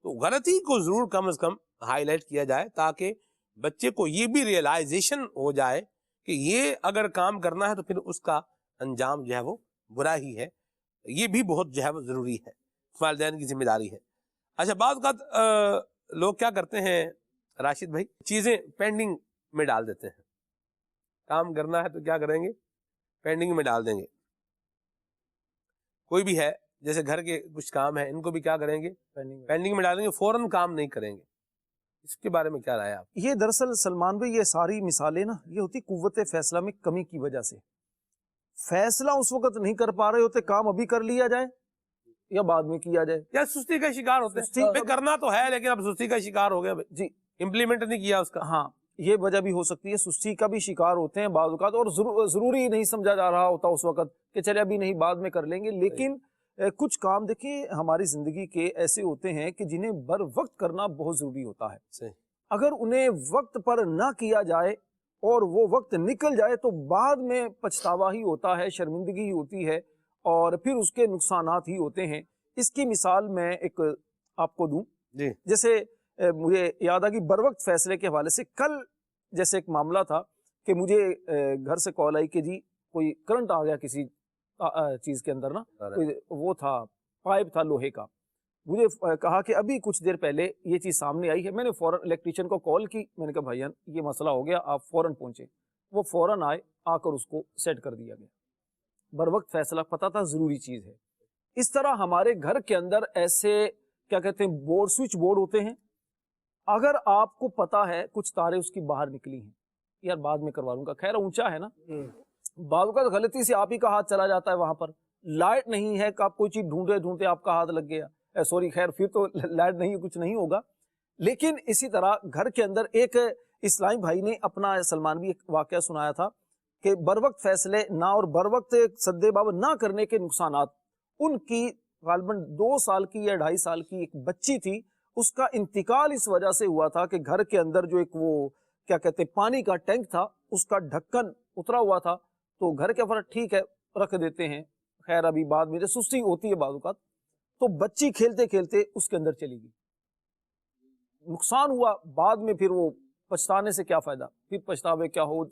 تو غلطی کو ضرور کم از کم ہائی لائٹ کیا جائے تاکہ بچے کو یہ بھی ریئلائزیشن ہو جائے کہ یہ اگر کام کرنا ہے تو پھر اس کا انجام جو ہے وہ برا ہی ہے. یہ بھی بہت جو ہے وہ ضروری ہے, والدین کی ذمہ داری ہے. اچھا بعض اوقات لوگ کیا کرتے ہیں راشد بھائی, چیزیں پینڈنگ میں ڈال دیتے ہیں. کام کرنا ہے تو کیا کریں گے, پینڈنگ میں ڈال دیں گے. کوئی بھی ہے جیسے گھر کے کچھ کام ہیں ان کو بھی کیا کریں گے, پینڈنگ میں ڈالیں گے, فوراً کام نہیں کریں گے. اس کے بارے میں کیا رائے آپ؟ یہ دراصل سلمان بھائی یہ ساری مثالیں نا یہ ہوتی قوت فیصلہ میں کمی کی وجہ سے. فیصلہ اس وقت نہیں کر پا رہے ہوتے, کام ابھی کر لیا جائے یا بعد میں کیا جائے, یا سستی کا شکار ہوتے ہیں. کرنا تو ہے لیکن اب سستی کا شکار ہو گیا جی, امپلیمنٹ نہیں کیا اس کا. ہاں یہ وجہ بھی ہو سکتی ہے, سستی کا بھی شکار ہوتے ہیں بعض اوقات, اور ضروری نہیں سمجھا جا رہا ہوتا اس وقت کہ چلے ابھی نہیں بعد میں کر لیں گے. لیکن کچھ کام دیکھیں ہماری زندگی کے ایسے ہوتے ہیں کہ جنہیں بر وقت کرنا بہت ضروری ہوتا ہے. اگر انہیں وقت پر نہ کیا جائے اور وہ وقت نکل جائے تو بعد میں پچھتاوا ہی ہوتا ہے, شرمندگی ہی ہوتی ہے اور پھر اس کے نقصانات ہی ہوتے ہیں. اس کی مثال میں ایک آپ کو دوں, جیسے مجھے یاد آ گئی بر وقت فیصلے کے حوالے سے. کل جیسے ایک معاملہ تھا کہ مجھے گھر سے کال آئی کہ جی کوئی کرنٹ آ گیا کسی چیز کے اندر نا, وہ تھا پائپ تھا لوہے کا. مجھے کہا کہ ابھی کچھ دیر پہلے یہ چیز سامنے آئی ہے. میں نے فوراً الیکٹریشین کو کال کی, میں نے کہا بھائی یہ مسئلہ ہو گیا, آپ فوراً پہنچے. وہ فوراً آئے, آ کر اس کو سیٹ کر دیا گیا. بر وقت فیصلہ پتہ تھا ضروری چیز ہے. اس طرح ہمارے گھر کے اندر ایسے کیا کہتے ہیں بورڈ, سوئچ بورڈ ہوتے ہیں. اگر آپ کو پتا ہے کچھ تاریں اس کی باہر نکلی ہیں, یار بعد میں کروا لوں گا, خیر اونچا ہے نا, بعض اوقات غلطی سے آپ ہی کا ہاتھ چلا جاتا ہے وہاں پر, لائٹ نہیں ہے کہ آپ کوئی چیز ڈھونڈتے ڈھونڈتے آپ کا ہاتھ لگ گیا, سوری خیر پھر تو لائٹ نہیں, کچھ نہیں ہوگا. لیکن اسی طرح گھر کے اندر ایک اسلامی بھائی نے اپنا سلمان بھی ایک واقعہ سنایا تھا کہ بر وقت فیصلے نہ اور بر وقت سدے باب نہ کرنے کے نقصانات. ان کی غالباً 2 سال کی یا 2.5 سال کی ایک بچی تھی, اس کا انتقال اس وجہ سے ہوا تھا کہ گھر کے اندر جو ایک وہ کیا کہتے ہیں پانی کا ٹینک تھا اس کا ڈھکن اترا ہوا تھا. تو گھر کے فرق ٹھیک ہے رکھ دیتے ہیں, خیر ابھی بعد میں سستی ہوتی ہے بعض اوقات, تو بچی کھیلتے کھیلتے اس کے اندر چلی گئی, نقصان ہوا. بعد میں پھر وہ پچھتانے سے کیا فائدہ, پھر پچھتاوے کیا ہو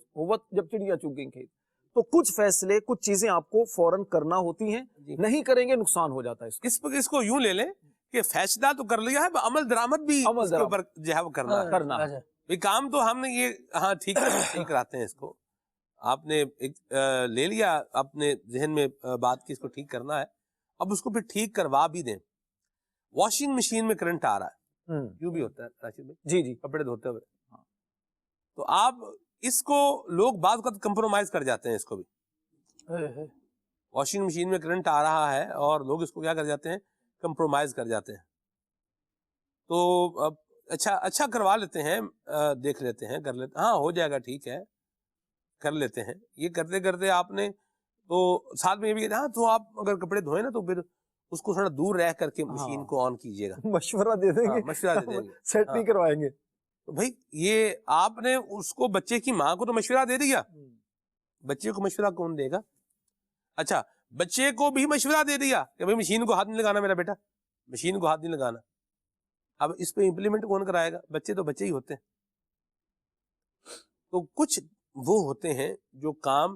جب چڑیا چگ گئی کھیت. تو کچھ فیصلے کچھ چیزیں آپ کو فوراً کرنا ہوتی ہیں, نہیں کریں گے نقصان ہو جاتا ہے. اس کو یوں لے لیں کہ فیصلہ تو کر لیا ہے, عمل درآمد بھی اس کے اوپر جو ہے وہ کرنا ہے. کام تو ہم نے یہ ہاں ٹھیک کراتے ہیں, اس کو آپ نے لے لیا اپنے ذہن میں بات کی اس کو ٹھیک کرنا ہے, اب اس کو پھر ٹھیک کروا بھی دیں. واشنگ مشین میں کرنٹ آ رہا ہے, یوں بھی ہوتا ہے راشد بھائی, جی جی کپڑے دھوتے ہوئے, تو آپ اس کو لوگ بعض وقت کمپرومائز کر جاتے ہیں. اس کو بھی واشنگ مشین میں کرنٹ آ رہا ہے اور لوگ اس کو کیا کر جاتے ہیں, کمپرومائز کر جاتے ہیں. تو اچھا کروا لیتے ہیں، دیکھ لیتے ہیں، کر لیتے، ہاں ہو جائے گا، ٹھیک ہے کر لیتے ہیں. یہ کرتے کرتے آپ نے تو ساتھ میں یہ بھی ہاں تو آپ اگر کپڑے دھوئیں نا تو پھر اس کو تھوڑا دور رہ کر کے مشین کو آن کیجیے گا. مشورہ دے دیں گے، مشورہ دے دیں گے، سیٹ نہیں کروائیں گے. تو بھائی یہ آپ نے اس کو بچے کی ماں کو تو مشورہ دے دیا، بچے کو مشورہ کون دے گا؟ اچھا بچے کو بھی مشورہ دے دیا کہ بھائی مشین کو ہاتھ نہیں لگانا میرا بیٹا، مشین کو ہاتھ نہیں لگانا. اب اس پہ امپلیمنٹ کون کرائے گا؟ بچے تو بچے ہی ہوتے ہیں. تو کچھ وہ ہوتے ہیں جو کام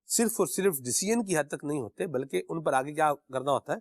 صرف اور صرف ڈیسیژن کی حد تک نہیں ہوتے، بلکہ ان پر آگے کیا کرنا ہوتا ہے،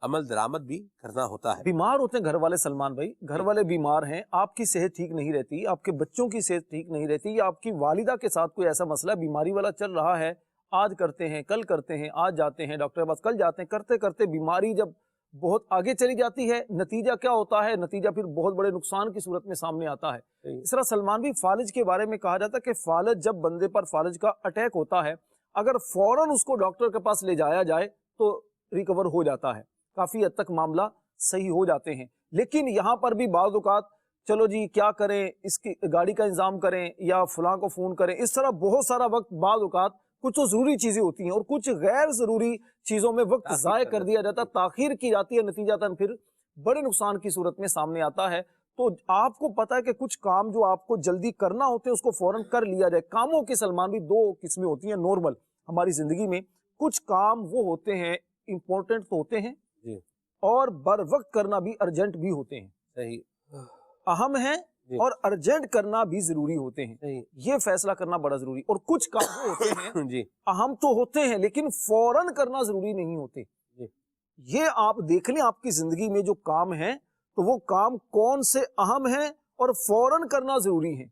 عمل درآمد بھی کرنا ہوتا ہے. بیمار ہوتے ہیں گھر والے سلمان بھائی، گھر والے بیمار ہیں، آپ کی صحت ٹھیک نہیں رہتی، آپ کے بچوں کی صحت ٹھیک نہیں رہتی، یا آپ کی والدہ کے ساتھ کوئی ایسا مسئلہ بیماری والا چل رہا ہے، آج کرتے ہیں کل کرتے ہیں، آج جاتے ہیں ڈاکٹر کے پاس کل جاتے ہیں، کرتے کرتے بیماری جب بہت آگے چلی جاتی ہے، نتیجہ کیا ہوتا ہے؟ نتیجہ پھر بہت بڑے نقصان کی صورت میں سامنے آتا ہے. اس طرح سلمان بھی فالج کے بارے میں کہا جاتا ہے کہ فالج، جب بندے پر فالج کا اٹیک ہوتا ہے، اگر فوراً اس کو ڈاکٹر کے پاس لے جایا جائے تو ریکور ہو جاتا ہے، کافی حد تک معاملہ صحیح ہو جاتے ہیں. لیکن یہاں پر بھی بعض اوقات چلو جی کیا کریں، اس کی گاڑی کا انتظام کریں یا فلاں کو فون کریں، اس طرح بہت سارا وقت بعض اوقات کچھ تو ضروری چیزیں ہوتی ہیں اور کچھ غیر ضروری چیزوں میں وقت ضائع کر دیا جاتا ہے، تاخیر کی جاتی ہے، نتیجتاً پھر بڑے نقصان کی صورت میں سامنے آتا ہے. تو آپ کو پتا ہے کہ کچھ کام جو آپ کو جلدی کرنا ہوتے ہیں اس کو فوراً کر لیا جائے. کاموں کے سلمان بھی دو قسمیں ہوتی ہیں نارمل ہماری زندگی میں. کچھ کام وہ ہوتے ہیں امپورٹنٹ تو ہوتے ہیں اور بر وقت کرنا بھی ارجنٹ بھی ہوتے ہیں، صحیح اہم ہیں اور ارجنٹ کرنا بھی ضروری ہوتے ہیں. یہ فیصلہ کرنا بڑا ضروری. اور کچھ کام وہ ہوتے ہیں اہم تو ہوتے ہیں لیکن فوراً کرنا ضروری نہیں ہوتے. یہ آپ دیکھ لیں آپ کی زندگی میں جو کام ہیں تو وہ کام کون سے اہم ہیں اور فوراً کرنا ضروری ہیں،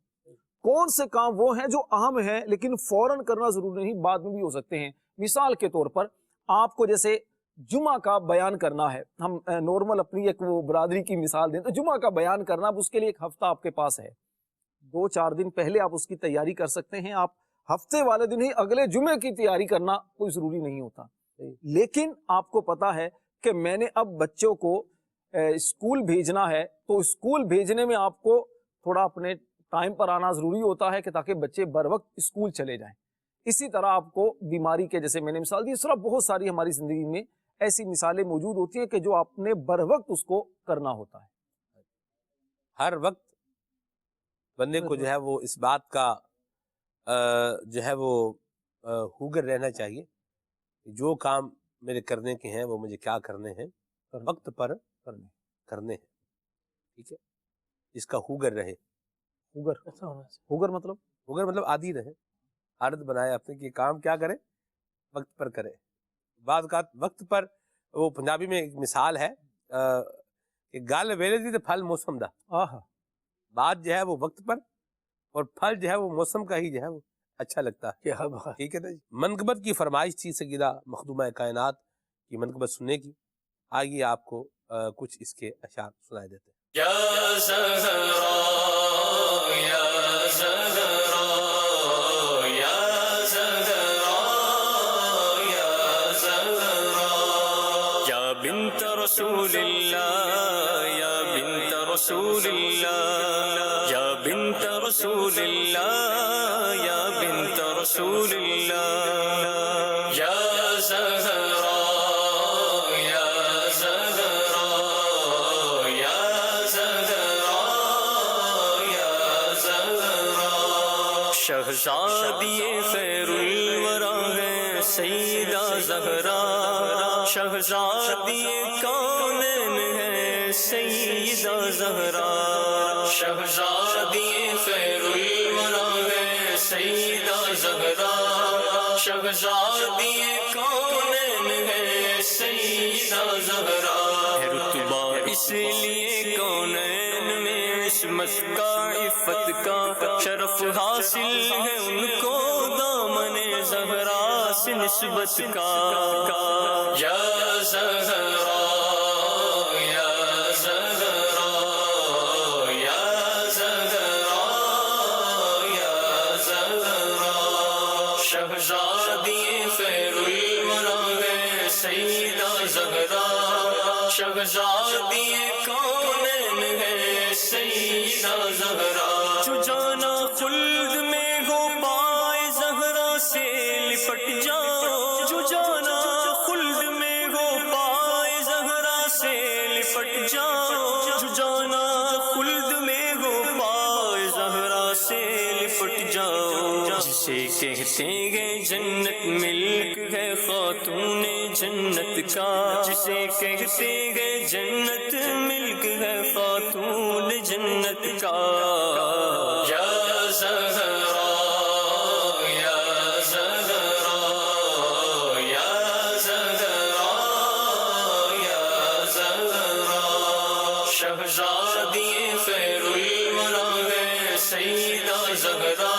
کون سے کام وہ ہیں جو اہم ہیں لیکن فوراً کرنا ضروری نہیں، بعد میں بھی ہو سکتے ہیں. مثال کے طور پر آپ کو جیسے جمعہ کا بیان کرنا ہے، ہم نارمل اپنی ایک وہ برادری کی مثال دیں تو جمعہ کا بیان کرنا، اب اس کے لیے ایک ہفتہ آپ کے پاس ہے، 2-4 دن پہلے آپ اس کی تیاری کر سکتے ہیں. آپ ہفتے والے دن ہی اگلے جمعے کی تیاری کرنا کوئی ضروری نہیں ہوتا. لیکن آپ کو پتا ہے کہ میں نے اب بچوں کو اسکول بھیجنا ہے تو اسکول بھیجنے میں آپ کو تھوڑا اپنے ٹائم پر آنا ضروری ہوتا ہے کہ تاکہ بچے بر وقت اسکول چلے جائیں. اسی طرح آپ کو بیماری کے جیسے میں نے مثال دی، اس طرح بہت ساری ہماری زندگی میں ایسی مثالیں موجود ہوتی ہیں کہ جو آپ نے بر وقت اس کو کرنا ہوتا ہے. ہر وقت بندے کو جو ہے وہ اس بات کا جو ہے وہ ہوگر رہنا چاہیے جو کام میرے کرنے کے ہیں وہ مجھے کیا کرنے ہیں، وقت پر کرنے ہیں. ٹھیک ہے، اس کا ہوگر رہے. ہوگر مطلب عادی رہے، عادت بنائے اپنے کہ کام کیا کرے، وقت پر کرے. بعض اوقات وقت پر، وہ پنجابی میں ایک مثال ہے کہ گل ویلے دی تے پھل موسم دا. بات جو ہے وہ وقت پر اور پھل جو ہے وہ موسم کا ہی جو ہے وہ اچھا لگتا ہے. ٹھیک ہے نا جی. منقبت کی فرمائش تھی سیدہ مخدومہ کائنات کی منقبت سننے کی. آئیے آپ کو کچھ اس کے اشعار سنائے دیتے ہیں. یا زہرا یا زہرا یا زہرا یا زہرا یا بنت رسول اللہ یا بنت رسول اللہ یا بنت رسول اللہ یا بنت رسول اللہ یا زہرا شہزادی خیر الورا ہے سیدہ زہرا، شہزادی کونین ہے سیدہ زہرا، شہزادی خیر الورا ہے سیدہ زہرا، شہزادی کونین ہے سیدہ زہرا. ہے رتبہ اس لیے کونین میں عصمت کا، عفت کا، شرف حاصل ہے ان کو دامن زہرا سے نسبت کا. یا زہرا یا زہرا یا زہرا یا زہرا شہزادی خیر الورا ہے سیدہ زہرا، شہزادی کونین ہے سیدہ زہرا، جو جانا خلد میں ہو پائے زہرا سے لپٹ جاؤ، جو جانا خلد میں ہو پائے زہرا سے لپٹ جاؤ، جو جانا خلد میں ہو پائے زہرا سے لپٹ جاؤ، جسے کہتے ہیں جنت ملک ہے خاتون جنت کا، جسے کہتے ہیں جنت ملک ہے خاتون جنت کا، یا زہرا یا زہرا یا زہرا یا زہرا، شہزادی خیر الورا ہے سیدہ زہرا،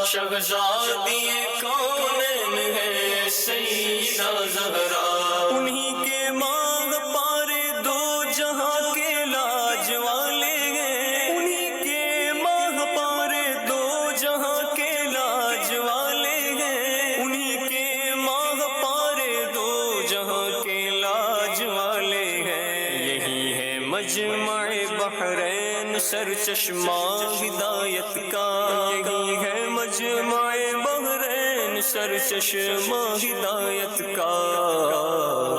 شہزادی کونین ہے سیدہ زہرا، انہی کے ماہ پارے دو جہاں کے لاج والے ہیں، انہی کے ماہ پارے دو جہاں کے لاج والے ہیں، انہی کے ماہ پارے دو جہاں کے لاج والے ہیں، یہی ہے مجمع بحرین سر چشمہ ہدایت کا، یہی ہے مجمع بحرین سر چشمہ ہدایت کا،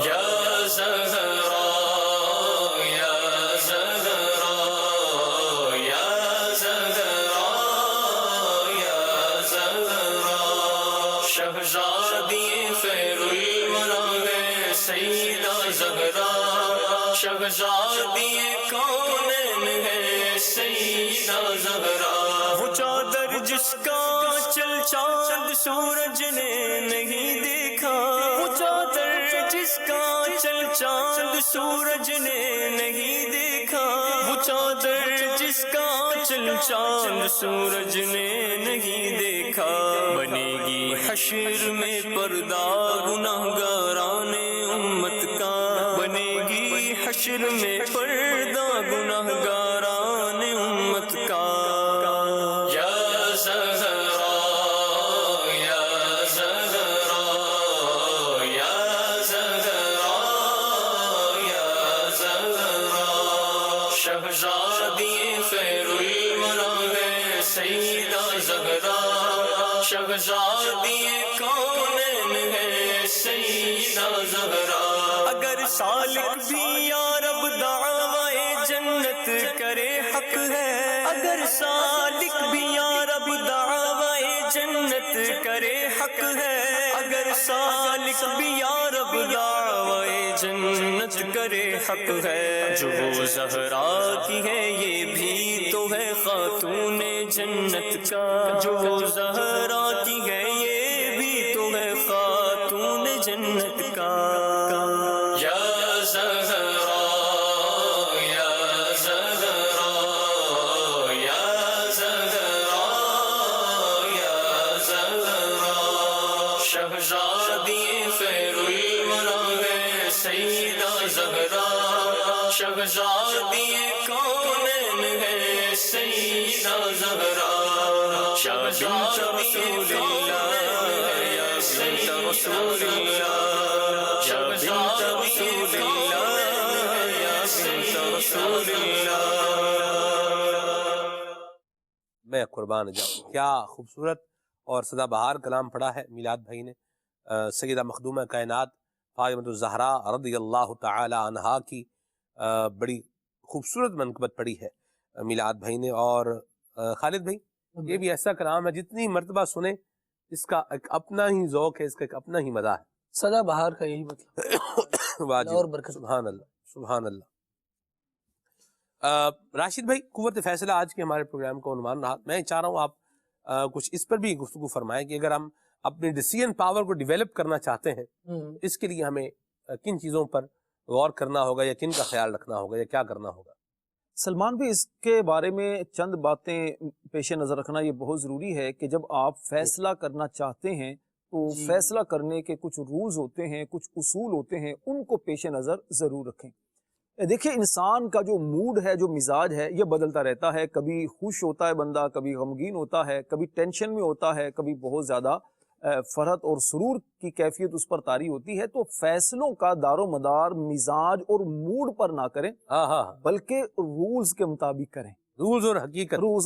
یا زہرا یا زہرا یا زہرا یا زہرا، شہزادی خیر الورا ہے سیدہ زہرا، شہزادی کونین ہے سیدہ زہرا، وہ چادر جس کا چل چاند سورج نے نہیں دیکھا، وہ چادر جس کا چل چاند سورج نے نہیں دیکھا، وہ چادر جس کا چل چاند سورج نے نہیں دیکھا، بنے گی حشر میں پردہ گناہگاران امت کا، بنے گی حشر میں پردہ گناہگاران امت کا، یا زہرا یا زہرا یا زہرا یا زہرا، شہزادی خیر الورا ہے سیدہ زہرا، شہزادی کونین ہے سیدہ زہرا، اگر سالک بھی یا رب دعوی جنت کرے حق ہے، اگر سالک بھی یا رب دعوی جنت کرے حق ہے، اگر سالک بھی یا رب دعوی جنت کرے حق ہے، جو وہ زہرا کی ہے یہ بھی تو ہے خاتون جنت کا، جو وہ زہرا کی ہے یہ بھی تو ہے خاتون جنت کا، یا زہرا یا زہرا یا زہرا یا زہرا، شہزادی خیر الورا ہے سیدہ زہرا، شہزادی کونین ہے سیدہ زہرا، یا بنت رسول اللہ یا بنت رسول اللہ یا بنت رسول اللہ یا بنت رسول اللہ، میں قربان جاؤں، کیا خوبصورت اور سدا بہار کلام پڑھا ہے میلاد بھائی نے، سیدہ مخدومہ کائنات فاطمہ الزہرا رضی اللہ تعالی عنہا کی بڑی خوبصورت منقبت پڑھی ہے میلاد بھائی نے، اور خالد بھائی یہ بھی ایسا کلام ہے جتنی مرتبہ سنیں اس کا ایک اپنا ہی ذوق ہے، اس کا ایک اپنا ہی مزہ ہے، سدا بہار کا یہی مطلب واجب، اور برکت، سبحان اللہ سبحان اللہ۔ راشد بھائی، قوت فیصلہ آج کے ہمارے پروگرام کا عنوان رہا، میں چاہ رہا ہوں آپ کچھ اس پر بھی گفتگو فرمائیں کہ اگر ہم اپنی ڈیسیژن پاور کو ڈیولپ کرنا چاہتے ہیں اس کے لیے ہمیں کن چیزوں پر غور کرنا ہوگا یا کن کا خیال رکھنا ہوگا یا کیا کرنا ہوگا؟ سلمان بھی اس کے بارے میں چند باتیں پیش نظر رکھنا یہ بہت ضروری ہے کہ جب آپ فیصلہ کرنا چاہتے ہیں تو فیصلہ کرنے کے کچھ رولز ہوتے ہیں، کچھ اصول ہوتے ہیں، ان کو پیش نظر ضرور رکھیں۔ دیکھیں انسان کا جو موڈ ہے، جو مزاج ہے، یہ بدلتا رہتا ہے، کبھی خوش ہوتا ہے بندہ، کبھی غمگین ہوتا ہے، کبھی ٹینشن میں ہوتا ہے، کبھی بہت زیادہ فرحت اور سرور کی کیفیت اس پر طاری ہوتی ہے، تو فیصلوں کا دار و مدار مزاج اور موڈ پر نہ کریں بلکہ رولز کے مطابق کریں۔ رولز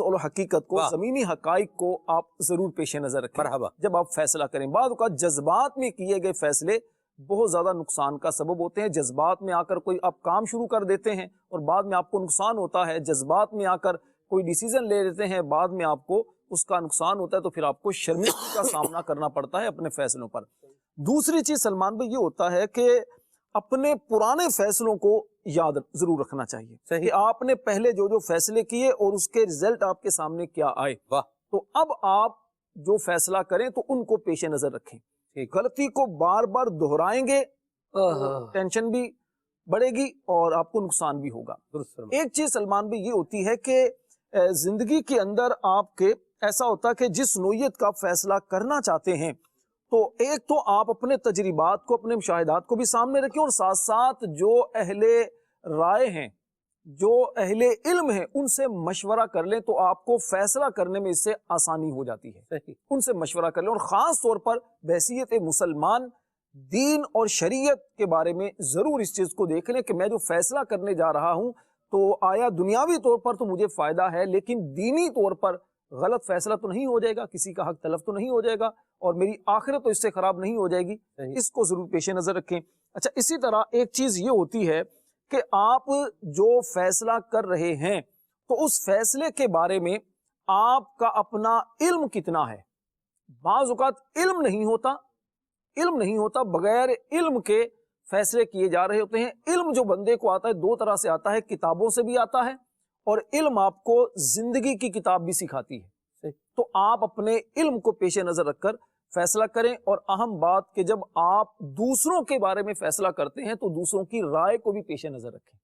اور حقیقت کو، زمینی حقائق کو آپ ضرور پیش نظر رکھیں جب آپ فیصلہ کریں۔ بعض اوقات جذبات میں کیے گئے فیصلے بہت زیادہ نقصان کا سبب ہوتے ہیں۔ جذبات میں آ کر کوئی آپ کام شروع کر دیتے ہیں اور بعد میں آپ کو نقصان ہوتا ہے، جذبات میں آ کر کوئی ڈیسیزن لے لیتے ہیں، بعد میں آپ کو اس کا نقصان ہوتا ہے، تو پھر آپ کو شرمندگی کا سامنا کرنا پڑتا ہے اپنے فیصلوں پر۔ دوسری چیز سلمان بھائی یہ ہوتا ہے کہ اپنے پرانے فیصلوں کو یاد ضرور رکھنا چاہیے کہ آپ نے پہلے جو فیصلے کیے اور اس کے ریزلٹ آپ کے سامنے کیا آئے، تو اب آپ جو فیصلہ کریں تو ان کو پیش نظر رکھیں۔ غلطی کو بار بار دہرائیں گے ٹینشن بھی بڑھے گی اور آپ کو نقصان بھی ہوگا۔ ایک چیز سلمان بھائی یہ ہوتی ہے کہ زندگی کے اندر آپ کے ایسا ہوتا ہے کہ جس نوعیت کا فیصلہ کرنا چاہتے ہیں تو ایک تو آپ اپنے تجربات کو، اپنے مشاہدات کو بھی سامنے رکھیں، اور ساتھ ساتھ جو اہل رائے ہیں، جو اہل علم ہیں، ان سے مشورہ کر لیں تو آپ کو فیصلہ کرنے میں اس سے آسانی ہو جاتی ہے۔ ان سے مشورہ کر لیں، اور خاص طور پر بحیثیت مسلمان دین اور شریعت کے بارے میں ضرور اس چیز کو دیکھ لیں کہ میں جو فیصلہ کرنے جا رہا ہوں تو آیا دنیاوی طور پر تو مجھے فائدہ ہے، لیکن دینی طور پر غلط فیصلہ تو نہیں ہو جائے گا، کسی کا حق تلف تو نہیں ہو جائے گا، اور میری آخرت تو اس سے خراب نہیں ہو جائے گی۔ اس کو ضرور پیش نظر رکھیں۔ اچھا، اسی طرح ایک چیز یہ ہوتی ہے کہ آپ جو فیصلہ کر رہے ہیں تو اس فیصلے کے بارے میں آپ کا اپنا علم کتنا ہے۔ بعض اوقات علم نہیں ہوتا، بغیر علم کے فیصلے کیے جا رہے ہوتے ہیں۔ علم جو بندے کو آتا ہے دو طرح سے آتا ہے، کتابوں سے بھی آتا ہے، اور علم آپ کو زندگی کی کتاب بھی سکھاتی ہے۔ تو آپ اپنے علم کو پیش نظر رکھ کر فیصلہ کریں، اور اہم بات کہ جب آپ دوسروں کے بارے میں فیصلہ کرتے ہیں تو دوسروں کی رائے کو بھی پیش نظر رکھیں۔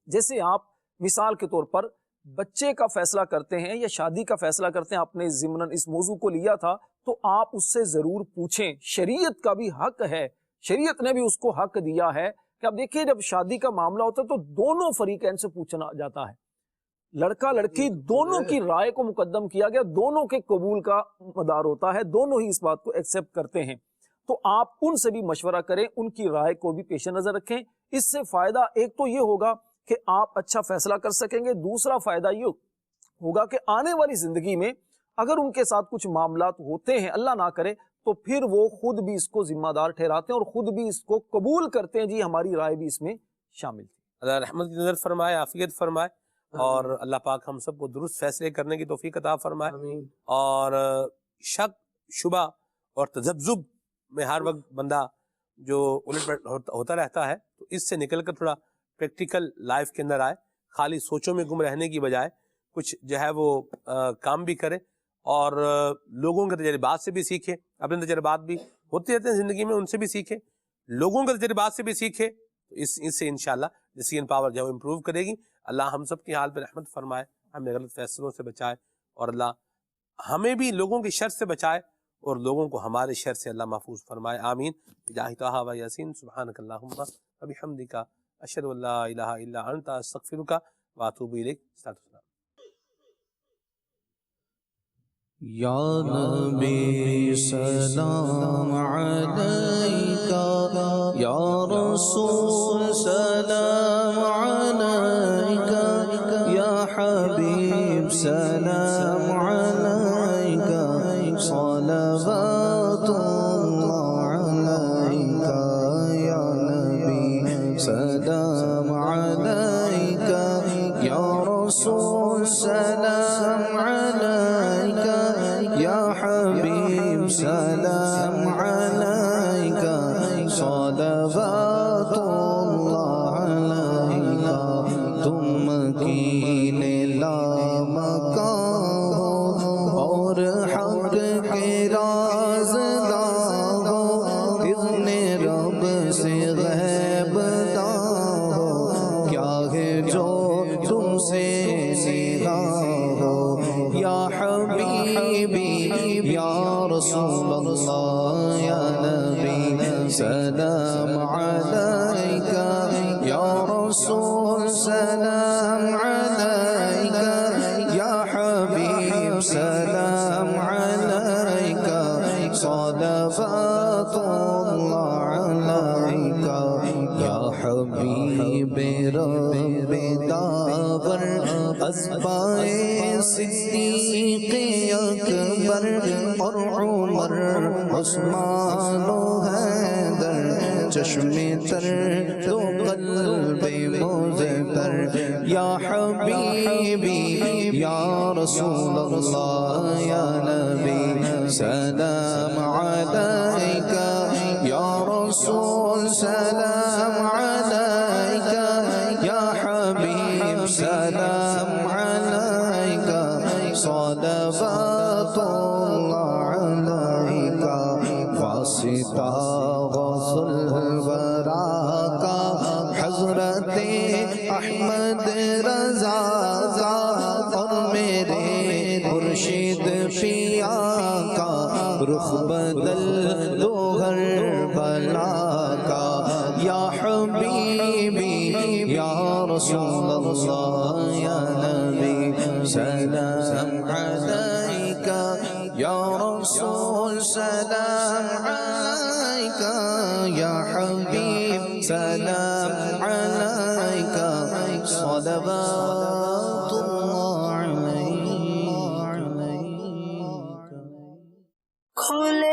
جیسے آپ مثال کے طور پر بچے کا فیصلہ کرتے ہیں یا شادی کا فیصلہ کرتے ہیں، آپ نے ضمناً اس موضوع کو لیا تھا، تو آپ اس سے ضرور پوچھیں۔ شریعت کا بھی حق ہے، شریعت نے بھی اس کو حق دیا ہے کہ اب دیکھیے جب شادی کا معاملہ ہوتا ہے تو دونوں فریقین سے پوچھنا جاتا ہے، لڑکا لڑکی دونوں کی رائے کو مقدم کیا گیا، دونوں کے قبول کا مدار ہوتا ہے، دونوں ہی اس بات کو ایکسپٹ کرتے ہیں۔ تو آپ ان سے بھی مشورہ کریں، ان کی رائے کو بھی پیش نظر رکھیں۔ اس سے فائدہ ایک تو یہ ہوگا کہ آپ اچھا فیصلہ کر سکیں گے، دوسرا فائدہ یہ ہوگا کہ آنے والی زندگی میں اگر ان کے ساتھ کچھ معاملات ہوتے ہیں، اللہ نہ کرے، تو پھر وہ خود بھی اس کو ذمہ دار ٹھہراتے ہیں اور خود بھی اس کو قبول کرتے ہیں، جی ہماری رائے بھی اس میں شامل تھی۔ اللہ رحمت کی نظر فرمائے، عافیت فرمائے، اور اللہ پاک ہم سب کو درست فیصلے کرنے کی توفیق عطا فرمائے۔ اور شک، شبہ اور تذبذب میں ہر وقت بندہ جو الٹ پلٹ ہوتا رہتا ہے، تو اس سے نکل کر تھوڑا پریکٹیکل لائف کے اندر آئے، خالی سوچوں میں گم رہنے کی بجائے کچھ جو ہے وہ کام بھی کرے، اور لوگوں کے تجربات سے بھی سیکھے۔ اپنے تجربات بھی ہوتے رہتے ہیں زندگی میں، ان سے بھی سیکھے، لوگوں کے تجربات سے بھی سیکھے، تو اس سے انشاءاللہ ڈیسیژن پاور جو ہے وہ امپروو کرے گی۔ اللہ ہم سب کی حال پہ رحمت فرمائے، ہمیں غلط فیصلوں سے بچائے، اور اللہ ہمیں بھی لوگوں کی شر سے بچائے، اور لوگوں کو ہمارے شر سے اللہ محفوظ فرمائے۔ آمین بجاہ طہ و یاسین۔ سبحانک اللہم و بحمدک، اشہد ان لا الہ الا انت، استغفرک و اتوب الیک۔ یا نبی سلام علیکہ، یا رسول سلام علیکہ، یا حبیب سلام علیکہ، صلوات اللہ علیکہ، یا نبی سلام علیکہ، یا رسول سلام علیکہ، یا حبیب سلام علیکہ، صلوات اللہ علیکہ۔ تم مکین لامکان ہو اور حق کے رازدار ہو، اذن رب سے غیب دار ہو، کیا ہے جو تم سے سیدھا ہو، یا حبیبی یا رسول اللہ، یا نبی سلام علیکہ، یا رسول سلام علیکہ، یا حبیب سلام علیکہ، صلوات اللہ علیکہ یا حبیب رب داور ازبائے صدیق اکبر اور عمر عثمان و حیدر چشم تر تو قلب مزتر یا حبیبی یا رسول اللہ یا نبی سلام علیکہ یا رسول سلام علیکہ یا حبیب سلام علیکہ صلوات اللہ علیکہ واسطہ غسل الورا کا حضرت احمد رضا کا اور میرے مرشد پیا کا رخ بدل دو ہر بلا کا یا حبیبی یا رسول اللہ یا نبی سلام علیکہ یا رسول سلام علیکہ یا حبیب سلام علیکہ صلوات اللہ علیکہ کھولے